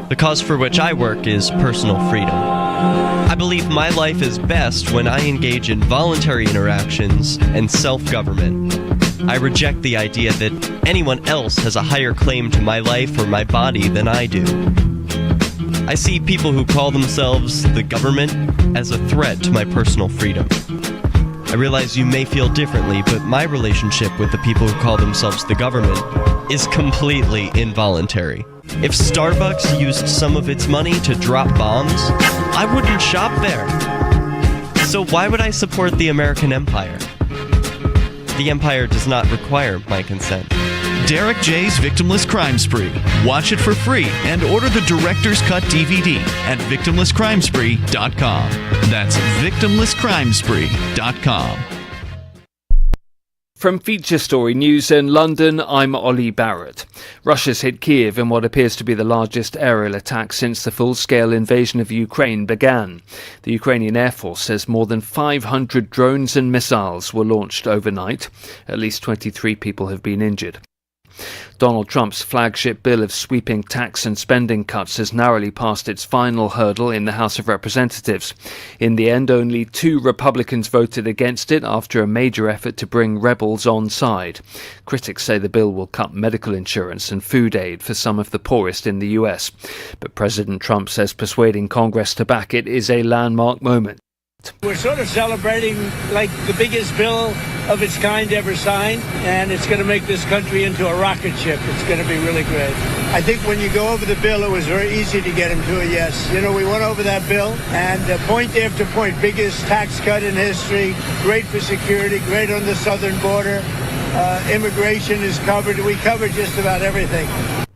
The cause for which I work is personal freedom. I believe my life is best when I engage in voluntary interactions and self-government. I reject the idea that anyone else has a higher claim to my life or my body than I do. I see people who call themselves the government as a threat to my personal freedom. I realize you may feel differently, but my relationship with the people who call themselves the government is completely involuntary. If Starbucks used some of its money to drop bombs, I wouldn't shop there. So why would I support the American empire? The empire does not require my consent. Derek J's Victimless Crime Spree. Watch it for free and order the Director's Cut DVD at victimlesscrimespree.com. That's victimlesscrimespree.com. From Feature Story News in London, I'm Ollie Barrett. Russia's hit Kiev in what appears to be the largest aerial attack since the full-scale invasion of Ukraine began. The Ukrainian Air Force says more than 500 drones and missiles were launched overnight. At least 23 people have been injured. Donald Trump's flagship bill of sweeping tax and spending cuts has narrowly passed its final hurdle in the House of Representatives. In the end, only 2 Republicans voted against it after a major effort to bring rebels on side. Critics say the bill will cut medical insurance and food aid for some of the poorest in the US. But President Trump says persuading Congress to back it is a landmark moment. We're sort of celebrating like the biggest bill of its kind ever signed, and it's going to make this country into a rocket ship. It's going to be really great. I think when you go over the bill, it was very easy to get him to a yes. You know, we went over that bill, and point after point, biggest tax cut in history, great for security, great on the southern border. Immigration is covered. We covered just about everything.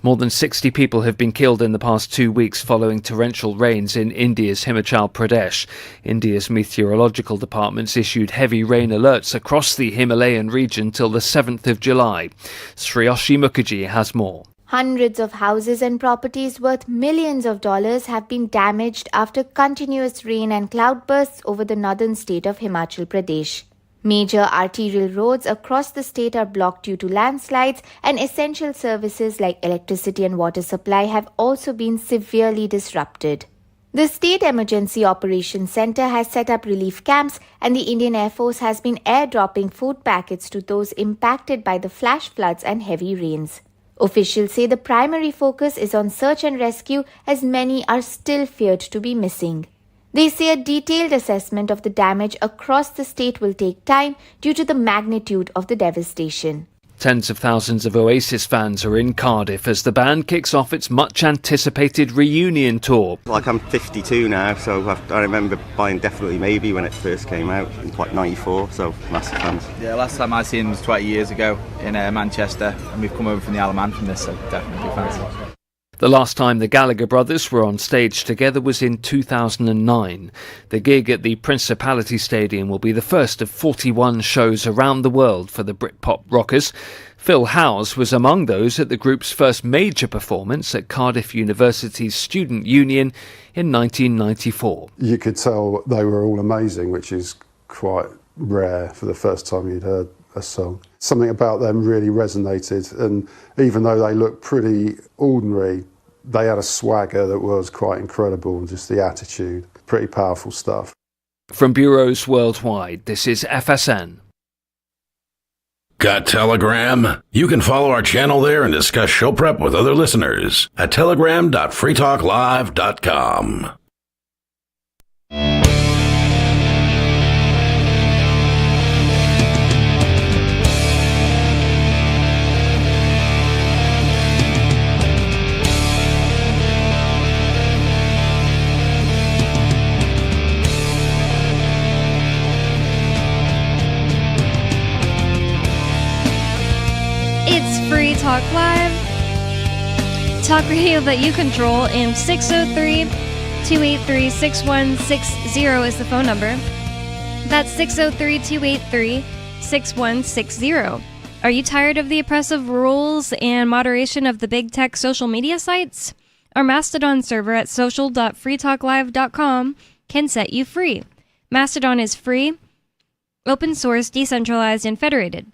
More than 60 people have been killed in the past 2 weeks following torrential rains in India's Himachal Pradesh. India's meteorological departments issued heavy rain alerts across the Himalayan region till the 7th of July. Sriyoshi Mukherjee has more. Hundreds of houses and properties worth millions of dollars have been damaged after continuous rain and cloudbursts over the northern state of Himachal Pradesh. Major arterial roads across the state are blocked due to landslides, and essential services like electricity and water supply have also been severely disrupted. The State Emergency Operations Center has set up relief camps, and the Indian Air Force has been airdropping food packets to those impacted by the flash floods and heavy rains. Officials say the primary focus is on search and rescue, as many are still feared to be missing. They say a detailed assessment of the damage across the state will take time due to the magnitude of the devastation. Tens of thousands of Oasis fans are in Cardiff as the band kicks off its much-anticipated reunion tour. Like, I'm 52 now, so I remember buying Definitely Maybe when it first came out in like 94, so massive fans. Yeah, last time I seen them was 20 years ago in Manchester, and we've come over from the Isle of Man from this, so definitely fancy. The last time the Gallagher brothers were on stage together was in 2009. The gig at the Principality Stadium will be the first of 41 shows around the world for the Britpop rockers. Phil Howes was among those at the group's first major performance at Cardiff University's Student Union in 1994. You could tell they were all amazing, which is quite rare for the first time you'd heard a song. Something about them really resonated, and even though they looked pretty ordinary, they had a swagger that was quite incredible, and just the attitude, pretty powerful stuff. From bureaus worldwide, this is FSN. Got Telegram? You can follow our channel there and discuss show prep with other listeners at telegram.freetalklive.com. Free Talk Live. Talk radio that you control, and 603-283-6160 is the phone number. That's 603-283-6160. Are you tired of the oppressive rules and moderation of the big tech social media sites? Our Mastodon server at social.freetalklive.com can set you free. Mastodon is free, open source, decentralized, and federated.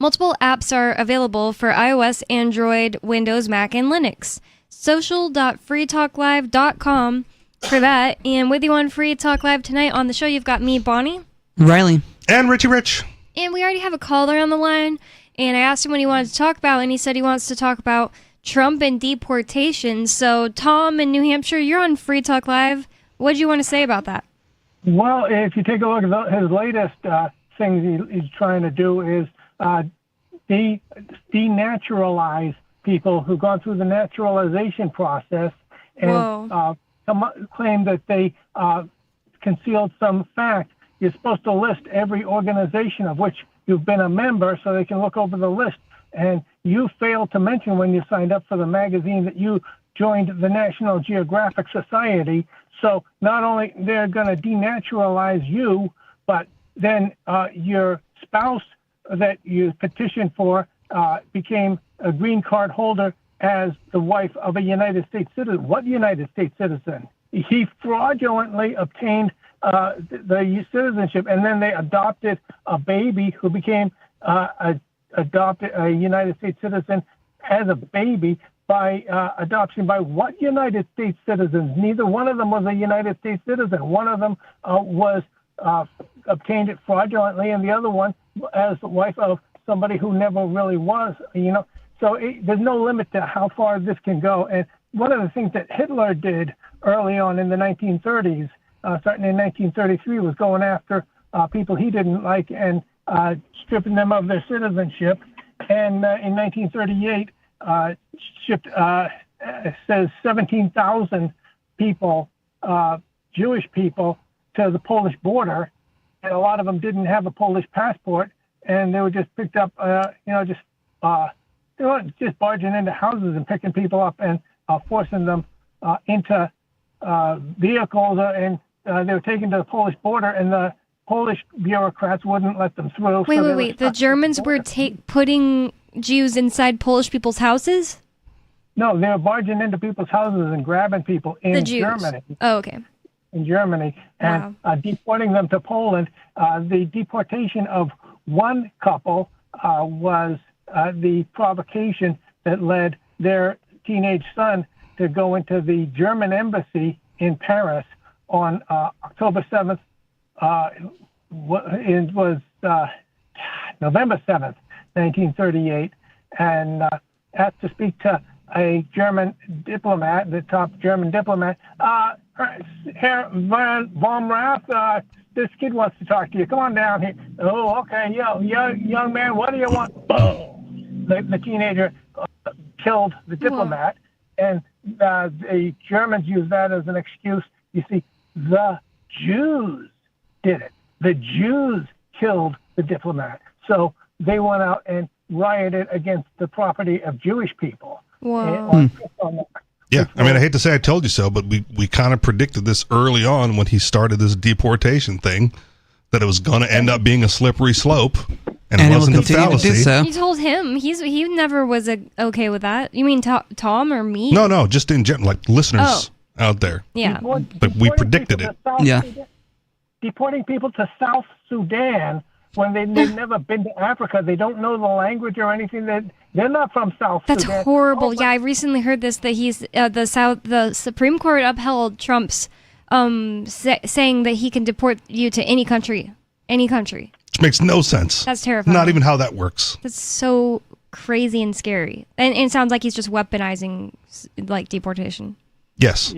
Multiple apps are available for iOS, Android, Windows, Mac, and Linux. Social.freetalklive.com for that. And with you on Free Talk Live tonight on the show, you've got me, Bonnie. Riley. And Richie Rich. And we already have a caller on the line. And I asked him what he wanted to talk about, and he said he wants to talk about Trump and deportation. So, Tom in New Hampshire, you're on Free Talk Live. What do you want to say about that? Well, if you take a look at his latest things he's trying to do is denaturalize people who've gone through the naturalization process and claim that they concealed some fact. You're supposed to list every organization of which you've been a member so they can look over the list. And you failed to mention when you signed up for the magazine that you joined the National Geographic Society. So not only they're going to denaturalize you, but then your spouse that you petitioned for became a green card holder as the wife of a United States citizen. What United States citizen? He fraudulently obtained the citizenship, and then they adopted a baby who became a adopted a United States citizen as a baby by adoption by what United States citizens? Neither one of them was a United States citizen. One of them was obtained it fraudulently, and the other one as the wife of somebody who never really was, So there's no limit to how far this can go. And one of the things that Hitler did early on in the 1930s, starting in 1933, was going after people he didn't like and stripping them of their citizenship. And in 1938, it says 17,000 people, Jewish people, to the Polish border, and a lot of them didn't have a Polish passport, and they were just picked up, just barging into houses and picking people up and forcing them into vehicles, and they were taken to the Polish border, and the Polish bureaucrats wouldn't let them through. Wait. The Germans were putting Jews inside Polish people's houses? No, they were barging into people's houses and grabbing people in Germany. Oh, okay. In Germany, and deporting them to Poland. The deportation of one couple was the provocation that led their teenage son to go into the German embassy in Paris on October 7th. It was November 7th, 1938, and asked to speak to a German diplomat, the top German diplomat. Herr von Rath, this kid wants to talk to you. Come on down here. Oh, okay. Young man, what do you want? Boom. The teenager killed the diplomat, and the Germans used that as an excuse. You see, the Jews did it. The Jews killed the diplomat. So they went out and rioted against the property of Jewish people. Whoa. Yeah, I mean, I hate to say I told you so, but we kind of predicted this early on when he started this deportation thing, that it was going to end up being a slippery slope, and it wasn't a fallacy. You told him. He never was okay with that. You mean Tom or me? No, just in general, like listeners out there. Yeah. But we predicted it. Yeah. Deporting people to South Sudan when they've never been to Africa. They don't know the language or anything. They're not from South That's Sudan. That's horrible. Yeah, I recently heard this, that he's the Supreme Court upheld Trump's saying that he can deport you to any country. Which makes no sense. That's terrifying. Not even how that works. That's so crazy and scary. And it sounds like he's just weaponizing like deportation. Yes.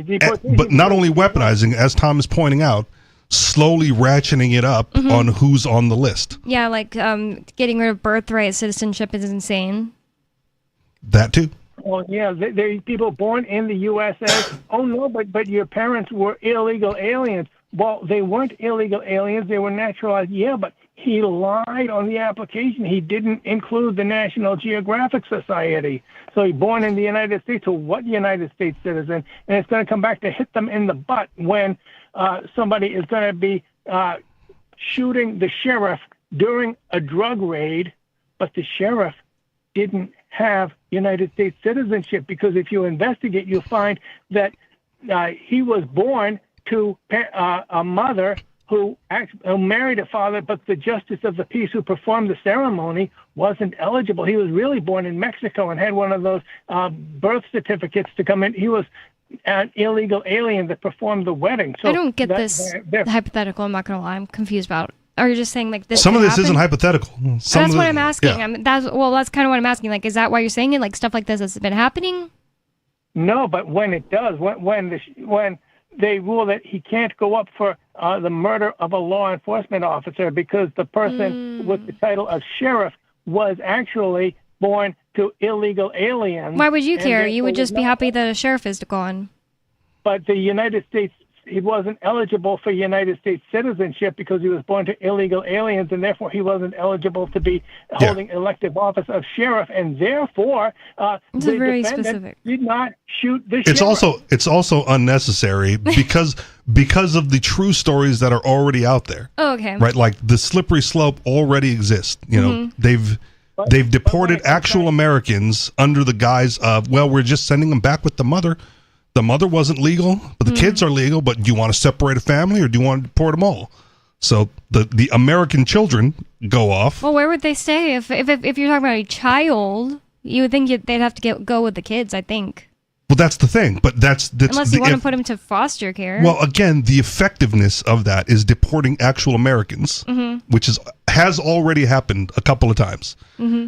But not only weaponizing, as Tom is pointing out, slowly ratcheting it up on who's on the list. Yeah, like getting rid of birthright citizenship is insane. That too. Well, yeah, they people born in the USA. Oh no, but your parents were illegal aliens. Well, they weren't illegal aliens; they were naturalized. Yeah, but he lied on the application. He didn't include the National Geographic Society. So he's born in the United States. So what United States citizen? And it's going to come back to hit them in the butt when somebody is going to be shooting the sheriff during a drug raid, but the sheriff didn't have United States citizenship, because if you investigate, you'll find that he was born to a mother who married a father, but the justice of the peace who performed the ceremony wasn't eligible. He was really born in Mexico and had one of those birth certificates to come in. He was an illegal alien that performed the wedding. So I don't get this hypothetical. I'm not going to lie. I'm confused about it. Are you just saying like this? Some of this isn't hypothetical. That's what I'm asking. Yeah. That's kind of what I'm asking. Like, is that why you're saying it? Like stuff like this has been happening? No, but when it does, when they rule that he can't go up for the murder of a law enforcement officer because the person with the title of sheriff was actually born to illegal aliens. Why would you care? You would just be happy that a sheriff is gone. But the United States, he wasn't eligible for United States citizenship because he was born to illegal aliens, and therefore he wasn't eligible to be holding elective office of sheriff, and therefore the defendant did not shoot the sheriff. It's also unnecessary because of the true stories that are already out there. Oh, okay. Right, like the slippery slope already exists. You know, they've deported actual Americans under the guise of, well, we're just sending them back with the mother. The mother wasn't legal, but the kids are legal. But do you want to separate a family, or do you want to deport them all? So the American children go off. Well, where would they stay if you're talking about a child? You would think they'd have to go with the kids. I think. Well, that's the thing, but that's unless you want to put them to foster care. Well, again, the effectiveness of that is deporting actual Americans, which has already happened a couple of times,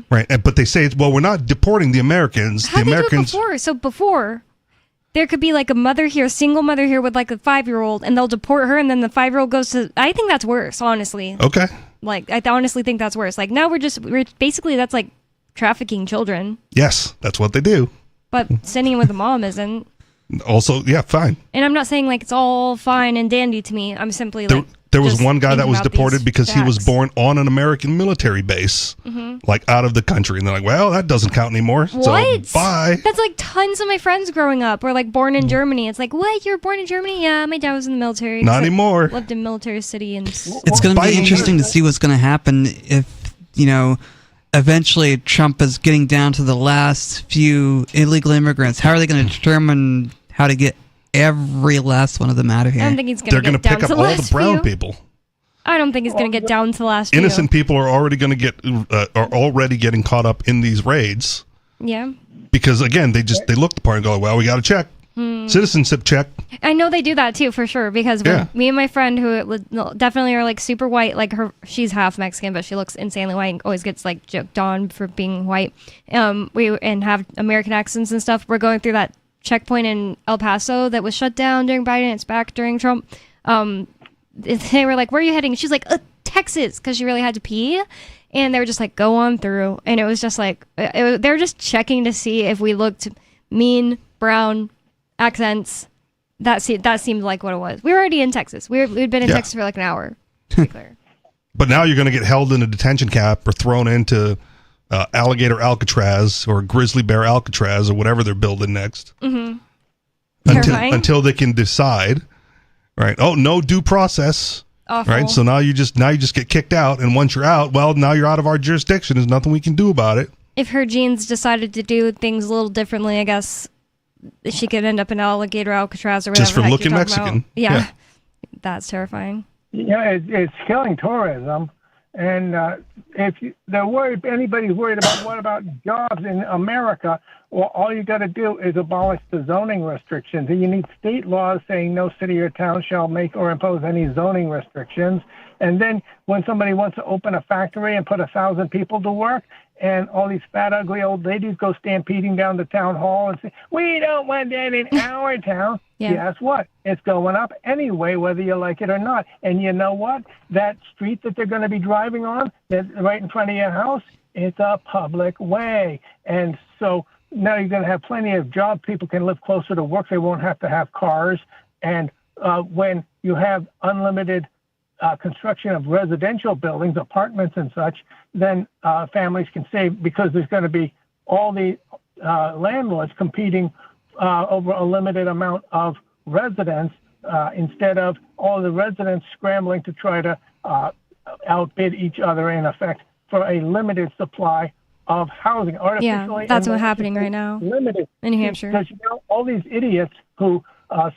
right? But they say, well, we're not deporting the Americans. How the did Americans. They do it before? So before, there could be like a mother here, a single mother here with like a 5-year-old, and they'll deport her, and then the 5-year-old goes to. I think that's worse, honestly. Okay. Like I honestly think that's worse. Like now we're basically that's like trafficking children. Yes, that's what they do. But sending him with a mom isn't. Also, yeah, fine. And I'm not saying like it's all fine and dandy to me. I'm simply like. There was one guy that was deported because he was born on an American military base, like out of the country. And they're like, well, that doesn't count anymore. What? So, bye. That's like tons of my friends growing up were like born in Germany. It's like, what? You were born in Germany? Yeah, my dad was in the military. Not anymore. Lived in Military City. And it's going to be interesting to see what's going to happen if, eventually Trump is getting down to the last few illegal immigrants. How are they going to determine how to get every last one of them out of here? I don't think he's going to They're going to pick up all the brown people. I don't think he's going to get down to the last few. Innocent people are already going to are already getting caught up in these raids. Yeah. Because again, they look the part and go, well, we got to check. Citizenship check. I know they do that too, for sure. Because when me and my friend, who definitely are like super white, like she's half Mexican, but she looks insanely white and always gets like joked on for being white. And have American accents and stuff. We're going through that checkpoint in El Paso that was shut down during Biden. It's back during Trump. They were like, "Where are you heading?" She's like, "Texas," because she really had to pee. And they were just like, "Go on through." And it was just like they were just checking to see if we looked mean, brown. Accents. That seemed like what it was. We were already in Texas. We'd been in Texas for like an hour. To be clear. But now you're going to get held in a detention camp or thrown into Alligator Alcatraz or Grizzly Bear Alcatraz or whatever they're building next. Until they can decide, right? Oh, no due process. Awful. Right. So now you just get kicked out, and once you're out, well, now you're out of our jurisdiction. There's nothing we can do about it. If her genes decided to do things a little differently, I guess. She could end up in Alligator Alcatraz or whatever. Just for looking Mexican. Yeah. That's terrifying. Yeah, it's killing tourism. And if they're worried, anybody's worried about what about jobs in America, well, all you got to do is abolish the zoning restrictions. And you need state laws saying no city or town shall make or impose any zoning restrictions. And then when somebody wants to open a factory and put 1,000 people to work, and all these fat, ugly old ladies go stampeding down to town hall and say, we don't want that in our town. Guess what? It's going up anyway, whether you like it or not. And you know what? That street that they're going to be driving on, that's right in front of your house, it's a public way. And so now you're going to have plenty of jobs. People can live closer to work. They won't have to have cars. And when you have unlimited construction of residential buildings, apartments and such, then families can save because there's going to be all the landlords competing over a limited amount of residents instead of all the residents scrambling to try to outbid each other, in effect, for a limited supply of housing. Yeah, that's what's happening right now limited in New Hampshire. Because all these idiots who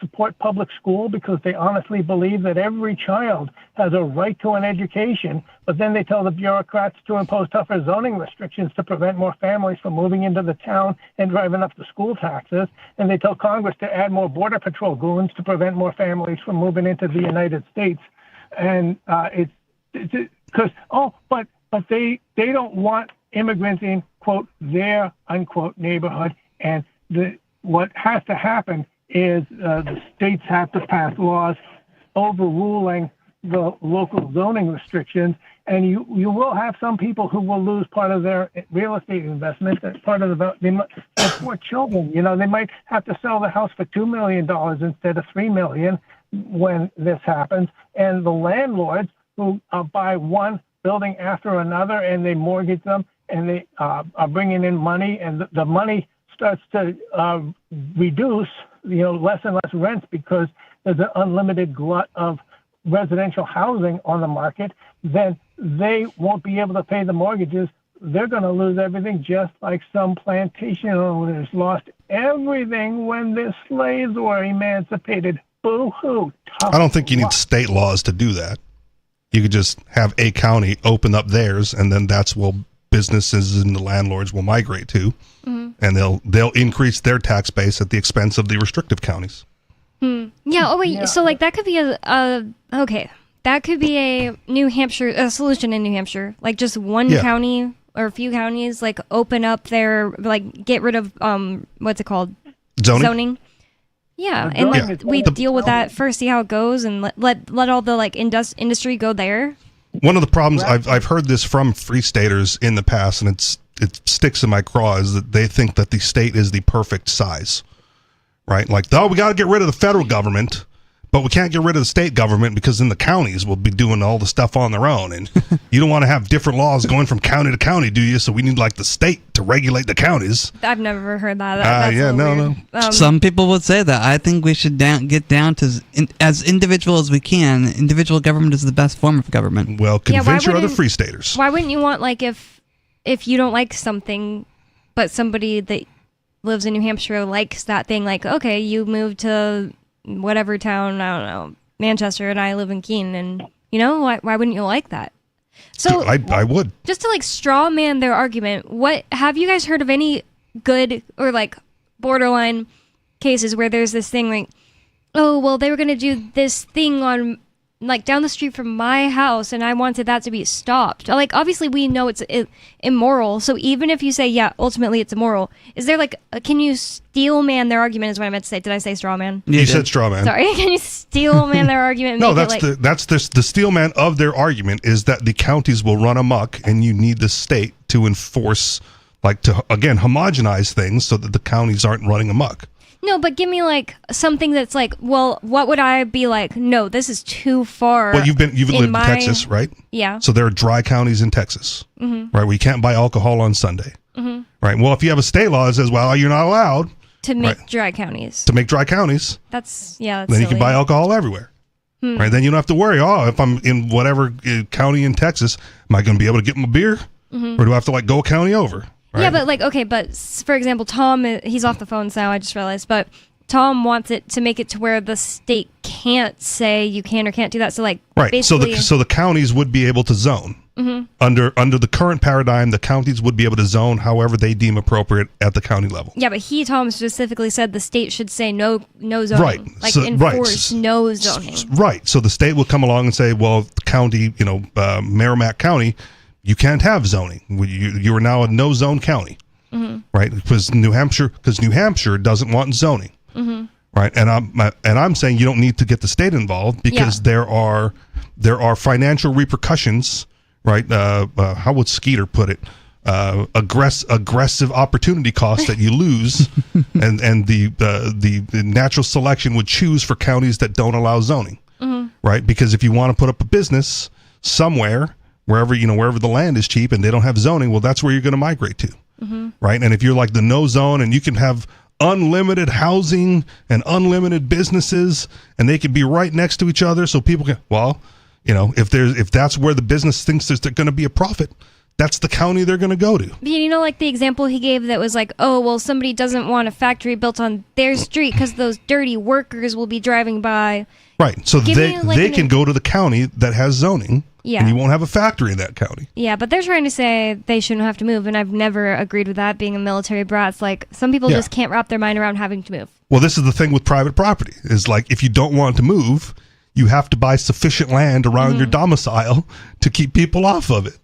support public school because they honestly believe that every child has a right to an education, but then they tell the bureaucrats to impose tougher zoning restrictions to prevent more families from moving into the town and driving up the school taxes, and they tell Congress to add more Border Patrol goons to prevent more families from moving into the United States. And it's because, but they don't want immigrants in, quote, their, unquote, neighborhood, and what has to happen is the states have to pass laws overruling the local zoning restrictions, and you will have some people who will lose part of their real estate investment. That's part of the poor children. They might have to sell the house for $2 million instead of $3 million when this happens, and the landlords who buy one building after another and they mortgage them and they are bringing in money, and the money starts to reduce. Less and less rents because there's an unlimited glut of residential housing on the market, then they won't be able to pay the mortgages. They're going to lose everything, just like some plantation owners lost everything when the slaves were emancipated. Boo-hoo. I don't think you need state laws to do that. You could just have a county open up theirs, and then that's where businesses and the landlords will migrate to, and they'll increase their tax base at the expense of the restrictive counties. Yeah. Oh wait. So like that could be okay. That could be a New Hampshire solution in New Hampshire. Like just one county or a few counties like open up their like get rid of what's it called? Zoning. Yeah, and like we deal with that first, see how it goes, and let all the like industry go there. One of the problems I've heard this from free staters in the past, and it sticks in my craw, is that they think that the state is the perfect size, right? Like, oh, we got to get rid of the federal government, but we can't get rid of the state government because then the counties will be doing all the stuff on their own, and you don't want to have different laws going from county to county, do you? So we need like the state to regulate the counties. I've never heard that. That's no. Some people would say that. I think we should get down to as individual as we can. Individual government is the best form of government. Well, convince your other free staters. Why wouldn't you want like if you don't like something, but somebody that lives in New Hampshire likes that thing, like okay, you move to whatever town, I don't know, Manchester, and I live in Keene, and you know why wouldn't you like that? So I would. Just to like straw man their argument, what have you guys heard of any good or like borderline cases where there's this thing like, oh well, they were gonna do this thing on like down the street from my house, and I wanted that to be stopped. Like obviously we know it's immoral, so even if you say yeah, ultimately it's immoral, is there like can you steel man their argument? Is what I meant to say. Did I say straw man? You said straw man. Sorry, can you steel man their argument? No, that's the steel man of their argument is that the counties will run amok, and you need the state to enforce, like to again homogenize things so that the counties aren't running amok. No, but give me like something that's like, well, what would I be like? No, this is too far. Well, you've lived in Texas, right? Yeah. So there are dry counties in Texas, right? Where you can't buy alcohol on Sunday, right? Well, if you have a state law that says, well, you're not allowed to make dry counties. To make dry counties. That's then silly. you can buy alcohol everywhere, right? Then you don't have to worry. Oh, if I'm in whatever county in Texas, am I going to be able to get my beer, or do I have to like go a county over? Right. Yeah, but like, okay, but for example, Tom, he's off the phones now, I just realized, but Tom wants it to make it to where the state can't say you can or can't do that. So like, basically, so the counties would be able to zone. Under the current paradigm, the counties would be able to zone however they deem appropriate at the county level. Yeah, but Tom specifically said the state should say no zoning. Right. Like so, enforce no zoning. Right. So the state will come along and say, well, the county, Merrimack County, you can't have zoning. You are now a no zone county, right? Because New Hampshire doesn't want zoning, right? And I'm saying you don't need to get the state involved because there are financial repercussions, right? How would Skeeter put it? Aggressive opportunity costs that you lose, and the natural selection would choose for counties that don't allow zoning, right? Because if you want to put up a business somewhere, wherever the land is cheap and they don't have zoning, well, that's where you're going to migrate to, right? And if you're like the no zone and you can have unlimited housing and unlimited businesses and they can be right next to each other, so people can, well, if that's where the business thinks there's going to be a profit, that's the county they're going to go to. Like the example he gave that was like, oh, well, somebody doesn't want a factory built on their street because those dirty workers will be driving by. Right. So they can go to the county that has zoning. Yeah. And you won't have a factory in that county. Yeah, but they're trying to say they shouldn't have to move, and I've never agreed with that, being a military brat. It's like some people just can't wrap their mind around having to move. Well, this is the thing with private property. Is like if you don't want to move, you have to buy sufficient land around your domicile to keep people off of it.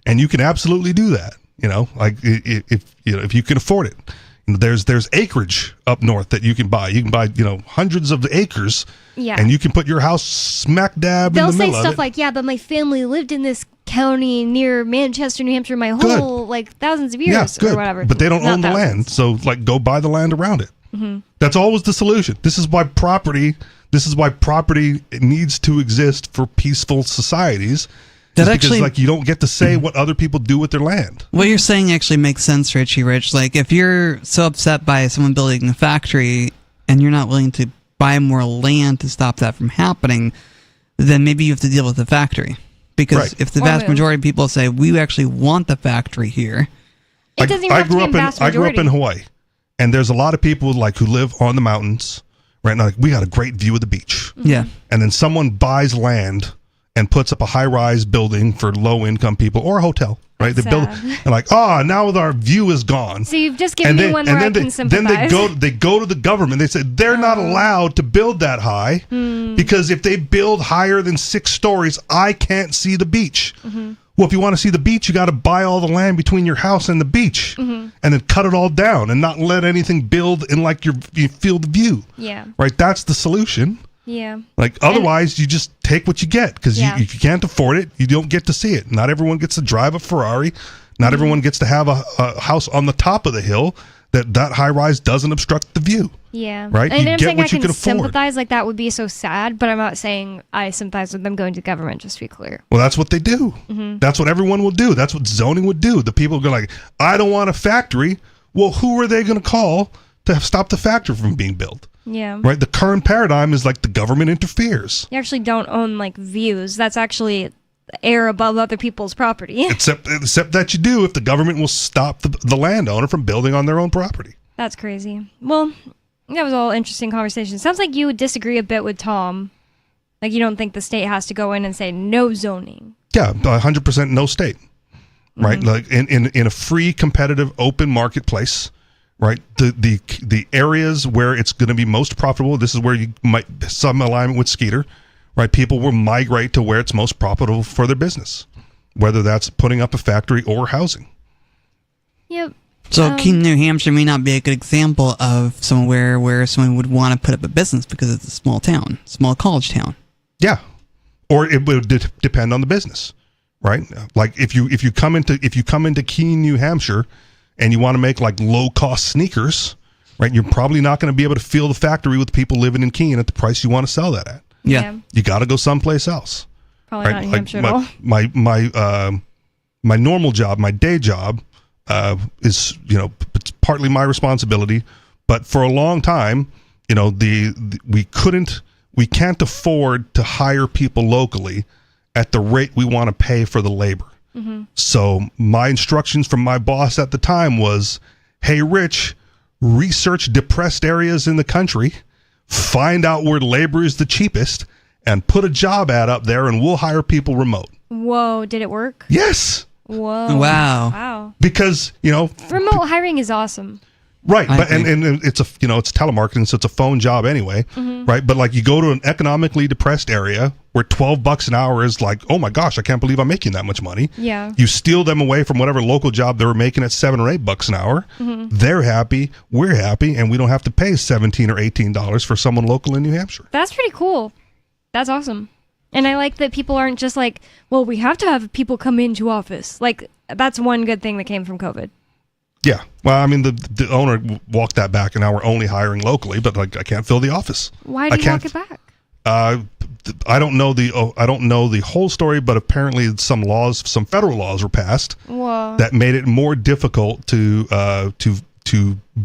And you can absolutely do that. If you can afford it. There's acreage up north that you can buy. You can buy, hundreds of acres. Yeah. And you can put your house smack dab in the middle of it. They'll say stuff like, yeah, but my family lived in this county near Manchester, New Hampshire, my whole, thousands of years or whatever. But they don't own the land. So, go buy the land around it. That's always the solution. This is why property needs to exist for peaceful societies. Because you don't get to say what other people do with their land. What you're saying actually makes sense, Richie Rich. Like, if you're so upset by someone building a factory and you're not willing to buy more land to stop that from happening, then maybe you have to deal with the factory. Because if the vast majority of people say, we actually want the factory here. It doesn't even have to be vast majority. I grew up in Hawaii, and there's a lot of people who live on the mountains right now. We got a great view of the beach. Yeah. And then someone buys land and puts up a high-rise building for low-income people or a hotel, right? That's They build sad. and like, now our view is gone. So you've just given me one where I can sympathize. Then they go to the government. They say they're not allowed to build that high because if they build higher than 6 stories, I can't see the beach. Well, if you want to see the beach, you got to buy all the land between your house and the beach, and then cut it all down and not let anything build in like you feel the view. Yeah. Right. That's the solution. Yeah. Like otherwise, you just take what you get because if you can't afford it, you don't get to see it. Not everyone gets to drive a Ferrari. Not everyone gets to have a house on the top of the hill that high rise doesn't obstruct the view. Yeah. Right. And you I'm get saying what I you can can afford. sympathize. Like that would be so sad, but I'm not saying I sympathize with them going to government. Just to be clear. Well, that's what they do. That's what everyone will do. That's what zoning would do. The people go like, I don't want a factory. Well, who are they going to call to stop the factory from being built? Yeah. Right. The current paradigm is like the government interferes. You actually don't own like views. That's actually air above other people's property. Except that you do if the government will stop the landowner from building on their own property. That's crazy. Well, that was all interesting conversation. Sounds like you would disagree a bit with Tom. Like you don't think the state has to go in and say no zoning. Yeah, 100% no state. Right. Like in a free, competitive, open marketplace. Right, the areas where it's going to be most profitable. This is where you might some alignment with Skeeter, right? People will migrate to where it's most profitable for their business, whether that's putting up a factory or housing. Yep. So Keene, New Hampshire may not be a good example of somewhere where someone would want to put up a business because it's a small town, small college town. Yeah, or it would depend on the business, right? Like if you come into Keene, New Hampshire, and you want to make like low cost sneakers, right? You're probably not going to be able to fill the factory with people living in Keene at the price you want to sell that at. Yeah. You got to go someplace else. Probably not New Hampshire at all. My normal job, my day job, is it's partly my responsibility, but for a long time, we can't afford to hire people locally at the rate we want to pay for the labor. So my instructions from my boss at the time was, hey, Rich, research depressed areas in the country, find out where labor is the cheapest, and put a job ad up there, and we'll hire people remote. Whoa, did it work? Yes. Whoa. Wow. Because, remote hiring is awesome. Right, but and it's it's telemarketing, so it's a phone job anyway, right? But like you go to an economically depressed area where $12 an hour is like, oh my gosh, I can't believe I'm making that much money. Yeah. You steal them away from whatever local job they were making at $7 or $8 an hour. They're happy, we're happy, and we don't have to pay $17 or $18 for someone local in New Hampshire. That's pretty cool. That's awesome. And I like that people aren't just like, well, we have to have people come into office. Like that's one good thing that came from COVID. Yeah. Well, I mean, the owner walked that back, and now we're only hiring locally, but like I can't fill the office. Why did you walk it back? I don't know the whole story, but apparently some federal laws were passed Whoa. that made it more difficult to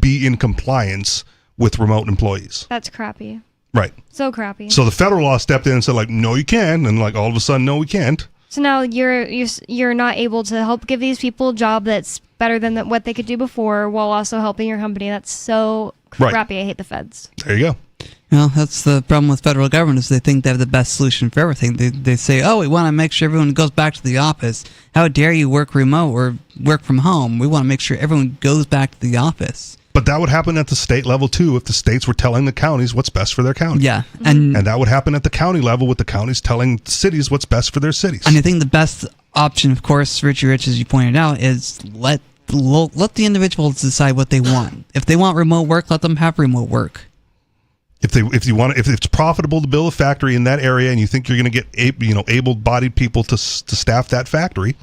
be in compliance with remote employees. That's crappy. Right. So crappy. So the federal law stepped in and said like, no, you can, and like all of a sudden, no, we can't. So now you're not able to help give these people a job that's better than what they could do before, while also helping your company. That's so crappy. Right. I hate the feds. There you go. Well, that's the problem with federal government is they think they have the best solution for everything. They say, oh, we want to make sure everyone goes back to the office. How dare you work remote or work from home? We want to make sure everyone goes back to the office. But that would happen at the state level too if the states were telling the counties what's best for their county. Yeah. And that would happen at the county level with the counties telling the cities what's best for their cities. And I think the best option, of course, Richie Rich, as you pointed out, is let the individuals decide what they want. If they want remote work, let them have remote work. If it's profitable to build a factory in that area and you think you're going to get able-bodied people to staff that factory,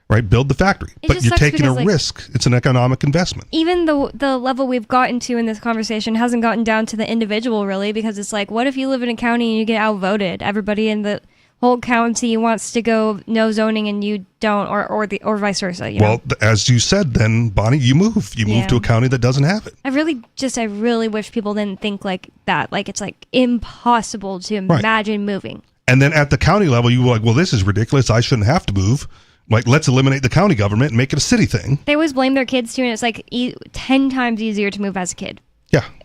right? Build the factory, but you're taking a risk. It's an economic investment. Even the level we've gotten to in this conversation hasn't gotten down to the individual really, because it's like, what if you live in a county and you get outvoted? Everybody in the whole county wants to go no zoning and you don't, or vice versa. Well, as you said, then Bonnie, you move to a county that doesn't have it. I really wish people didn't think like that. Like it's like impossible to imagine moving. And then at the county level, you were like, well, this is ridiculous. I shouldn't have to move. Like, let's eliminate the county government and make it a city thing. They always blame their kids too, and it's like 10 times easier to move as a kid.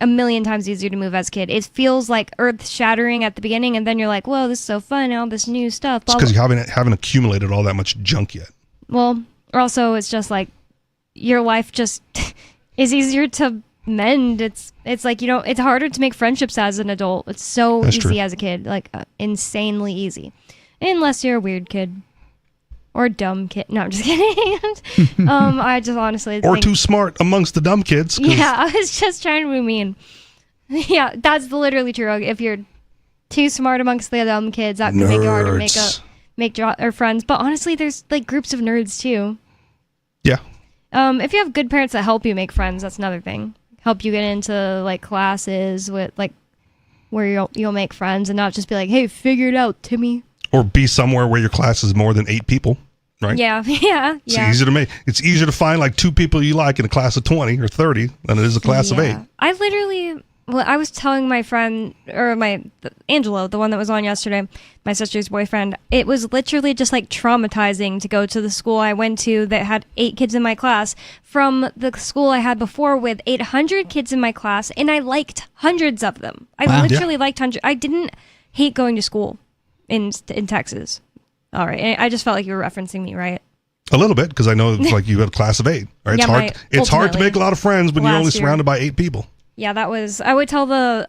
a million times easier to move as a kid. It feels like earth-shattering at the beginning, and then you're like, whoa, this is so fun, all this new stuff. It's because you haven't accumulated all that much junk yet. Well, also, it's just like your life just is easier to mend. It's like, it's harder to make friendships as an adult. It's so That's easy true. as a kid, like insanely easy. Unless you're a weird kid. Or dumb kid. No, I'm just kidding. I just honestly Or think, too smart amongst the dumb kids. yeah, I was just trying to be mean. Yeah, that's literally true. If you're too smart amongst the dumb kids, that can make it harder to make friends. But honestly, there's like groups of nerds too. Yeah. If you have good parents that help you make friends, that's another thing. Help you get into like classes with like where you'll make friends and not just be like, hey, figure it out, Timmy. Or be somewhere where your class is more than 8 people, right? Yeah. It's easier to find like 2 people you like in a class of 20 or 30 than it is a class of 8. I was telling my friend, or Angelo, the one that was on yesterday, my sister's boyfriend, it was literally just like traumatizing to go to the school I went to that had 8 kids in my class from the school I had before with 800 kids in my class, and I liked hundreds of them. I literally liked hundreds. I didn't hate going to school in Texas. All right. I just felt like you were referencing me, right? A little bit, because I know like you had a class of 8. Right? It's hard to make a lot of friends when you're only surrounded by 8 people. Yeah, I would tell the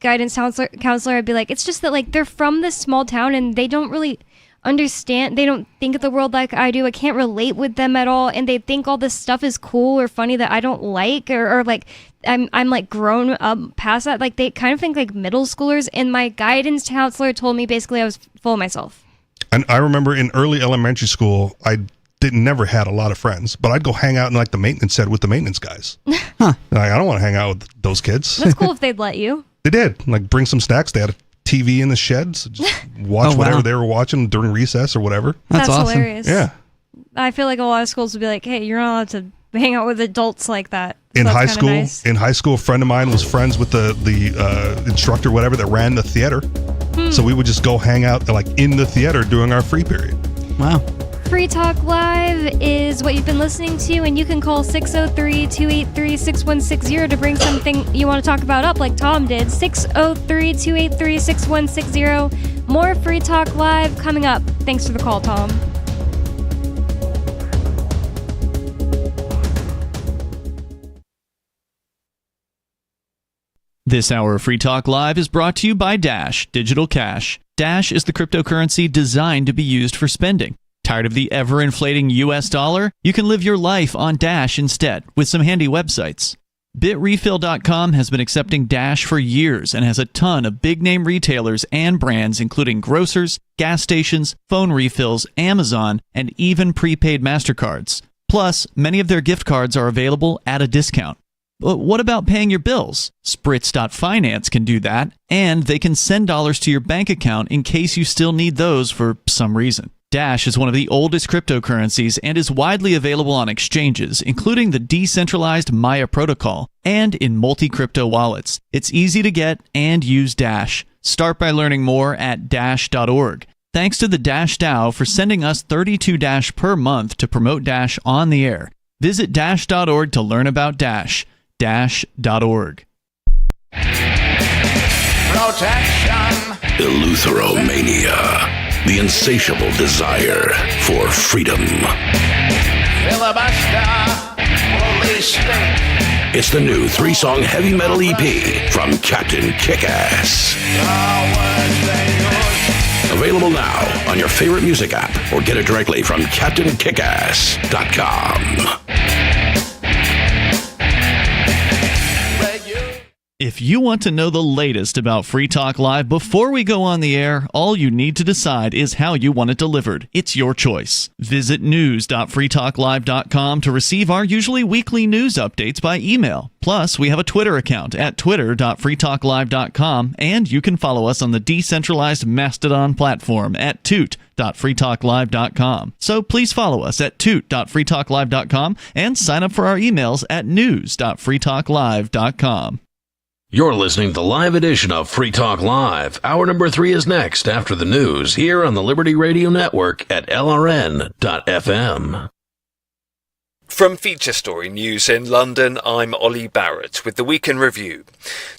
guidance counselor, I'd be like, it's just that like they're from this small town and they don't really understand, they don't think of the world like I do. I can't relate with them at all, and they think all this stuff is cool or funny that I don't like, or like I'm like grown up past that. Like they kind of think like middle schoolers, and my guidance counselor told me basically I was full of myself. And I remember in early elementary school, I never had a lot of friends, but I'd go hang out in like the maintenance shed with the maintenance guys. Like, I don't want to hang out with those kids. That's cool if they'd let you. They did. Like bring some snacks. They had a TV in the sheds. Just watch whatever they were watching during recess or whatever. That's awesome. Hilarious. Yeah. I feel like a lot of schools would be like, hey, you're not allowed to hang out with adults like that. In high school, a friend of mine was friends with the instructor, whatever, that ran the theater. So we would just go hang out like in the theater during our free period. Wow. Free Talk Live is what you've been listening to, and you can call 603-283-6160 to bring something you want to talk about up like Tom did. 603-283-6160. More Free Talk Live coming up. Thanks for the call, Tom. This hour of Free Talk Live is brought to you by Dash Digital Cash. Dash is the cryptocurrency designed to be used for spending. Tired of the ever-inflating US dollar? You can live your life on Dash instead with some handy websites. BitRefill.com has been accepting Dash for years and has a ton of big-name retailers and brands including grocers, gas stations, phone refills, Amazon, and even prepaid MasterCards. Plus, many of their gift cards are available at a discount. But what about paying your bills? Spritz.finance can do that, and they can send dollars to your bank account in case you still need those for some reason. Dash is one of the oldest cryptocurrencies and is widely available on exchanges, including the decentralized Maya protocol, and in multi-crypto wallets. It's easy to get and use Dash. Start by learning more at Dash.org. Thanks to the Dash DAO for sending us 32 Dash per month to promote Dash on the air. Visit Dash.org to learn about Dash. Dash.org. Protection. Eleutheromania. The insatiable desire for freedom. Filibuster. Police state. It's the new 3-song heavy metal EP from Captain Kickass. Available now on your favorite music app or get it directly from CaptainKickass.com. If you want to know the latest about Free Talk Live before we go on the air, all you need to decide is how you want it delivered. It's your choice. Visit news.freetalklive.com to receive our usually weekly news updates by email. Plus, we have a Twitter account at twitter.freetalklive.com, and you can follow us on the decentralized Mastodon platform at toot.freetalklive.com. So please follow us at toot.freetalklive.com and sign up for our emails at news.freetalklive.com. You're listening to the live edition of Free Talk Live. Hour number 3 is next after the news here on the Liberty Radio Network at LRN.FM. From Feature Story News in London, I'm Ollie Barrett with the Week in Review.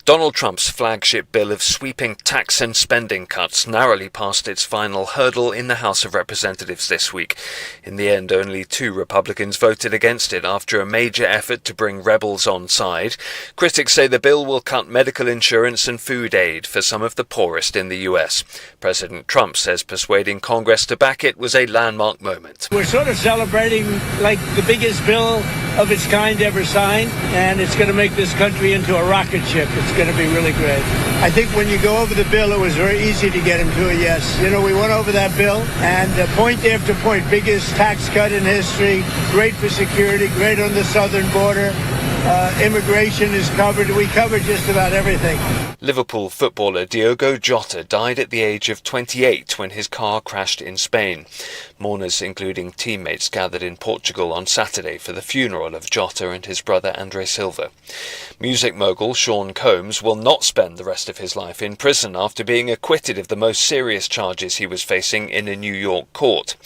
Donald Trump's flagship bill of sweeping tax and spending cuts narrowly passed its final hurdle in the House of Representatives this week. In the end, only 2 Republicans voted against it after a major effort to bring rebels on side. Critics say the bill will cut medical insurance and food aid for some of the poorest in the US. President Trump says persuading Congress to back it was a landmark moment. We're sort of celebrating like the biggest bill of its kind ever signed, and it's going to make this country into a rocket ship. It's going to be really great. I think when you go over the bill, it was very easy to get him to a yes. You know, we went over that bill, and point after point, biggest tax cut in history, great for security, great on the southern border. Immigration is covered. We covered just about everything. Liverpool footballer Diogo Jota died at the age of 28 when his car crashed in Spain. Mourners, including teammates, gathered in Portugal on Saturday for the funeral of Jota and his brother Andre Silva. Music mogul Sean Combs will not spend the rest of his life in prison after being acquitted of the most serious charges he was facing in a New York court.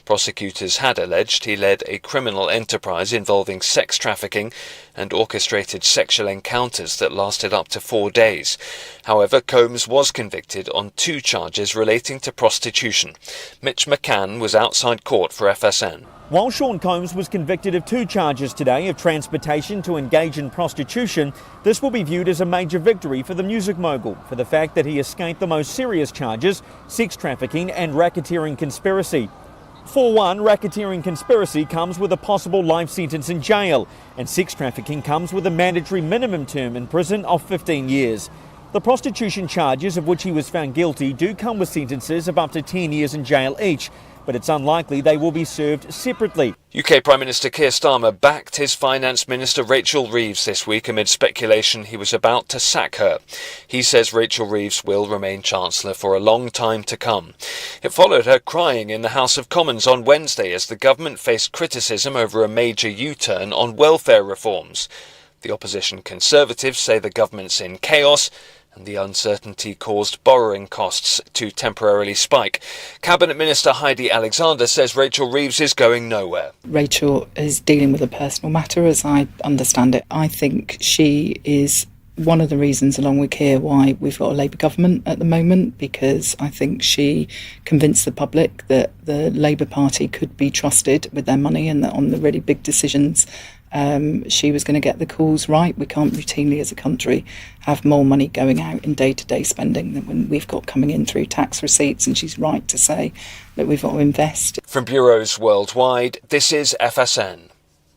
Prosecutors had alleged he led a criminal enterprise involving sex trafficking and orchestrated sexual encounters that lasted up to 4 days. However, Combs was convicted on 2 charges relating to prostitution. Mitch McCann was outside court for FSN. While Sean Combs was convicted of 2 charges today of transportation to engage in prostitution, this will be viewed as a major victory for the music mogul for the fact that he escaped the most serious charges, sex trafficking and racketeering conspiracy. For one, racketeering conspiracy comes with a possible life sentence in jail, and sex trafficking comes with a mandatory minimum term in prison of 15 years. The prostitution charges of which he was found guilty do come with sentences of up to 10 years in jail each, but it's unlikely they will be served separately. UK Prime Minister Keir Starmer backed his Finance Minister Rachel Reeves this week amid speculation he was about to sack her. He says Rachel Reeves will remain Chancellor for a long time to come. It followed her crying in the House of Commons on Wednesday as the government faced criticism over a major U-turn on welfare reforms. The opposition Conservatives say the government's in chaos, and the uncertainty caused borrowing costs to temporarily spike. Cabinet Minister Heidi Alexander says Rachel Reeves is going nowhere. Rachel is dealing with a personal matter, as I understand it. I think she is one of the reasons, along with Keir, why we've got a Labour government at the moment, because I think she convinced the public that the Labour Party could be trusted with their money and that on the really big decisions she was going to get the calls right. We can't routinely as a country have more money going out in day-to-day spending than when we've got coming in through tax receipts, and she's right to say that we've got to invest. From bureaus worldwide, this is FSN.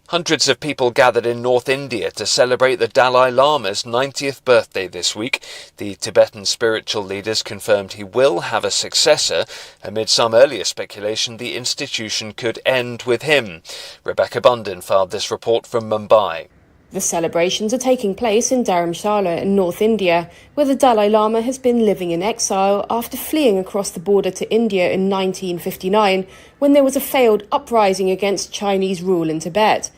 Hundreds of people gathered in North India to celebrate the Dalai Lama's 90th birthday this week. The Tibetan spiritual leaders confirmed he will have a successor. Amid some earlier speculation, the institution could end with him. Rebecca Bundin filed this report from Mumbai. The celebrations are taking place in Dharamshala in North India, where the Dalai Lama has been living in exile after fleeing across the border to India in 1959, when there was a failed uprising against Chinese rule in Tibet.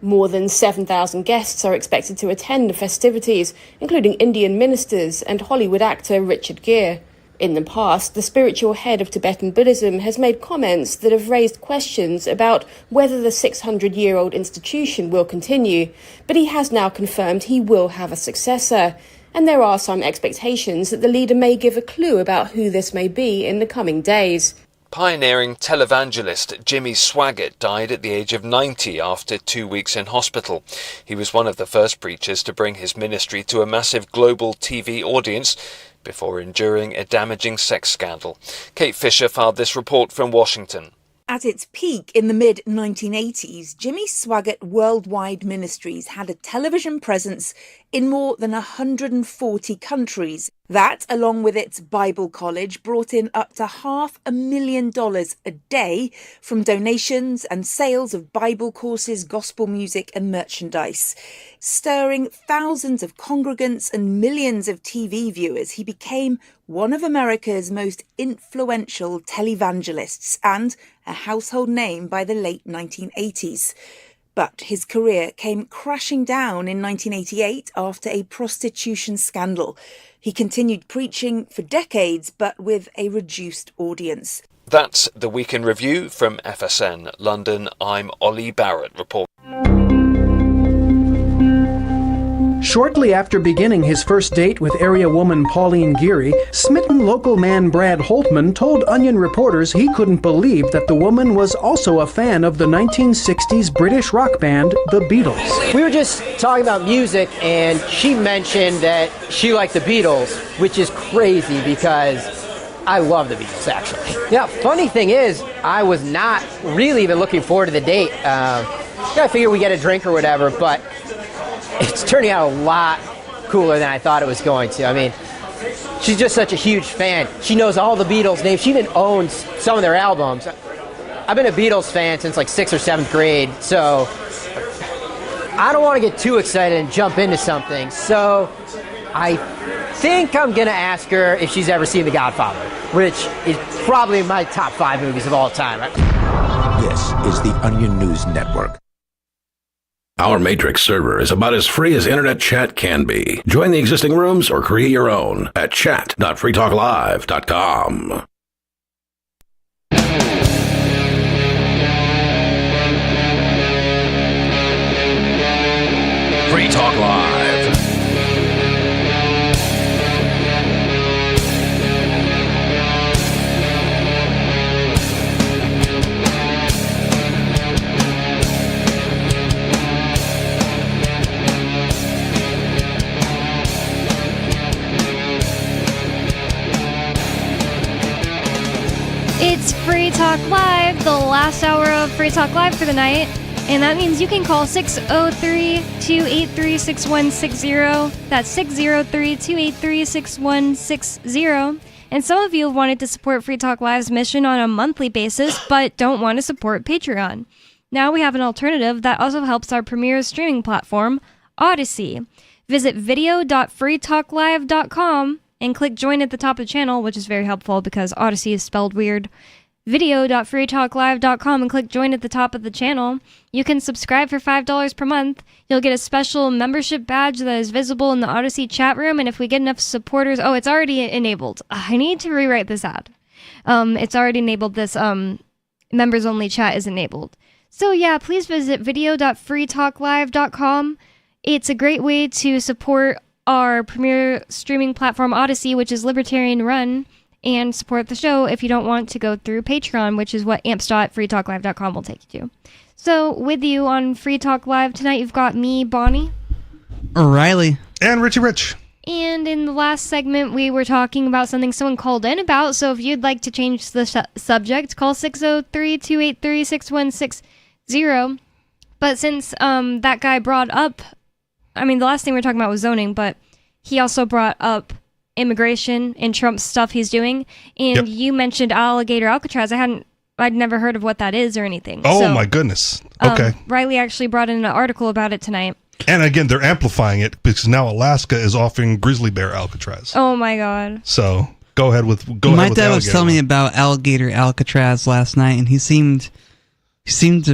More than 7,000 guests are expected to attend the festivities, including Indian ministers and Hollywood actor Richard Gere. In the past, the spiritual head of Tibetan Buddhism has made comments that have raised questions about whether the 600-year-old institution will continue, but he has now confirmed he will have a successor. And there are some expectations that the leader may give a clue about who this may be in the coming days. Pioneering televangelist Jimmy Swaggart died at the age of 90 after 2 weeks in hospital. He was one of the first preachers to bring his ministry to a massive global TV audience before enduring a damaging sex scandal. Kate Fisher filed this report from Washington. At its peak in the mid-1980s, Jimmy Swaggart Worldwide Ministries had a television presence in more than 140 countries. That, along with its Bible college, brought in up to $500,000 a day from donations and sales of Bible courses, gospel music and merchandise. Stirring thousands of congregants and millions of TV viewers, he became one of America's most influential televangelists and a household name by the late 1980s. But his career came crashing down in 1988 after a prostitution scandal. He continued preaching for decades, but with a reduced audience. That's the Week in Review from FSN London. I'm Ollie Barrett reporting. Shortly after beginning his first date with area woman Pauline Geary, smitten local man Brad Holtman told Onion reporters he couldn't believe that the woman was also a fan of the 1960s British rock band, the Beatles. We were just talking about music, and she mentioned that she liked the Beatles, which is crazy because I love the Beatles, actually. Yeah, funny thing is, I was not really even looking forward to the date. I figured we get a drink or whatever, but it's turning out a lot cooler than I thought it was going to. I mean, she's just such a huge fan. She knows all the Beatles names. She even owns some of their albums. I've been a Beatles fan since like 6th or 7th grade, so I don't want to get too excited and jump into something. So I think I'm going to ask her if she's ever seen The Godfather, which is probably my top 5 movies of all time. This is the Onion News Network. Our Matrix server is about as free as internet chat can be. Join the existing rooms or create your own at chat.freetalklive.com. Free Talk Live. It's Free Talk Live, the last hour of Free Talk Live for the night. And that means you can call 603-283-6160. That's 603-283-6160. And some of you have wanted to support Free Talk Live's mission on a monthly basis, but don't want to support Patreon. Now we have an alternative that also helps our premier streaming platform, Odyssey. Visit video.freetalklive.com and click join at the top of the channel, which is very helpful because Odyssey is spelled weird. Video.freetalklive.com and click join at the top of the channel. You can subscribe for $5 per month. You'll get a special membership badge that is visible in the Odyssey chat room, and if we get enough supporters... Oh, it's already enabled. I need to rewrite this ad. It's already enabled. This members-only chat is enabled. So yeah, please visit video.freetalklive.com. It's a great way to support our premier streaming platform Odyssey, which is libertarian run, and support the show if you don't want to go through Patreon, which is what amps.freetalklive.com will take you to. So with you on Free Talk Live tonight, you've got me, Bonnie, Riley, and Richie Rich. And in the last segment, we were talking about something someone called in about, so if you'd like to change the subject, call 603-283-6160. But since that guy brought up, I mean, the last thing we were talking about was zoning, but he also brought up immigration and Trump's stuff he's doing. And you mentioned Alligator Alcatraz. I'd never heard of what that is or anything. Oh, so, my goodness. Okay. Riley actually brought in an article about it tonight. And again, they're amplifying it because now Alaska is offering grizzly bear Alcatraz. Oh, my God. So go ahead with my dad was telling me about Alligator Alcatraz last night, and he seemed to think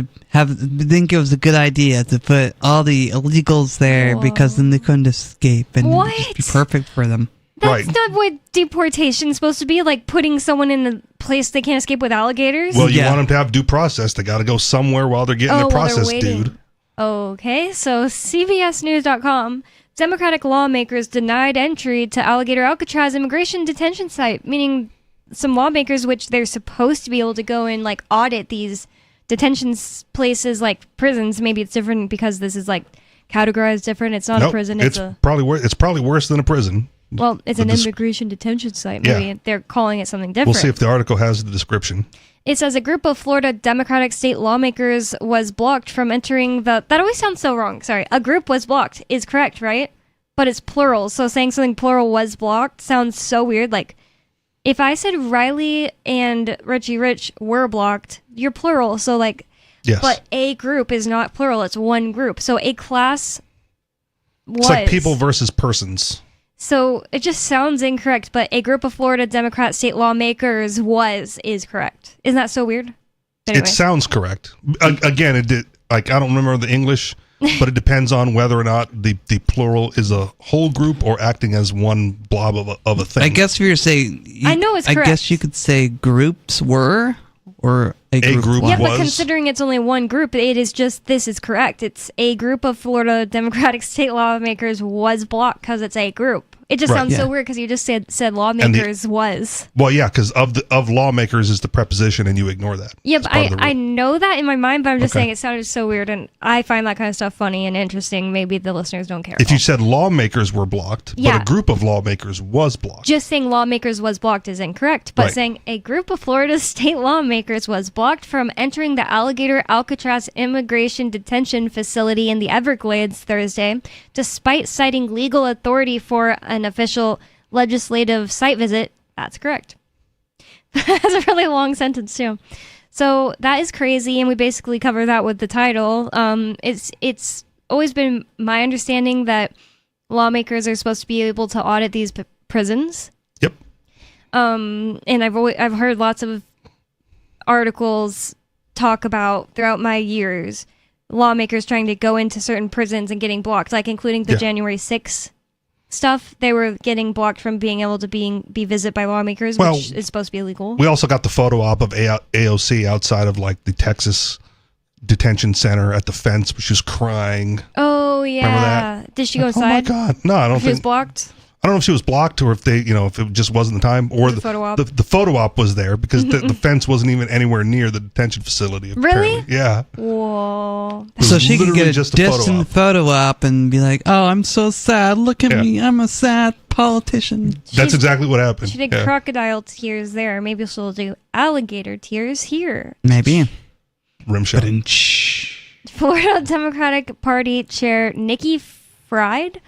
it was a good idea to put all the illegals there because then they couldn't escape and it'd just be perfect for them. That's not what deportation is supposed to be, like putting someone in a place they can't escape with alligators? Well, you want them to have due process. They got to go somewhere while they're getting their process, dude. Okay, so CBSNews.com. Democratic lawmakers denied entry to Alligator Alcatraz immigration detention site, meaning some lawmakers, which they're supposed to be able to go and like audit these detention places like prisons. Maybe it's different because this is like categorized different. It's not a prison. It's probably worse than a prison. Well, it's an immigration detention site. Maybe they're calling it something different. We'll see if the article has the description. It says a group of Florida Democratic state lawmakers was blocked from entering the... That always sounds so wrong. Sorry. A group was blocked is correct, right? But it's plural. So saying something plural was blocked sounds so weird. Like, if I said Riley and Richie Rich were blocked, you're plural. So, like... Yes. But a group is not plural. It's one group. So a class was... It's like people versus persons. So it just sounds incorrect, but a group of Florida Democrat state lawmakers is correct. Isn't that so weird? Anyway. It sounds correct. Again, it did. Like, I don't remember the English. but it depends on whether or not the plural is a whole group or acting as one blob of a thing. I guess if you're saying, I know it's correct. I guess you could say groups were, or a group was. Yeah, but considering it's only one group, it is just, this is correct. It's a group of Florida Democratic state lawmakers was blocked because it's a group. It just sounds so weird because you just said lawmakers was. Well, yeah, because of lawmakers is the preposition, and you ignore that. Yeah, but I know that in my mind, but I'm just saying it sounded so weird, and I find that kind of stuff funny and interesting. Maybe the listeners don't care. If you said lawmakers were blocked, but a group of lawmakers was blocked. Just saying lawmakers was blocked is incorrect, but saying a group of Florida state lawmakers was blocked from entering the Alligator Alcatraz Immigration Detention Facility in the Everglades Thursday, despite citing legal authority for an official legislative site visit. That's correct. That's a really long sentence too. So that is crazy, and we basically cover that with the title. It's always been my understanding that lawmakers are supposed to be able to audit these prisons. Yep. And I've heard lots of articles talk about throughout my years lawmakers trying to go into certain prisons and getting blocked, like including the January 6th stuff. They were getting blocked from being able to be visited by lawmakers, which is supposed to be illegal. We also got the photo op of AOC outside of like the Texas detention center at the fence, where she was crying. Oh yeah. Remember that? Did she go inside? Oh my God. No, I don't think she was blocked. I don't know if she was blocked or if they, if it just wasn't the time, or the photo op. The photo op was there because the fence wasn't even anywhere near the detention facility. Really? Apparently. Yeah. Whoa. So she could get a distant photo op and be like, "Oh, I'm so sad. Look at me. I'm a sad politician." That's exactly what happened. She did crocodile tears there. Maybe she'll do alligator tears here. Maybe. Rimshot. Florida Democratic Party Chair Nikki Fried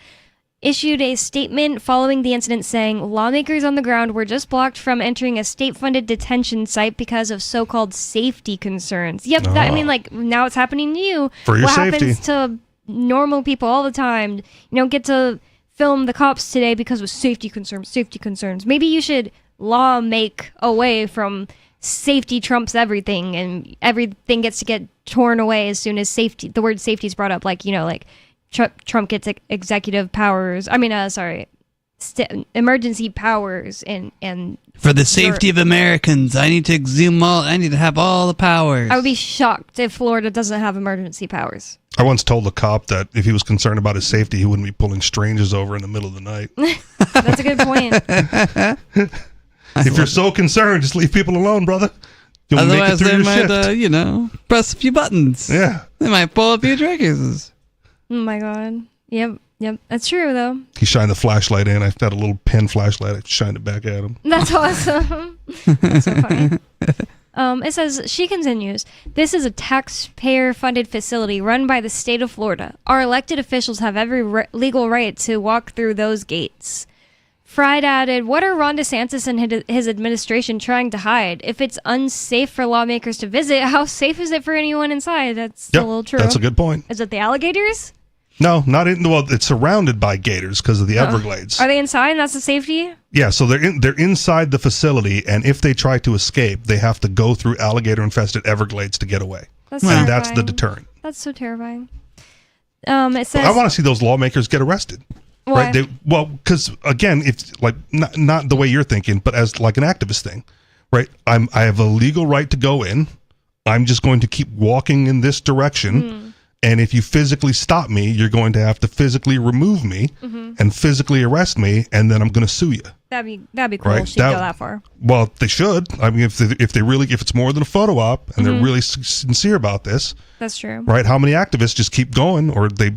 issued a statement following the incident saying lawmakers on the ground were just blocked from entering a state-funded detention site because of so-called safety concerns. Yep, I mean, like, now it's happening to you. For your safety. What happens to normal people all the time? You don't get to film the cops today because of safety concerns. Maybe you should law make away from safety trumps everything, and everything gets to get torn away as soon as the word safety is brought up, like, Trump gets executive powers. Emergency powers and for the safety of Americans, I need to have all the powers. I would be shocked if Florida doesn't have emergency powers. I once told a cop that if he was concerned about his safety, he wouldn't be pulling strangers over in the middle of the night. That's a good point. If you're so concerned, just leave people alone, brother. You'll Otherwise, they might, press a few buttons. Yeah. They might pull a few triggers. Oh my God. Yep. That's true, though. He shined the flashlight in. I had a little pen flashlight. I shined it back at him. That's awesome. That's so funny. It says, she continues, "This is a taxpayer-funded facility run by the state of Florida. Our elected officials have every legal right to walk through those gates." Fried added, "What are Ron DeSantis and his administration trying to hide? If it's unsafe for lawmakers to visit, how safe is it for anyone inside?" That's a little true. That's a good point. Is it the alligators? No, not in. Well, it's surrounded by gators because of the Everglades. Are they inside and that's the safety? Yeah, so they're inside the facility, and if they try to escape, they have to go through alligator-infested Everglades to get away. That's and that's the deterrent. That's so terrifying. It says, I want to see those lawmakers get arrested. Why? Right? Because again, it's like not the way you're thinking, but as like an activist thing, right? I have a legal right to go in. I'm just going to keep walking in this direction. And if you physically stop me, you're going to have to physically remove me and physically arrest me, and then I'm going to sue you. That'd be cool. Right? She'd go that far. Well, they should. I mean, if it's more than a photo op and they're really sincere about this, that's true. Right? How many activists just keep going, or they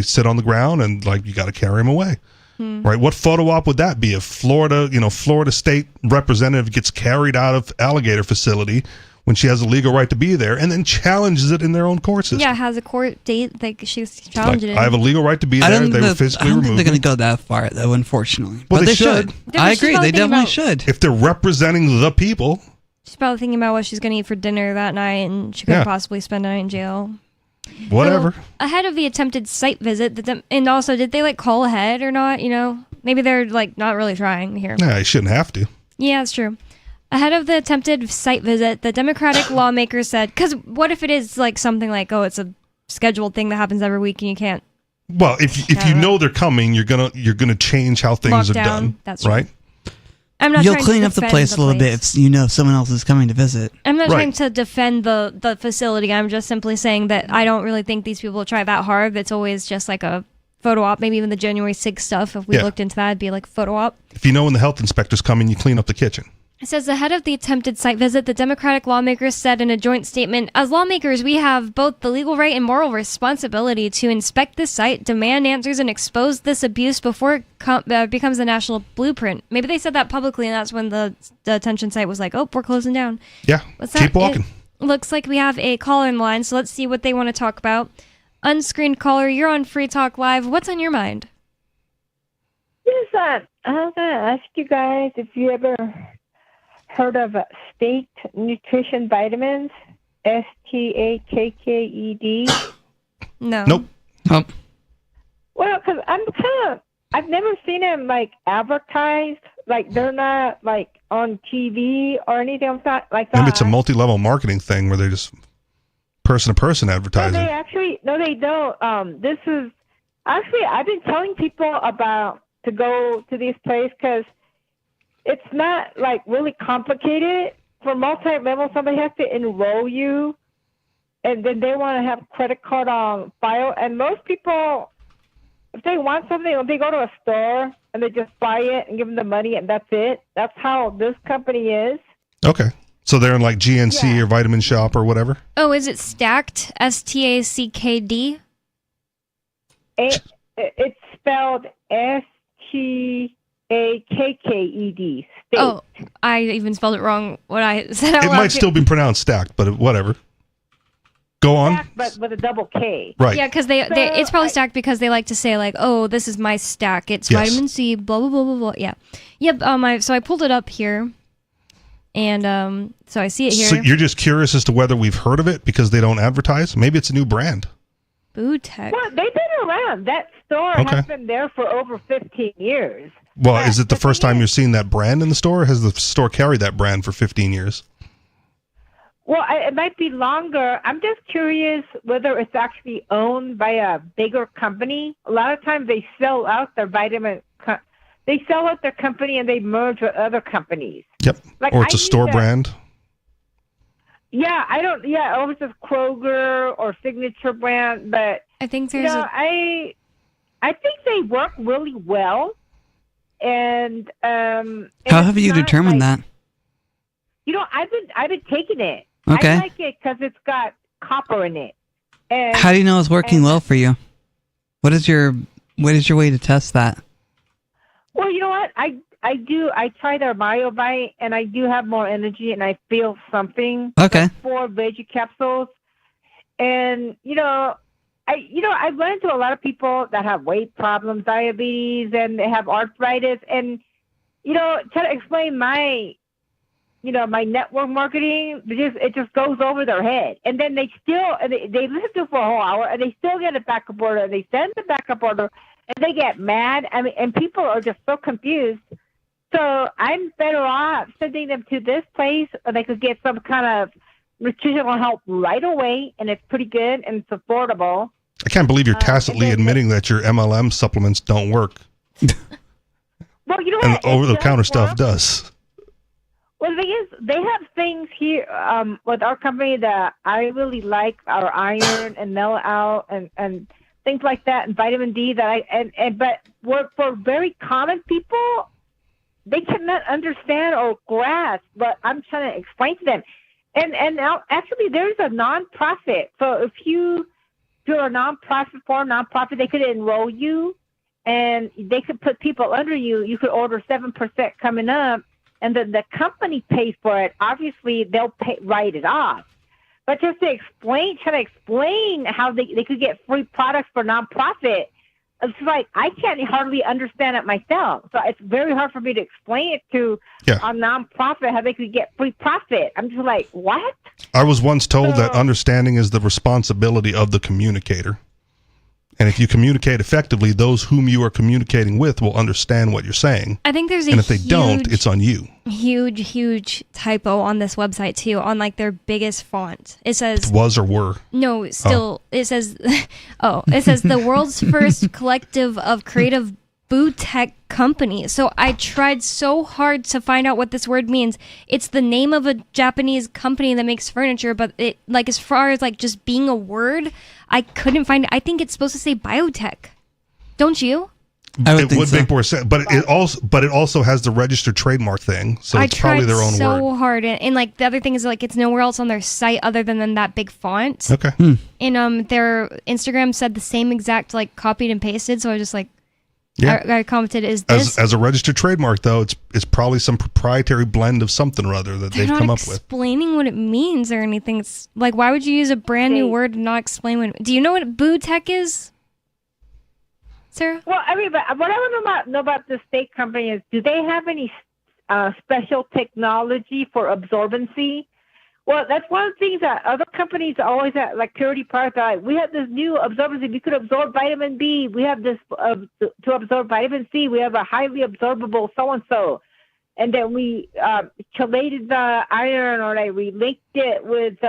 sit on the ground and like you got to carry them away. Right? What photo op would that be if Florida state representative gets carried out of alligator facility when she has a legal right to be there, and then challenges it in their own court system? Yeah, has a court date, like she's challenging it. I have a legal right to be there. They were physically removed. I don't think they're going to go that far, though, unfortunately. Well, but they should. I agree. They definitely should. If they're representing the people. She's probably thinking about what she's going to eat for dinner that night, and she could possibly spend a night in jail. Whatever. So, ahead of the attempted site visit, and also, did they call ahead or not? Maybe they're not really trying here. Yeah, you shouldn't have to. Yeah, that's true. Ahead of the attempted site visit, the Democratic lawmaker said, because what if it is something like, oh, it's a scheduled thing that happens every week, and you can't. Well, if you know they're coming, you're gonna change how things are done. That's true. Right. You'll clean up the place a little bit if you know someone else is coming to visit. I'm not trying to defend the facility. I'm just simply saying that I don't really think these people try that hard. It's always just like a photo op. Maybe even the January 6th stuff. If we looked into that, it'd be like photo op. If you know when the health inspector's coming, you clean up the kitchen. It says ahead of the attempted site visit, the Democratic lawmakers said in a joint statement, as lawmakers, we have both the legal right and moral responsibility to inspect this site, demand answers, and expose this abuse before it becomes a national blueprint. Maybe they said that publicly, and that's when the detention site was like, oh, we're closing down. Yeah, keep walking. It looks like we have a caller in line, so let's see what they want to talk about. Unscreened caller, you're on Free Talk Live. What's on your mind? Yes, I was going to ask you guys if you ever heard of Staked Nutrition Vitamins? STAKKED? No. Nope. Well, because I've never seen them like advertised. Like they're not like on TV or anything like that. Maybe it's a multi-level marketing thing where they just person-to-person advertising. No, they don't. This is actually I've been telling people about to go to these places because it's not like really complicated. For multi-level, somebody has to enroll you, and then they want to have credit card on file. And most people, if they want something, they go to a store and they just buy it and give them the money, and that's it. That's how this company is. Okay. So they're in like GNC or Vitamin Shop or whatever? Oh, is it Stacked? STACKD? It's spelled STAKKED. State. Oh, I even spelled it wrong when I said it. It might still be pronounced stacked, but whatever. Go on. Stacked, but with a double K. Right. Yeah, because it's probably stacked because they like to say like, oh, this is my stack. It's vitamin C, blah, blah, blah, blah, blah. Yeah. Yep. So I pulled it up here. And so I see it here. So you're just curious as to whether we've heard of it because they don't advertise? Maybe it's a new brand. Boo Tech. Well, they've been around. That store has been there for over 15 years. Well, is it the first time you're seeing that brand in the store? Or has the store carried that brand for 15 years? Well, it might be longer. I'm just curious whether it's actually owned by a bigger company. A lot of times they sell out their they sell out their company and they merge with other companies. Yep. Or it's a store brand. Yeah, or it's just Kroger or Signature brand, but I think there's I think they work really well. And how have you determined that? I've been taking it. Okay. I like it because it's got copper in it. And how do you know it's working well for you? What is your way to test that? Well, you know what? I try their BioBite and I do have more energy and I feel something. Okay. 4 veggie capsules. And I've run into a lot of people that have weight problems, diabetes, and they have arthritis. And, try to explain my network marketing, it just goes over their head. And then they listen to it for a whole hour and they still get a backup order and they send the backup order and they get mad. And people are just so confused. So I'm better off sending them to this place or they could get some kind of nutritional help right away. And it's pretty good and it's affordable. I can't believe you're tacitly admitting that your MLM supplements don't work. Well, you know and what? the over-the-counter stuff does. Well, the thing is, they have things here with our company that I really like, our iron and mellow and things like that, and vitamin D but for very common people, they cannot understand or grasp what I'm trying to explain to them. And now, actually, there's a nonprofit. So if you're a nonprofit, they could enroll you, and they could put people under you. You could order 7% coming up, and then the company pays for it. Obviously, they'll write it off. But just to try to explain how they could get free products for nonprofit, it's like I can't hardly understand it myself. So it's very hard for me to explain it to a nonprofit how they could get free profit. I'm just like, what? I was once told that understanding is the responsibility of the communicator. And if you communicate effectively, those whom you are communicating with will understand what you're saying. I think there's and if they don't, it's on you. Huge typo on this website too, on like their biggest font. It says was or were. No, still it says it says the world's first collective of creative bootech companies. So I tried so hard to find out what this word means. It's the name of a Japanese company that makes furniture, but it like as far as like just being a word, I couldn't find it. I think it's supposed to say biotech. Don't you? It would make more sense, but it also has the registered trademark thing, so it's probably their own word. I tried so word. hard, and like the other thing is like it's nowhere else on their site other than that big font. Okay. And their Instagram said the same exact like copied and pasted, so I was just like, I commented, "Is this as a registered trademark though? It's probably some proprietary blend of something or other that they've come up with." Explaining what it means or anything. It's like, why would you use a brand new word and not explain what? Do you know what bootech is? Sarah? Well, I mean, but what I want to know about the state company is, do they have any special technology for absorbency? Well, that's one of the things that other companies always have, like Purity Products. We have this new absorbency. We could absorb vitamin B. We have this to absorb vitamin C. We have a highly absorbable so-and-so. And then we chelated the iron, or like we linked it with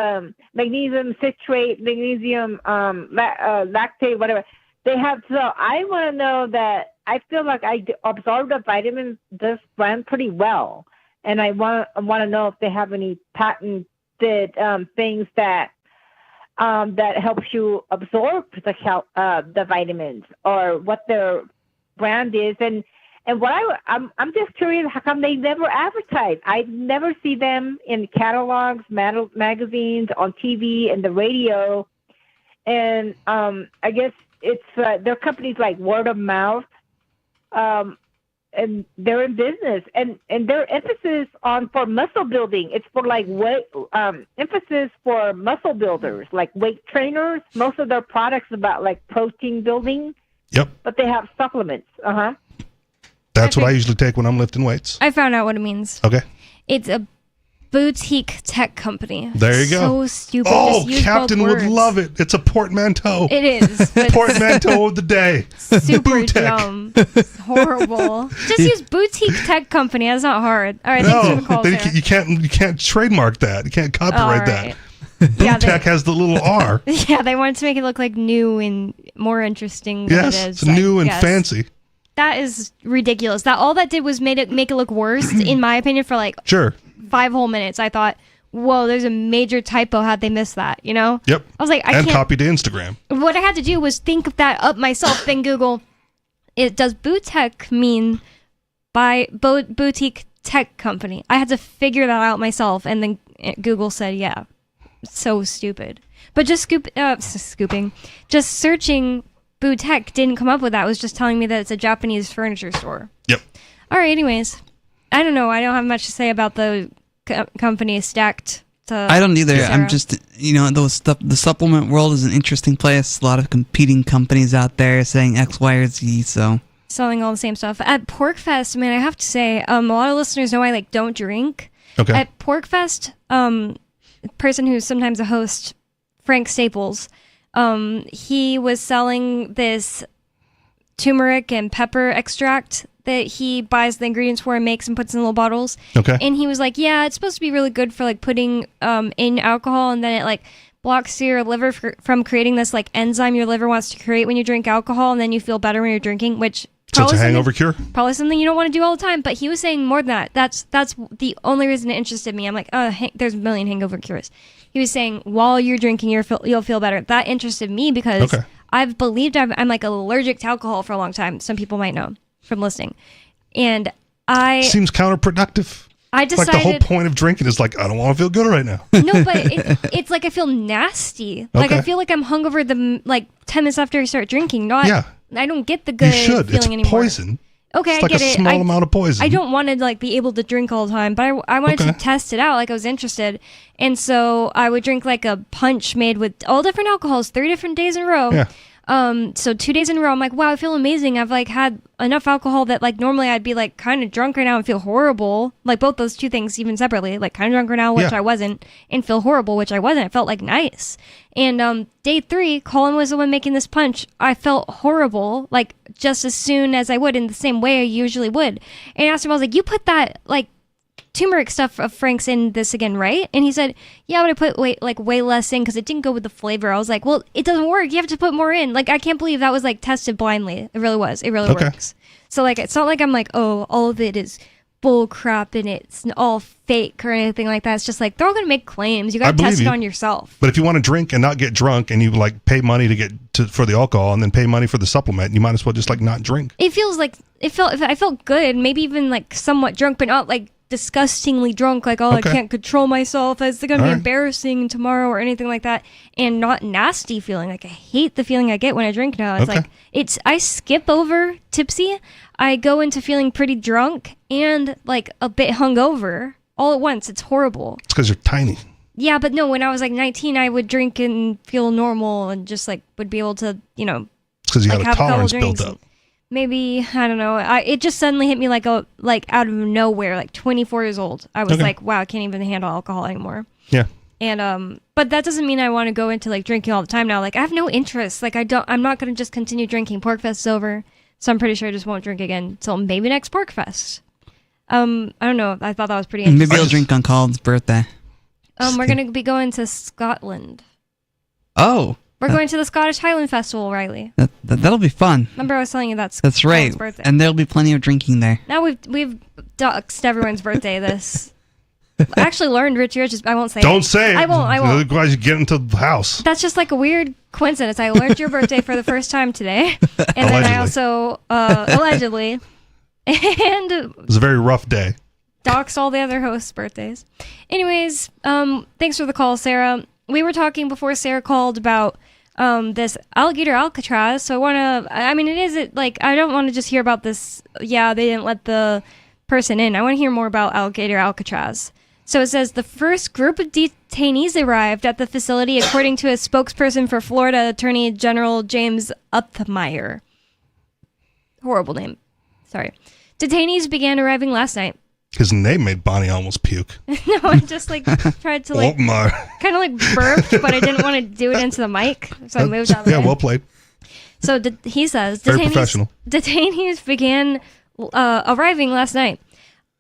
magnesium citrate, magnesium lactate, whatever. They have, so I want to know that I feel like I absorb the vitamins this brand pretty well, and I want to know if they have any patented things that helps you absorb the vitamins, or what their brand is, and what I'm just curious, how come they never advertise? I never see them in catalogs, magazines, on TV, and the radio, and I guess it's their companies like word of mouth, and they're in business, and their emphasis for muscle building. It's for like emphasis for muscle builders, like weight trainers. Most of their products about like protein building. Yep. But they have supplements. That's what I usually take when I'm lifting weights. I found out what it means. Okay. It's a boutique tech company. There you go. So stupid. Oh, Captain would love it. It's a portmanteau. It is. Portmanteau of the day. Super dumb. It's horrible. Just use boutique tech company. That's not hard. All right, thanks for the call, Sarah. You can't trademark that. You can't copyright that. Bootech has the little R. Yeah, they wanted to make it look like new and more interesting than it is. Yes, new and fancy. That is ridiculous. All that did was make it look worse, in my opinion, for like 5 whole minutes. I thought, whoa, there's a major typo. How'd they miss that? You know? Yep. I was like, I can't. And copy to Instagram. What I had to do was think that up myself, then Google, does bootech mean by boutique tech company? I had to figure that out myself, and then Google said, yeah. So stupid. But just just searching bootech didn't come up with that. It was just telling me that it's a Japanese furniture store. Yep. All right, anyways. I don't know. I don't have much to say about the company stacked to I don't either. Sarah. I'm just, the supplement world is an interesting place. A lot of competing companies out there saying X, Y, or Z, so. Selling all the same stuff. At PorkFest, man, I have to say, a lot of listeners know I don't drink. Okay. At PorkFest, person who's sometimes a host, Frank Staples, he was selling this turmeric and pepper extract that he buys the ingredients for and makes and puts in little bottles. Okay. And he was like, yeah, it's supposed to be really good for like putting in alcohol, and then it like blocks your liver from creating this like enzyme your liver wants to create when you drink alcohol, and then you feel better when you're drinking, which so it's a hangover cure? Probably something you don't want to do all the time, but he was saying more than that. That's the only reason it interested me. I'm like, there's a million hangover cures. He was saying while you're drinking, you'll feel better. That interested me because I've believed I'm like allergic to alcohol for a long time. Some people might know from listening. And seems counterproductive. I decided, like the whole point of drinking is like, I don't want to feel good right now. No, but it's like I feel nasty. Like I feel like I'm hungover 10 minutes after I start drinking. I don't get the good feeling anymore. It's poison. Okay, it's I get it. It's like a small amount of poison. I don't want to like be able to drink all the time, but I wanted to test it out. Like I was interested, and so I would drink like a punch made with all different alcohols, 3 different days in a row. Yeah. So 2 days in a row, I'm like, wow, I feel amazing. I've like had enough alcohol that like normally I'd be like kind of drunk right now and feel horrible. Like both those two things, even separately, like kind of drunk right now, which I wasn't, and feel horrible, which I wasn't. I felt like nice. And day 3, Colin was the one making this punch. I felt horrible, like just as soon as I would, in the same way I usually would. And I asked him, I was like, you put that like turmeric stuff of Frank's in this again, right? And he said, yeah, but I put way less in because it didn't go with the flavor. I was like, well, it doesn't work. You have to put more in. Like, I can't believe that was like tested blindly. It really was. It really works. So like, it's not like I'm like, oh, all of it is bull crap and it's all fake or anything like that. It's just like, they're all going to make claims. You got to test it on yourself. But if you want to drink and not get drunk and you like pay money for the alcohol and then pay money for the supplement, you might as well just like not drink. It feels like, I felt good, maybe even like somewhat drunk, but not like disgustingly drunk, like, oh, I can't control myself, it's gonna be embarrassing tomorrow or anything like that, and not nasty feeling. Like, I hate the feeling I get when I drink now. It's like, I skip over tipsy, I go into feeling pretty drunk and like a bit hungover all at once. It's horrible. It's because you're tiny. Yeah, but no, when I was like 19, I would drink and feel normal and just like would be able to, it's because you had a tolerance built up. Maybe, I don't know. It just suddenly hit me like out of nowhere, like 24 years old. I was like, wow, I can't even handle alcohol anymore. Yeah. And but that doesn't mean I want to go into like drinking all the time now. Like, I have no interest. Like, I'm not going to just continue drinking. Porkfest is over, so I'm pretty sure I just won't drink again until maybe next Porkfest. I don't know. I thought that was pretty interesting. Maybe I'll drink on Colin's birthday. We're going to be going to Scotland. Oh. We're going to the Scottish Highland Festival, Riley. That'll be fun. Remember I was telling you that's right. Birthday. And there'll be plenty of drinking there. Now we've doxed everyone's birthday this. I actually learned Richard, I won't say Don't say it. I won't. Otherwise you get into the house. That's just like a weird coincidence. I learned your birthday for the first time today. And then I also, allegedly, and it was a very rough day. Doxed all the other hosts' birthdays. Anyways, thanks for the call, Sarah. We were talking before Sarah called about this alligator Alcatraz. So I don't want to just hear about this. Yeah, they didn't let the person in. I want to hear more about alligator Alcatraz. So it says the first group of detainees arrived at the facility, according to a spokesperson for Florida Attorney General James Uthmire. Horrible name. Sorry. Detainees began arriving last night. His name made Bonnie almost puke. No, I just tried to kind of burped, but I didn't want to do it into the mic, so I moved out of the way. Yeah, well played. So he says very professional. Detainees began arriving last night.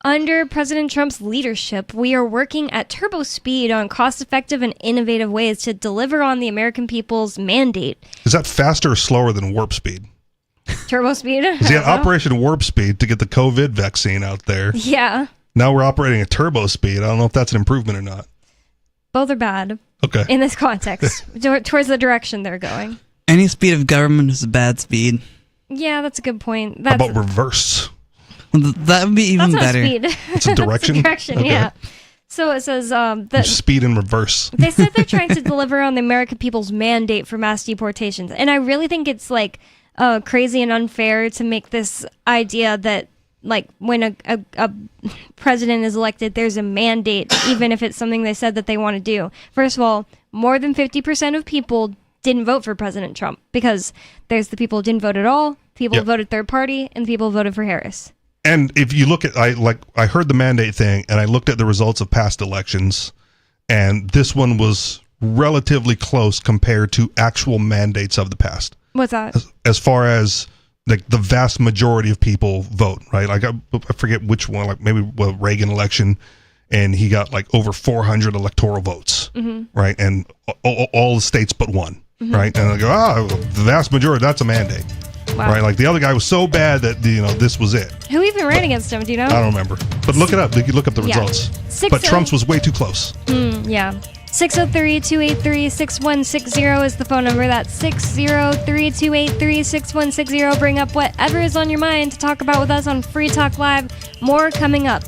Under President Trump's leadership, we are working at turbo speed on cost-effective and innovative ways to deliver on the American people's mandate. Is that faster or slower than warp speed? Turbo speed? He had Operation Warp Speed to get the COVID vaccine out there. Yeah. Now we're operating at turbo speed. I don't know if that's an improvement or not. Both are bad. Okay. In this context, towards the direction they're going. Any speed of government is a bad speed. Yeah, that's a good point. How about reverse? Well, that would be even better. Speed. It's a direction? That's a direction, okay. Yeah. So it says speed in reverse. They said they're trying to deliver on the American people's mandate for mass deportations. And I really think it's like crazy and unfair to make this idea that like when a president is elected, there's a mandate, even if it's something they said that they want to do. First of all, more than 50% of people didn't vote for President Trump, because there's the people who didn't vote at all, people who voted third party, and the people who voted for Harris. And if you look at, I heard the mandate thing, and I looked at the results of past elections, and this one was relatively close compared to actual mandates of the past. What's that? As far as like the vast majority of people vote, right? Like I forget which one, like maybe Reagan election, and he got like over 400 electoral votes, right? And all the states but one, right? And I go, the vast majority, that's a mandate. Wow. Right, like the other guy was so bad that this was it. Who even ran against him? Do you know? I don't remember, but look it up. You can look up the results. But Trump's was way too close. Yeah. 603-283-6160 is the phone number. That's 603-283-6160. Bring up whatever is on your mind to talk about with us on Free Talk Live. More coming up.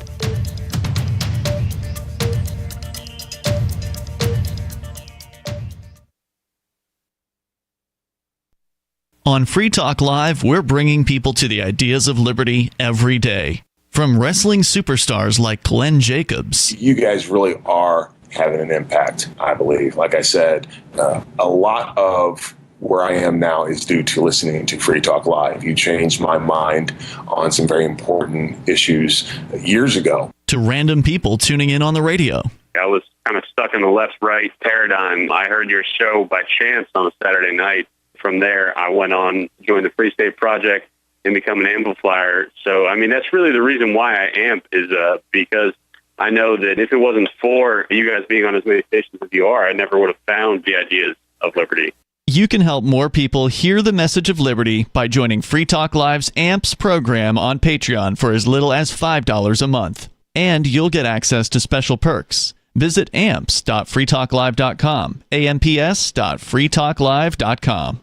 On Free Talk Live, we're bringing people to the ideas of liberty every day. From wrestling superstars like Glenn Jacobs. You guys really are having an impact, I believe. Like I said, a lot of where I am now is due to listening to Free Talk Live. You changed my mind on some very important issues years ago. To random people tuning in on the radio. I was kind of stuck in the left-right paradigm. I heard your show by chance on a Saturday night. From there, I went on, joined the Free State Project, and become an amplifier. So, I mean, that's really the reason why I amp is because I know that if it wasn't for you guys being on as many stations as you are, I never would have found the ideas of liberty. You can help more people hear the message of liberty by joining Free Talk Live's AMPS program on Patreon for as little as $5 a month. And you'll get access to special perks. Visit amps.freetalklive.com, amps.freetalklive.com.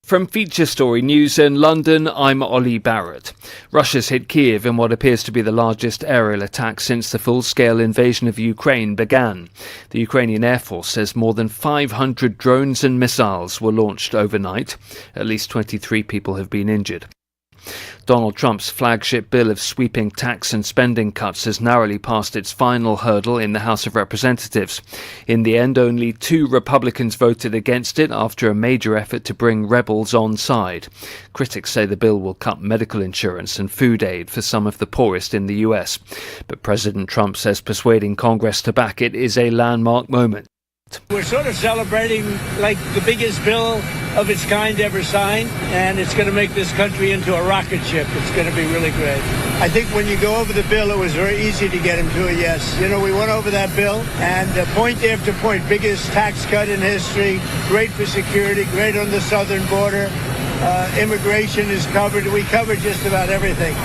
From Feature Story News in London, I'm Ollie Barrett. Russia's hit Kiev in what appears to be the largest aerial attack since the full-scale invasion of Ukraine began. The Ukrainian Air Force says more than 500 drones and missiles were launched overnight. At least 23 people have been injured. Donald Trump's flagship bill of sweeping tax and spending cuts has narrowly passed its final hurdle in the House of Representatives. In the end, only 2 Republicans voted against it after a major effort to bring rebels on side. Critics say the bill will cut medical insurance and food aid for some of the poorest in the US. But President Trump says persuading Congress to back it is a landmark moment. We're sort of celebrating like the biggest bill of its kind ever signed, and it's going to make this country into a rocket ship. It's going to be really great. I think when you go over the bill, it was very easy to get him to a yes. You know, we went over that bill, and point after point, biggest tax cut in history, great for security, great on the southern border. Immigration is covered. We covered just about everything.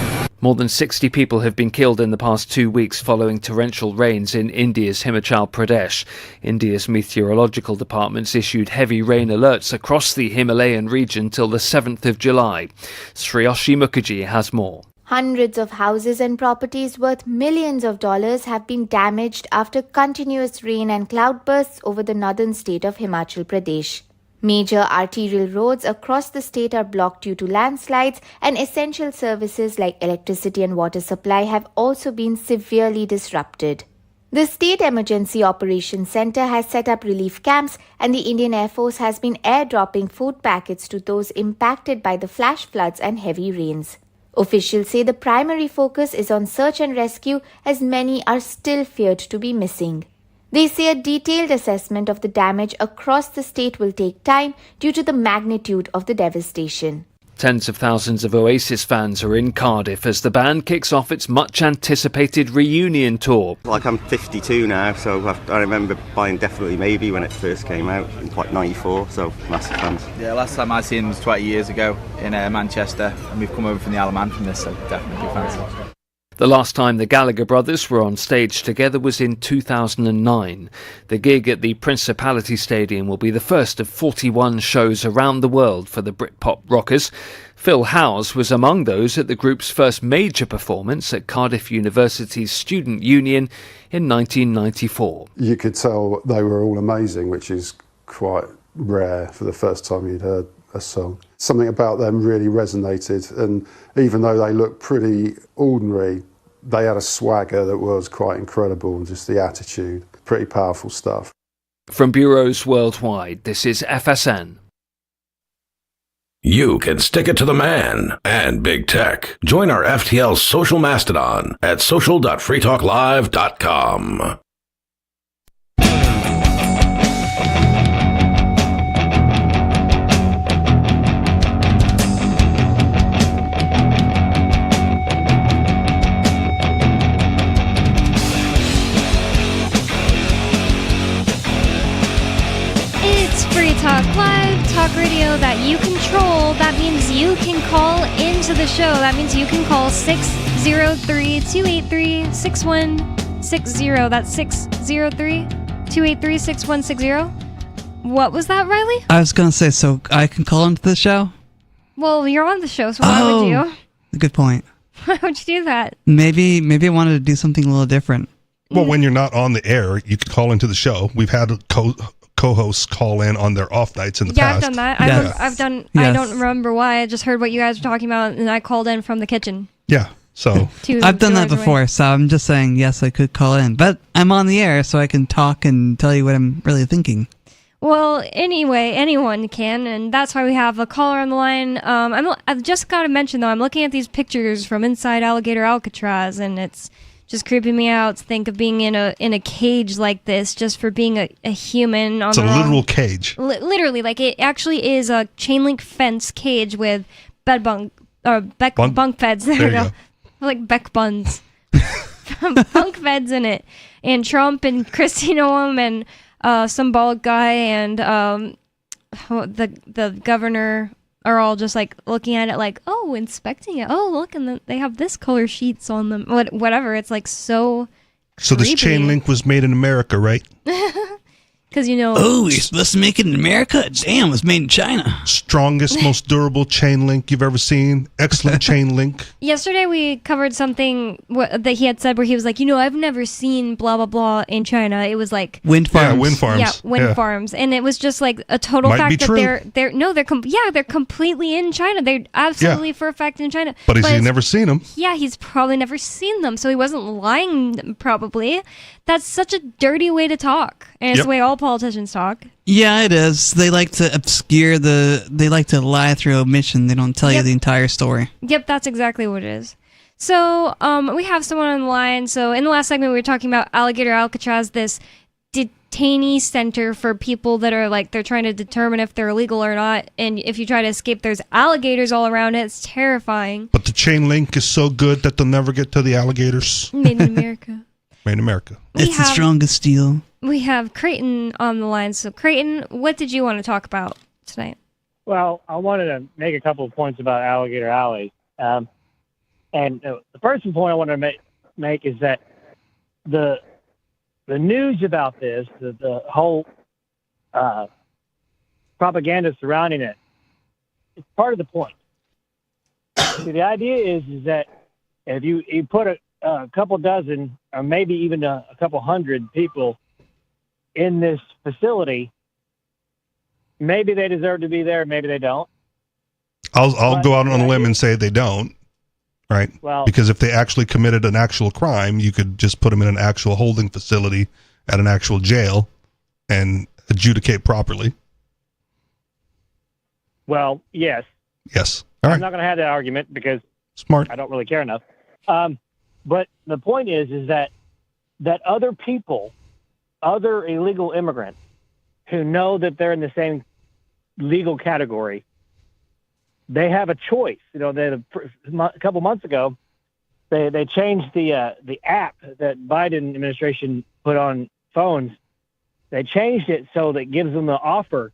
More than 60 people have been killed in the past 2 weeks following torrential rains in India's Himachal Pradesh. India's meteorological departments issued heavy rain alerts across the Himalayan region till the 7th of July. Sriyoshi Mukherjee has more. Hundreds of houses and properties worth millions of dollars have been damaged after continuous rain and cloudbursts over the northern state of Himachal Pradesh. Major arterial roads across the state are blocked due to landslides, and essential services like electricity and water supply have also been severely disrupted. The State Emergency Operations Center has set up relief camps, and the Indian Air Force has been airdropping food packets to those impacted by the flash floods and heavy rains. Officials say the primary focus is on search and rescue, as many are still feared to be missing. They say a detailed assessment of the damage across the state will take time due to the magnitude of the devastation. Tens of thousands of Oasis fans are in Cardiff as the band kicks off its much-anticipated reunion tour. Like, I'm 52 now, so I remember buying Definitely Maybe when it first came out in like 94, so massive fans. Yeah, last time I seen them was 20 years ago in Manchester, and we've come over from the Isle of Man from this, so definitely big fans. The last time the Gallagher brothers were on stage together was in 2009. The gig at the Principality Stadium will be the first of 41 shows around the world for the Britpop rockers. Phil Howes was among those at the group's first major performance at Cardiff University's Student Union in 1994. You could tell they were all amazing, which is quite rare for the first time you'd heard a song. Something about them really resonated, and even though they looked pretty ordinary, they had a swagger that was quite incredible, and just the attitude, pretty powerful stuff. From bureaus worldwide, this is FSN. You can stick it to the man and big tech. Join our FTL social mastodon at social.freetalklive.com. Talk Live, talk radio that you control. That means you can call into the show. That means you can call 603-283-6160. That's 603-283-6160. What was that, Riley? I was going to say, so I can call into the show? Well, you're on the show, so why would you? Good point. Why would you do that? Maybe I wanted to do something a little different. Well, when you're not on the air, you can call into the show. We've had co-hosts call in on their off nights in the past. Yeah, I've done that. I've done. Yes. I don't remember why. I just heard what you guys were talking about, and I called in from the kitchen. Yeah, so I've done that before. So I'm just saying, yes, I could call in, but I'm on the air, so I can talk and tell you what I'm really thinking. Well, anyway, anyone can, and that's why we have a caller on the line. I've just got to mention, though, I'm looking at these pictures from inside Alligator Alcatraz, and it's just creeping me out to think of being in a cage like this just for being a human. It's a literal cage. Literally, like it actually is a chain link fence cage with bunk beds. There you go. Like Beck buns. Bunk beds in it. And Trump and Kristi Noem and some bald guy and the governor are all just like looking at it like, oh, inspecting it. Oh, look, and they have this color sheets on them. Whatever. It's like so this chain link was made in America, right? Because, oh, you're supposed to make it in America? Damn, it was made in China. Strongest, most durable chain link you've ever seen. Excellent chain link. Yesterday we covered something that he had said where he was like, I've never seen blah, blah, blah in China. It was like... Wind farms. Yeah, wind farms. Yeah, wind farms. And it was just like a total fact that they're completely in China. They're absolutely for a fact in China. But he's never seen them. Yeah, he's probably never seen them. So he wasn't lying, probably. That's such a dirty way to talk. And it's the way all politicians talk. Yeah, it is. They like to obscure they like to lie through omission. They don't tell you the entire story. Yep, that's exactly what it is. So, we have someone on the line. So, in the last segment, we were talking about Alligator Alcatraz, this detainee center for people that are like, they're trying to determine if they're illegal or not. And if you try to escape, there's alligators all around it. It's terrifying. But the chain link is so good that they'll never get to the alligators. Made in America. Made in America. It's the strongest steel. We have Creighton on the line. So, Creighton, what did you want to talk about tonight? Well, I wanted to make a couple of points about Alligator Alley. And the first point I want to make is that the news about this, the whole propaganda surrounding it, it's part of the point. See, the idea is that if you put a couple dozen or maybe even a couple hundred people in this facility, maybe they deserve to be there, maybe they don't. I'll go out on a limb and say they don't, right? Well, because if they actually committed an actual crime, you could just put them in an actual holding facility at an actual jail and adjudicate properly. Well, yes. Yes. All right. I'm not going to have that argument because smart. I don't really care enough. But the point is that other people, other illegal immigrants who know that they're in the same legal category, they have a choice. A couple months ago, they changed the app that Biden administration put on phones. They changed it so that it gives them the offer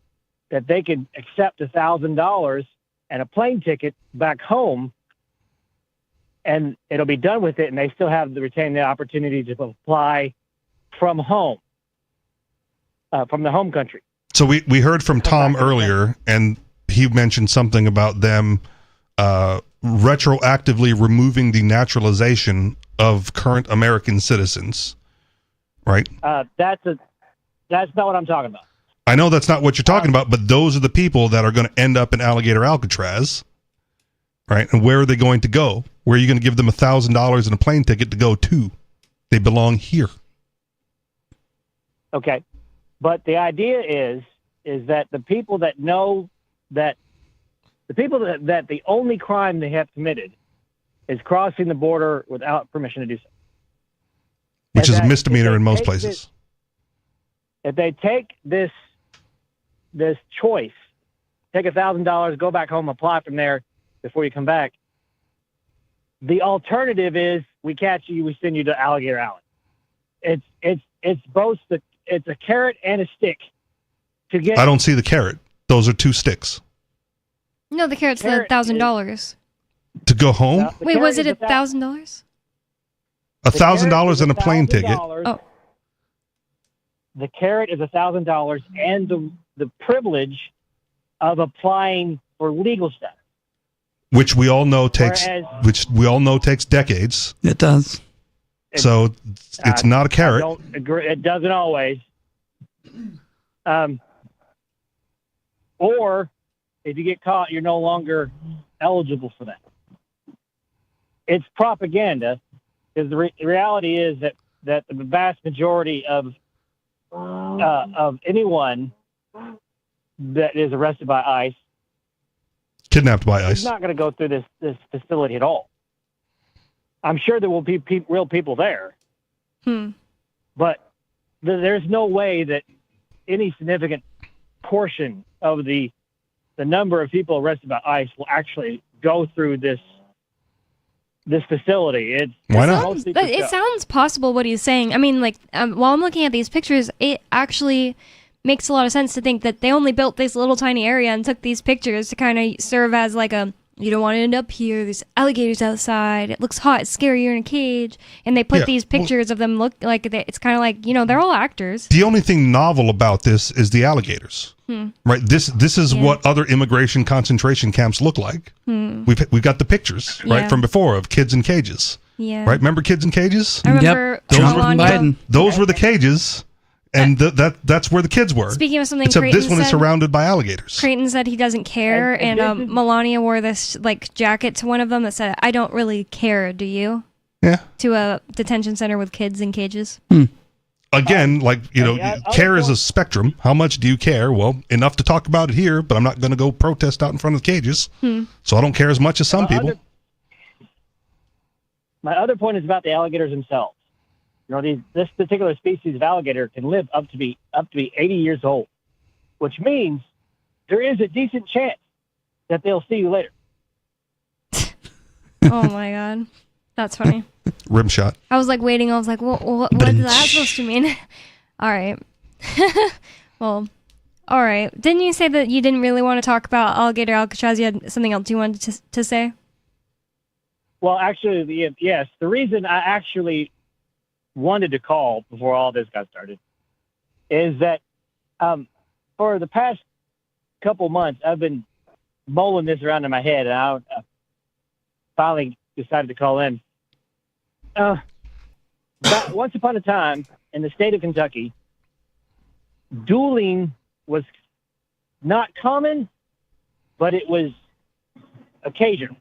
that they could accept $1,000 and a plane ticket back home, and it'll be done with it, and they still have to retain the opportunity to apply from home, from the home country. So we heard from Tom earlier, and he mentioned something about them retroactively removing the naturalization of current American citizens, right? That's not what I'm talking about. I know that's not what you're talking about, but those are the people that are going to end up in Alligator Alcatraz, right? And where are they going to go? Where are you going to give them $1,000 and a plane ticket to go to? They belong here. Okay. But the idea is that the people that know that that the only crime they have committed is crossing the border without permission to do so. Which is a misdemeanor in most places. If they take this choice, take $1,000, go back home, apply from there before you come back, the alternative is we catch you, we send you to Alligator Alley. It's both it's a carrot and a stick to get. I don't see the carrot. Those are two sticks. No, the carrot's the $1,000 to go home. Wait, was it $1,000? $1,000 and a plane ticket. Oh. The carrot is $1,000 and the privilege of applying for legal status, which we all know takes decades. It does. So it's not a carrot. I don't agree. It doesn't always. Or if you get caught, you're no longer eligible for that. It's propaganda, because the reality is that the vast majority of anyone that is arrested by ICE, kidnapped by ICE, is not going to go through this facility at all. I'm sure there will be real people there, but there's no way that any significant portion of the number of people arrested by ICE will actually go through this facility. Why not? It sounds possible what he's saying. I mean, like, while I'm looking at these pictures, it actually makes a lot of sense to think that they only built this little tiny area and took these pictures to kind of serve as like you don't want to end up here. There's alligators outside. It looks hot. It's scary. You're in a cage. And they put these pictures of them look like it's kind of like, they're all actors. The only thing novel about this is the alligators. Right? This is what other immigration concentration camps look like. We've got the pictures, right, from before of kids in cages. Yeah. Right? Remember kids in cages? I remember Those were the cages. And that's where the kids were. Speaking of something, except Creighton this one is surrounded by alligators. Creighton said he doesn't care, and Melania wore this like jacket to one of them that said, "I don't really care, do you?" Yeah. To a detention center with kids in cages. Again, care is a spectrum. How much do you care? Well, enough to talk about it here, but I'm not going to go protest out in front of the cages. So I don't care as much as some people. My other point is about the alligators themselves. This particular species of alligator can live up to be 80 years old, which means there is a decent chance that they'll see you later. Oh my God, that's funny. Rim shot. I was like waiting. I was like, what is that supposed to mean? All right. Well, all right. Didn't you say that you didn't really want to talk about alligator Alcatraz? You had something else you wanted to say? Well, actually, yes. The reason I actually wanted to call before all this got started is that for the past couple months, I've been mulling this around in my head, and I finally decided to call in. Once upon a time in the state of Kentucky, dueling was not common, but it was occasional.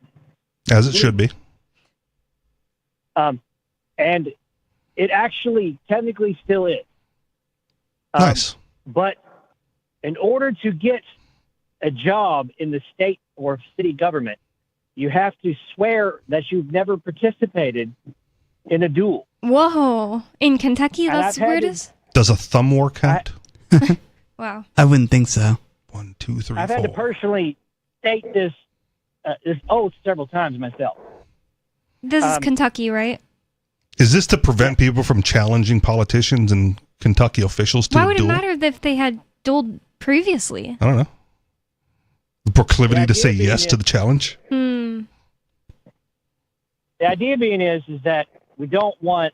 As it should be. And it actually technically still is. Nice. But in order to get a job in the state or city government, you have to swear that you've never participated in a duel. Whoa. In Kentucky, that's where it is? Does a thumb war count? Wow. I wouldn't think so. 1, 2, 3, I've had to personally state this oath several times myself. This is Kentucky, right? Is this to prevent people from challenging politicians and Kentucky officials to Why would duel? it matter if they had dueled previously? I don't know. The proclivity to say yes to the challenge? The idea being is that we don't want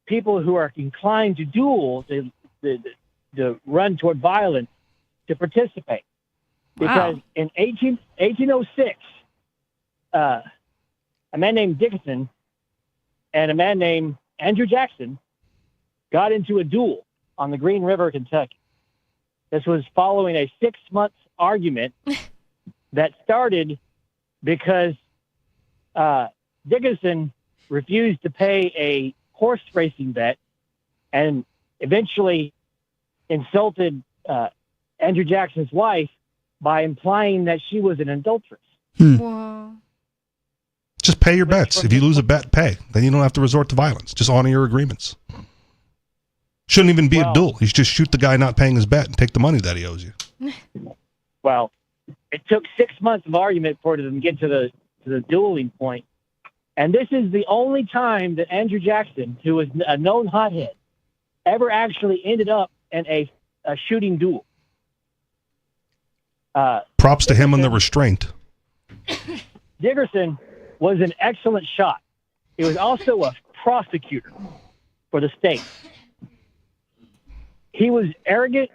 people who are inclined to duel to run toward violence to participate. Because in 1806, a man named Dickinson and a man named Andrew Jackson got into a duel on the Green River, Kentucky. This was following a 6-month argument that started because Dickinson refused to pay a horse racing bet and eventually insulted Andrew Jackson's wife by implying that she was an adulteress. Whoa. Just pay your bets. If you lose a bet, pay. Then you don't have to resort to violence. Just honor your agreements. Shouldn't even be a duel. You should just shoot the guy not paying his bet and take the money that he owes you. Well, it took 6 months of argument for them to get to the dueling point. And this is the only time that Andrew Jackson, who was a known hothead, ever actually ended up in a shooting duel. Props to him on the restraint. Dickerson was an excellent shot. He was also a prosecutor for the state. He was arrogant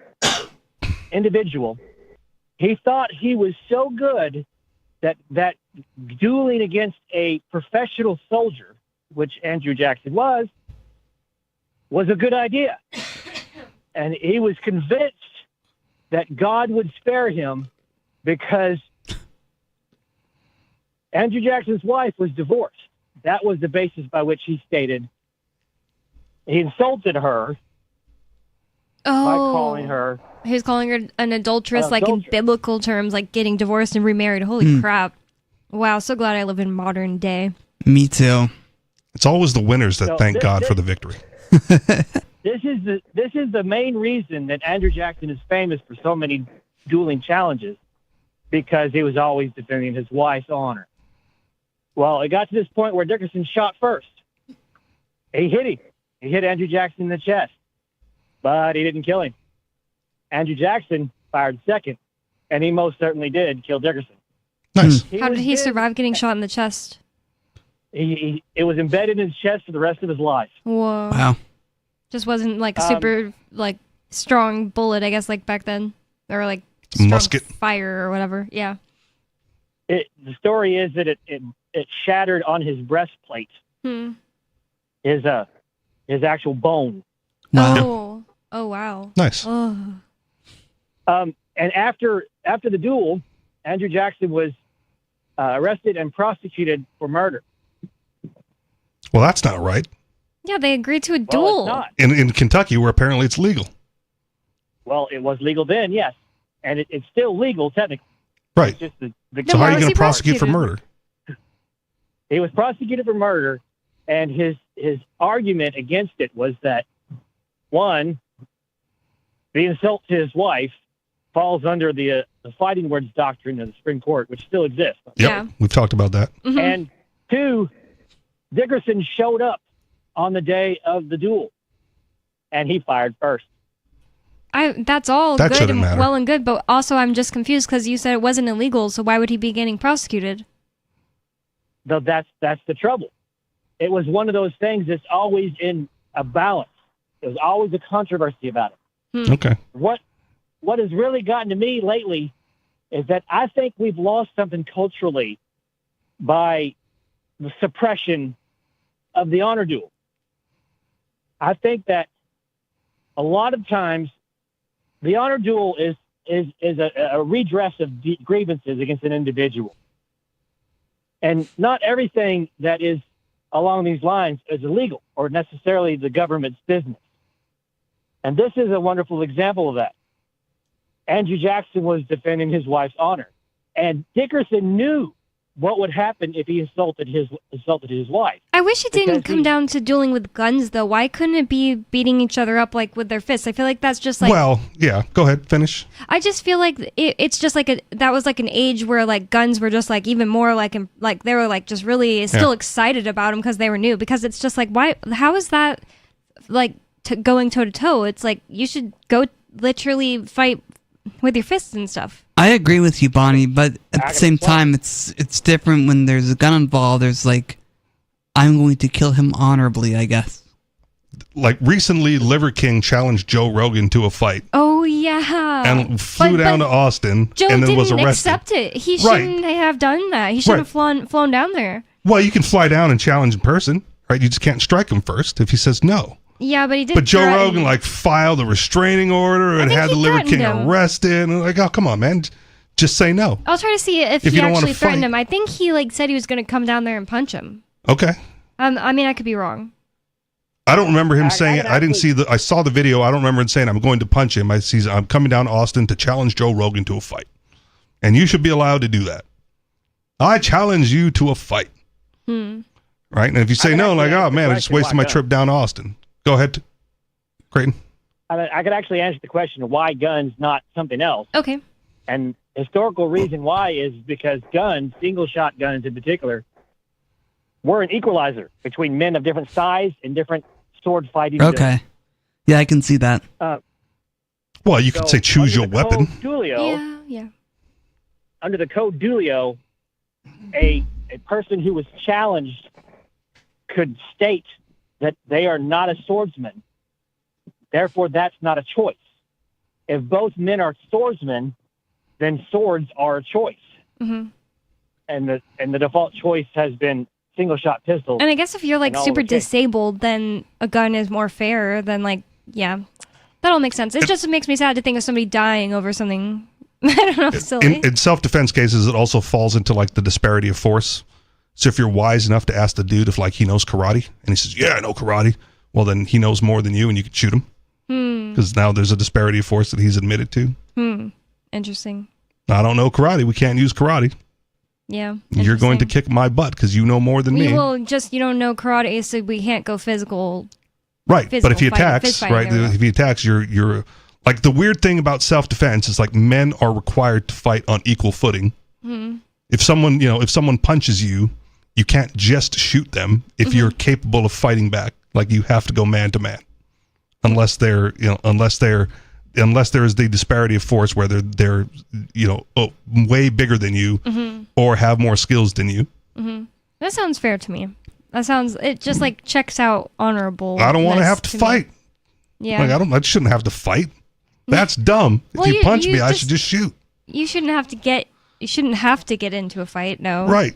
individual. He thought he was so good that dueling against a professional soldier, which Andrew Jackson was a good idea. And he was convinced that God would spare him because Andrew Jackson's wife was divorced. That was the basis by which he stated he insulted her by calling her He was calling her an adulteress, like in biblical terms, like getting divorced and remarried. Holy crap. Wow, so glad I live in modern day. Me too. It's always the winners that thank God for the victory. This is the main reason that Andrew Jackson is famous for so many dueling challenges, because he was always defending his wife's honor. Well, it got to this point where Dickerson shot first. He hit him. He hit Andrew Jackson in the chest, but he didn't kill him. Andrew Jackson fired second, and he most certainly did kill Dickerson. Nice. How did he survive getting shot in the chest? It was embedded in his chest for the rest of his life. Whoa. Wow. Just wasn't like a super like strong bullet, I guess, like back then, or like strong musket fire or whatever. Yeah. The story is that it shattered on his breastplate. His actual bone. Wow. Oh wow. Nice. Oh. And after the duel, Andrew Jackson was arrested and prosecuted for murder. Well, that's not right. Yeah, they agreed to a duel. It's not. In Kentucky, where apparently it's legal. Well, it was legal then, yes, and it's still legal technically. Right. It's just So how are you going to prosecute for murder? He was prosecuted for murder, and his argument against it was that, one, the insult to his wife falls under the fighting words doctrine of the Supreme Court, which still exists. Yep, we've talked about that. And two, Dickerson showed up on the day of the duel, and he fired first. That's all That good shouldn't and matter. well and good, but also I'm just confused because you said it wasn't illegal, so why would he be getting prosecuted? Though that's the trouble. It was one of those things that's always in a balance. There's always a controversy about it. Okay. What has really gotten to me lately is that I think we've lost something culturally by the suppression of the honor duel. I think that a lot of times the honor duel is a redress of grievances against an individual. And not everything that is along these lines is illegal or necessarily the government's business. And this is a wonderful example of that. Andrew Jackson was defending his wife's honor. And Dickerson knew what would happen if he insulted his wife. I wish it didn't come down to dueling with guns, though. Why couldn't it be beating each other up like with their fists? I feel like that's just like. Well, yeah. Go ahead, finish. I just feel like it's just like that was like an age where like guns were just like even more like they were like just really still excited about them because they were new. Because it's just like why? How is that like going toe to toe? It's like you should go literally fight with your fists and stuff. I agree with you, Bonnie, but at the same time, it's different when there's a gun involved. There's like, I'm going to kill him honorably, I guess. Like recently, Liver King challenged Joe Rogan to a fight. Oh yeah, and flew down to Austin Joe and then was didn't arrested. accept it. He shouldn't have done that. He should have flown down there. Well, you can fly down and challenge in person, right? You just can't strike him first if he says no. Yeah, but he did. But Joe Rogan like filed a restraining order and had the Liver King arrested. And like, oh, come on, man. Just say no. I'll try to see if he actually threatened him. I think he like said he was going to come down there and punch him. Okay. I mean, I could be wrong. I don't remember him saying it. I didn't see I saw the video. I don't remember him saying I'm going to punch him. I'm coming down to Austin to challenge Joe Rogan to a fight. And you should be allowed to do that. I challenge you to a fight. Right? And if you say no, like, oh man, I just wasted my trip down to Austin. Go ahead, Creighton. I could actually answer the question of why guns, not something else. Okay. And historical reason why is because guns, single shot guns in particular, were an equalizer between men of different size and different sword fighting. Okay. Yeah, I can see that. Well, you could say choose your weapon. Dulio, yeah. Under the Code Dulio, a person who was challenged could state that they are not a swordsman. Therefore, that's not a choice. If both men are swordsmen, then swords are a choice. Mm-hmm. And the default choice has been single shot pistols. And I guess if you're like super disabled, then a gun is more fair than like, yeah, that all makes sense. It just makes me sad to think of somebody dying over something. I don't know, silly. In self-defense cases, it also falls into like the disparity of force. So if you're wise enough to ask the dude if like he knows karate, and he says, yeah, I know karate, well then he knows more than you and you can shoot him. Because because now there's a disparity of force that he's admitted to. Interesting. I don't know karate. We can't use karate. Yeah. You're going to kick my butt because you know more than me. Well, just you don't know karate, so we can't go physical. Right, but if he fighting, attacks, if he attacks, you're like the weird thing about self-defense is like men are required to fight on equal footing. If someone punches you, you can't just shoot them if you're capable of fighting back. Like you have to go man to man, unless there is the disparity of force where they're way bigger than you or have more skills than you. That sounds fair to me. It just like checks out honorable. I don't want to have to fight. Yeah. Like I shouldn't have to fight. That's dumb. If you punch me, I should just shoot. You shouldn't have to get into a fight, no. Right.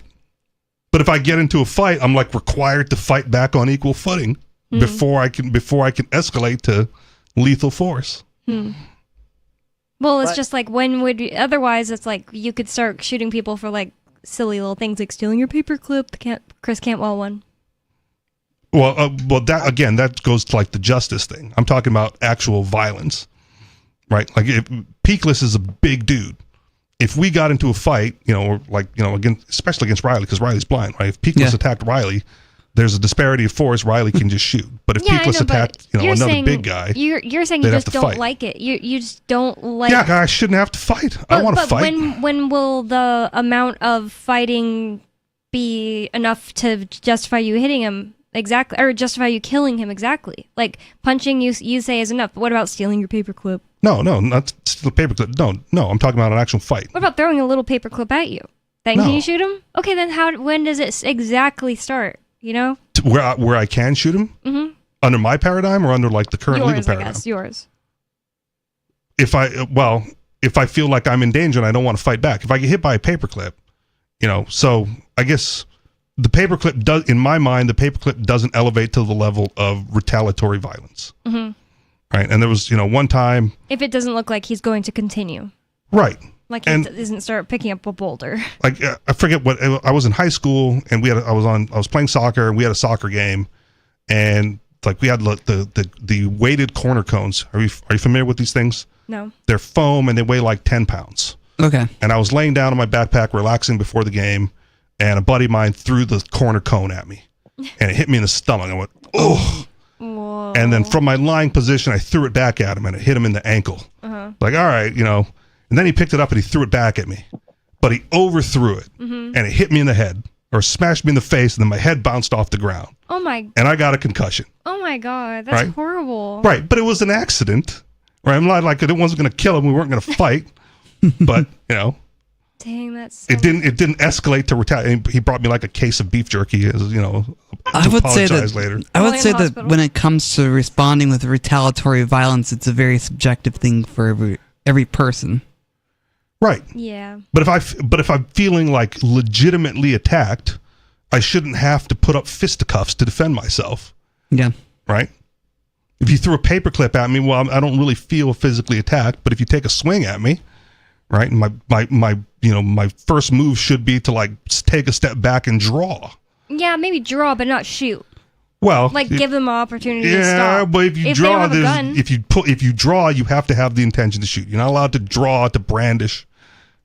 But if I get into a fight, I'm like required to fight back on equal footing before I can escalate to lethal force. Well, it's just like otherwise it's like you could start shooting people for like silly little things like stealing your paperclip, Chris Cantwell one. Well, that goes to like the justice thing. I'm talking about actual violence, right? Like Peakless is a big dude. If we got into a fight, especially against Riley, because Riley's blind, right? If Peakless attacked Riley, there's a disparity of force. Riley can just shoot. But if Peakless attacked, another big guy, you're saying you just don't like it. You just don't like. Yeah, I shouldn't have to fight. I want to fight. When will the amount of fighting be enough to justify you hitting him exactly, or justify you killing him exactly? Like punching you say is enough. But what about stealing your paperclip? No, not steal a paperclip. No, I'm talking about an actual fight. What about throwing a little paperclip at you? Then can you shoot him? Okay, then when does it exactly start? You know, where I can shoot him under my paradigm or under like the current legal paradigm. I guess yours. If I feel like I'm in danger and I don't want to fight back, if I get hit by a paperclip, so I guess the paperclip does, in my mind, the paperclip doesn't elevate to the level of retaliatory violence, right? And there was one time if it doesn't look like he's going to continue, right? Like he doesn't start picking up a boulder. Like I forget what I was in high school, and I was playing soccer, and we had a soccer game, and like we had the weighted corner cones. Are you familiar with these things? No. They're foam and they weigh like 10 pounds. Okay. And I was laying down on my backpack, relaxing before the game, and a buddy of mine threw the corner cone at me, and it hit me in the stomach. I went, oh. Whoa. And then from my lying position, I threw it back at him, and it hit him in the ankle. Like, all right, And then he picked it up and he threw it back at me. But he overthrew it. And it hit me in the head or smashed me in the face, and then my head bounced off the ground. Oh my. And I got a concussion. Oh my God. That's horrible. Right. But it was an accident. Right. I'm not like it wasn't going to kill him. We weren't going to fight. But, Dang, that's it didn't escalate to retaliate. He brought me like a case of beef jerky, as I would say that later. I would say that when it comes to responding with retaliatory violence, it's a very subjective thing for every person. Right. Yeah. But if I'm feeling like legitimately attacked, I shouldn't have to put up fisticuffs to defend myself. Yeah. Right? If you threw a paperclip at me, well, I don't really feel physically attacked, but if you take a swing at me, right? And my first move should be to like take a step back and draw. Yeah, maybe draw but not shoot. Well, like give them an opportunity to stop. Yeah, but if you draw, if you draw, you have to have the intention to shoot. You're not allowed to draw to brandish.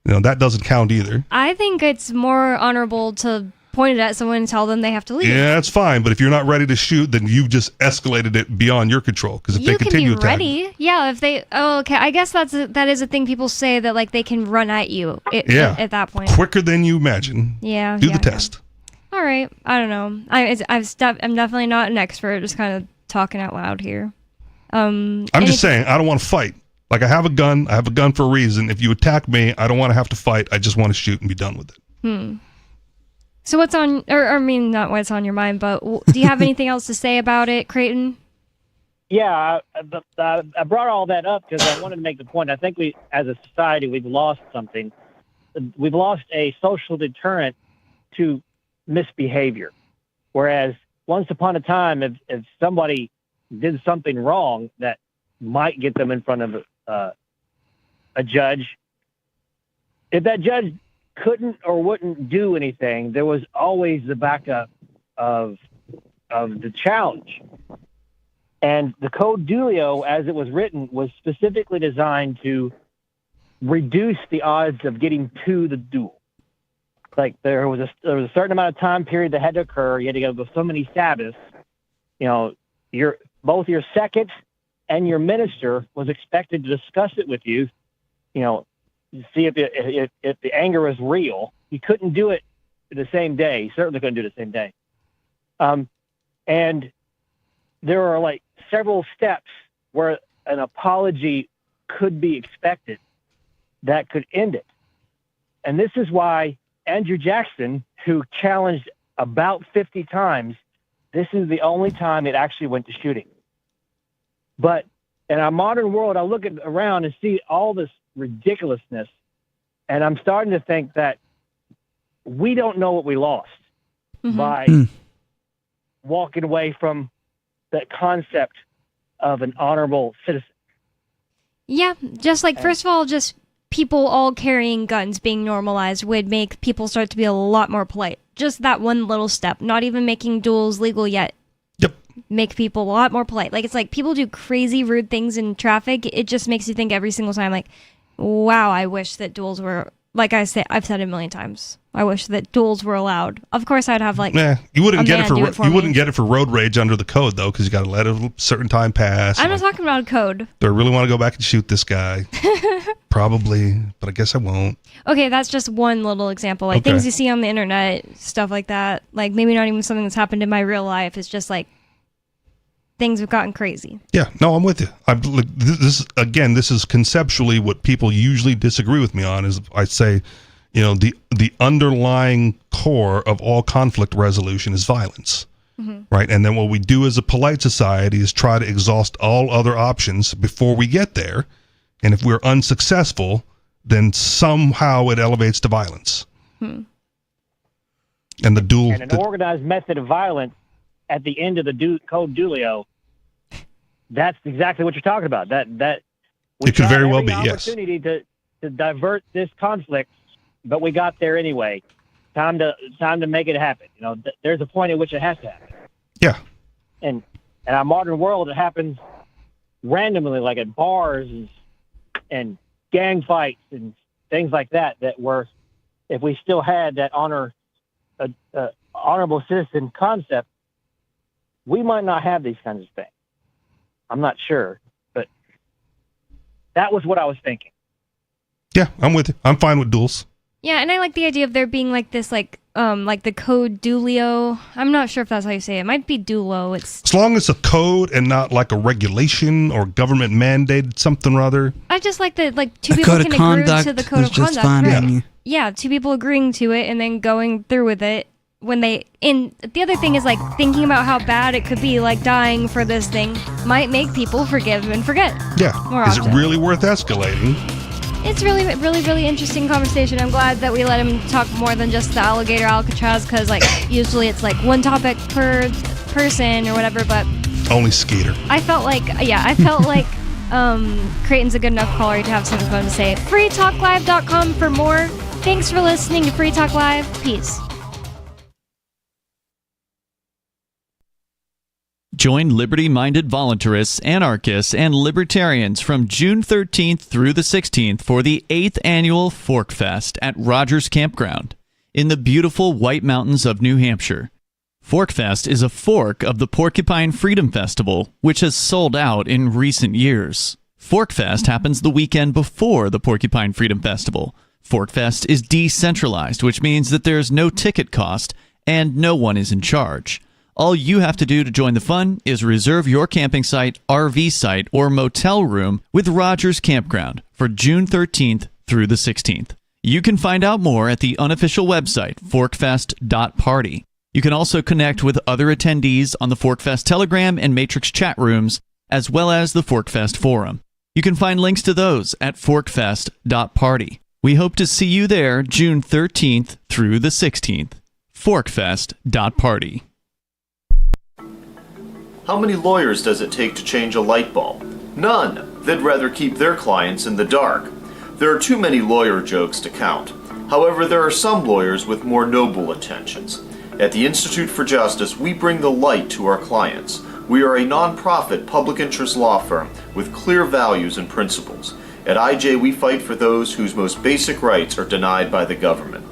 That doesn't count either. I think it's more honorable to point it at someone and tell them they have to leave. Yeah, that's fine. But if you're not ready to shoot, then you just escalated it beyond your control. Because if they continue attacking, you can be ready. Yeah, if they. Oh, okay. I guess that is a thing people say that like they can run at you. At that point, quicker than you imagine. Yeah. Do the test. All right. I don't know. I'm definitely not an expert. Just kind of talking out loud here. I'm just saying I don't want to fight. Like I have a gun for a reason. If you attack me, I don't want to have to fight. I just want to shoot and be done with it. So what's on, not what's on your mind, but do you have anything else to say about it, Creighton? Yeah, I brought all that up because I wanted to make the point. I think we, as a society, we've lost something. We've lost a social deterrent to misbehavior. Whereas once upon a time, if somebody did something wrong that might get them in front of a judge, if that judge couldn't or wouldn't do anything, there was always the backup of the challenge. And the Code Dulio, as it was written, was specifically designed to reduce the odds of getting to the duel. Like there was a certain amount of time period that had to occur. You had to go so many Sabbaths. Both your second and your minister was expected to discuss it with you. See if the anger was real. You couldn't do it the same day. You certainly couldn't do it the same day. And there are like several steps where an apology could be expected that could end it. And this is why Andrew Jackson, who challenged about 50 times, this is the only time it actually went to shooting. But in our modern world, I look around and see all this ridiculousness, and I'm starting to think that we don't know what we lost by walking away from that concept of an honorable citizen. Yeah, just like, first of all, just people all carrying guns being normalized would make people start to be a lot more polite. Just that one little step, not even making duels legal yet. Yep. Make people a lot more polite. Like, it's like people do crazy, rude things in traffic. It just makes you think every single time, like, wow, I wish that duels were, like I've said it a million times. I wish that duels were allowed. Of course, I'd have like. You wouldn't get it for road rage under the code though, because you got to let a certain time pass. I'm not talking about a code. Do I really want to go back and shoot this guy? Probably, but I guess I won't. Okay, that's just one little example. Like things you see on the internet, stuff like that. Like maybe not even something that's happened in my real life. It's just like things have gotten crazy. Yeah, no, I'm with you. This is conceptually what people usually disagree with me on. Is I say, the underlying core of all conflict resolution is violence, right? And then what we do as a polite society is try to exhaust all other options before we get there. And if we're unsuccessful, then somehow it elevates to violence. And the duel. And an organized method of violence at the end of the Code Dulio, that's exactly what you're talking about. That it could very well be, yes. Opportunity to divert this conflict, but we got there anyway. Time to make it happen. There's a point at which it has to happen. Yeah. And in our modern world, it happens randomly, like at bars and gang fights and things like that. That were, if we still had that honorable citizen concept, we might not have these kinds of things. I'm not sure, but that was what I was thinking. Yeah, I'm with you. I'm fine with duels. Yeah, and I like the idea of there being like this, like the Code Dulio. I'm not sure if that's how you say it. It might be Dulo. It's as long as a code and not like a regulation or government mandated something or other. I just like that, like two people can agree to the code of conduct. Right? Yeah, two people agreeing to it and then going through with it. And the other thing is like thinking about how bad it could be, like dying for this thing might make people forgive and forget. Yeah. More is often. It really worth escalating? It's really, really, really interesting conversation. I'm glad that we let him talk more than just the alligator Alcatraz, because like usually it's like one topic per person or whatever, but only Skeeter. I felt like Creighton's a good enough caller to have something fun to say. freetalklive.com for more. Thanks for listening to Free Talk Live. Peace. Join liberty-minded voluntarists, anarchists, and libertarians from June 13th through the 16th for the 8th annual Fork Fest at Rogers Campground in the beautiful White Mountains of New Hampshire. Fork Fest is a fork of the Porcupine Freedom Festival, which has sold out in recent years. Fork Fest happens the weekend before the Porcupine Freedom Festival. Fork Fest is decentralized, which means that there's no ticket cost and no one is in charge. All you have to do to join the fun is reserve your camping site, RV site, or motel room with Rogers Campground for June 13th through the 16th. You can find out more at the unofficial website, forkfest.party. You can also connect with other attendees on the Forkfest Telegram and Matrix chat rooms, as well as the Forkfest forum. You can find links to those at forkfest.party. We hope to see you there June 13th through the 16th. forkfest.party. How many lawyers does it take to change a light bulb? None. They'd rather keep their clients in the dark. There are too many lawyer jokes to count. However, there are some lawyers with more noble intentions. At the Institute for Justice, we bring the light to our clients. We are a non-profit public interest law firm with clear values and principles. At IJ, we fight for those whose most basic rights are denied by the government.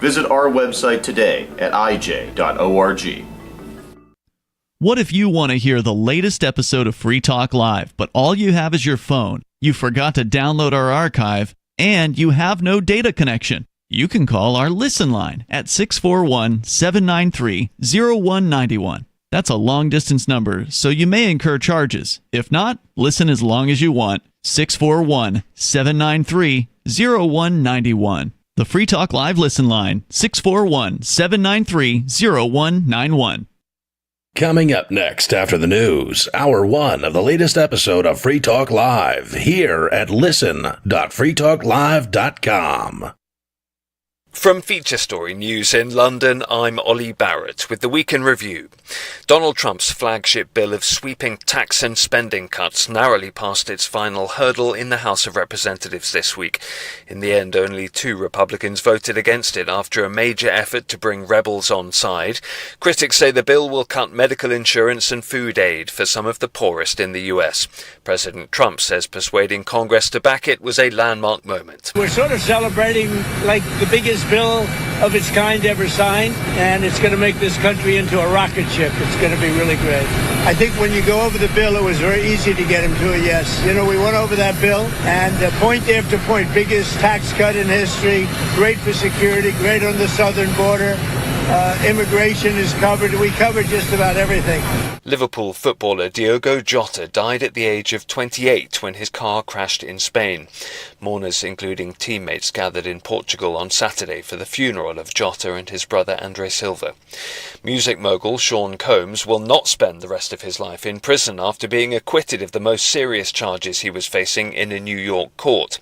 Visit our website today at ij.org. What if you want to hear the latest episode of Free Talk Live, but all you have is your phone, you forgot to download our archive, and you have no data connection? You can call our Listen line at 641-793-0191. That's a long-distance number, so you may incur charges. If not, listen as long as you want. 641-793-0191. The Free Talk Live Listen line, 641-793-0191. Coming up next after the news, Hour 1 of the latest episode of Free Talk Live, here at listen.freetalklive.com. From Feature Story News in London, I'm Ollie Barrett with the Week in Review. Donald Trump's flagship bill of sweeping tax and spending cuts narrowly passed its final hurdle in the House of Representatives this week. In the end, only 2 Republicans voted against it after a major effort to bring rebels on side. Critics say the bill will cut medical insurance and food aid for some of the poorest in the US. President Trump says persuading Congress to back it was a landmark moment. We're sort of celebrating like the biggest bill of its kind ever signed, and it's going to make this country into a rocket ship. It's going to be really great. I think when you go over the bill, it was very easy to get him to a yes. You know, we went over that bill, and point after point, biggest tax cut in history, great for security, great on the southern border. Immigration is covered. We covered just about everything. Liverpool footballer Diogo Jota died at the age of 28 when his car crashed in Spain. Mourners, including teammates, gathered in Portugal on Saturday for the funeral of Jota and his brother André Silva. Music mogul Sean Combs will not spend the rest of his life in prison after being acquitted of the most serious charges he was facing in a New York court.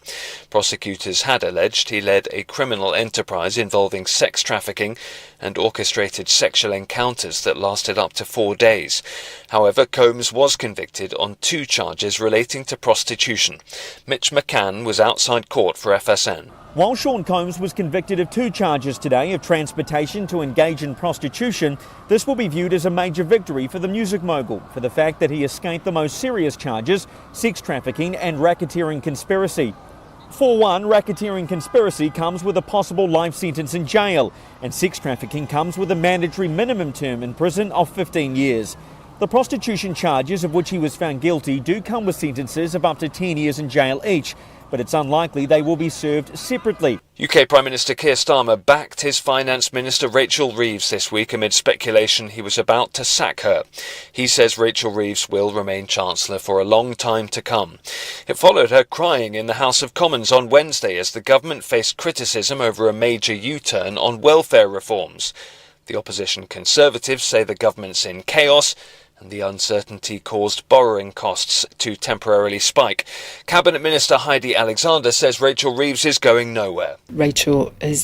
Prosecutors had alleged he led a criminal enterprise involving sex trafficking and orchestrated sexual encounters that lasted up to 4 days. However, Combs was convicted on 2 charges relating to prostitution. Mitch McCann was outside court for FSN. While Sean Combs was convicted of 2 charges today of transportation to engage in prostitution, this will be viewed as a major victory for the music mogul for the fact that he escaped the most serious charges, sex trafficking and racketeering conspiracy. For one, racketeering conspiracy comes with a possible life sentence in jail, and sex trafficking comes with a mandatory minimum term in prison of 15 years. The prostitution charges of which he was found guilty do come with sentences of up to 10 years in jail each, but it's unlikely they will be served separately. UK Prime Minister Keir Starmer backed his Finance Minister Rachel Reeves this week amid speculation he was about to sack her. He says Rachel Reeves will remain Chancellor for a long time to come. It followed her crying in the House of Commons on Wednesday as the government faced criticism over a major U-turn on welfare reforms. The opposition Conservatives say the government's in chaos and the uncertainty caused borrowing costs to temporarily spike. Cabinet Minister Heidi Alexander says Rachel Reeves is going nowhere. Rachel is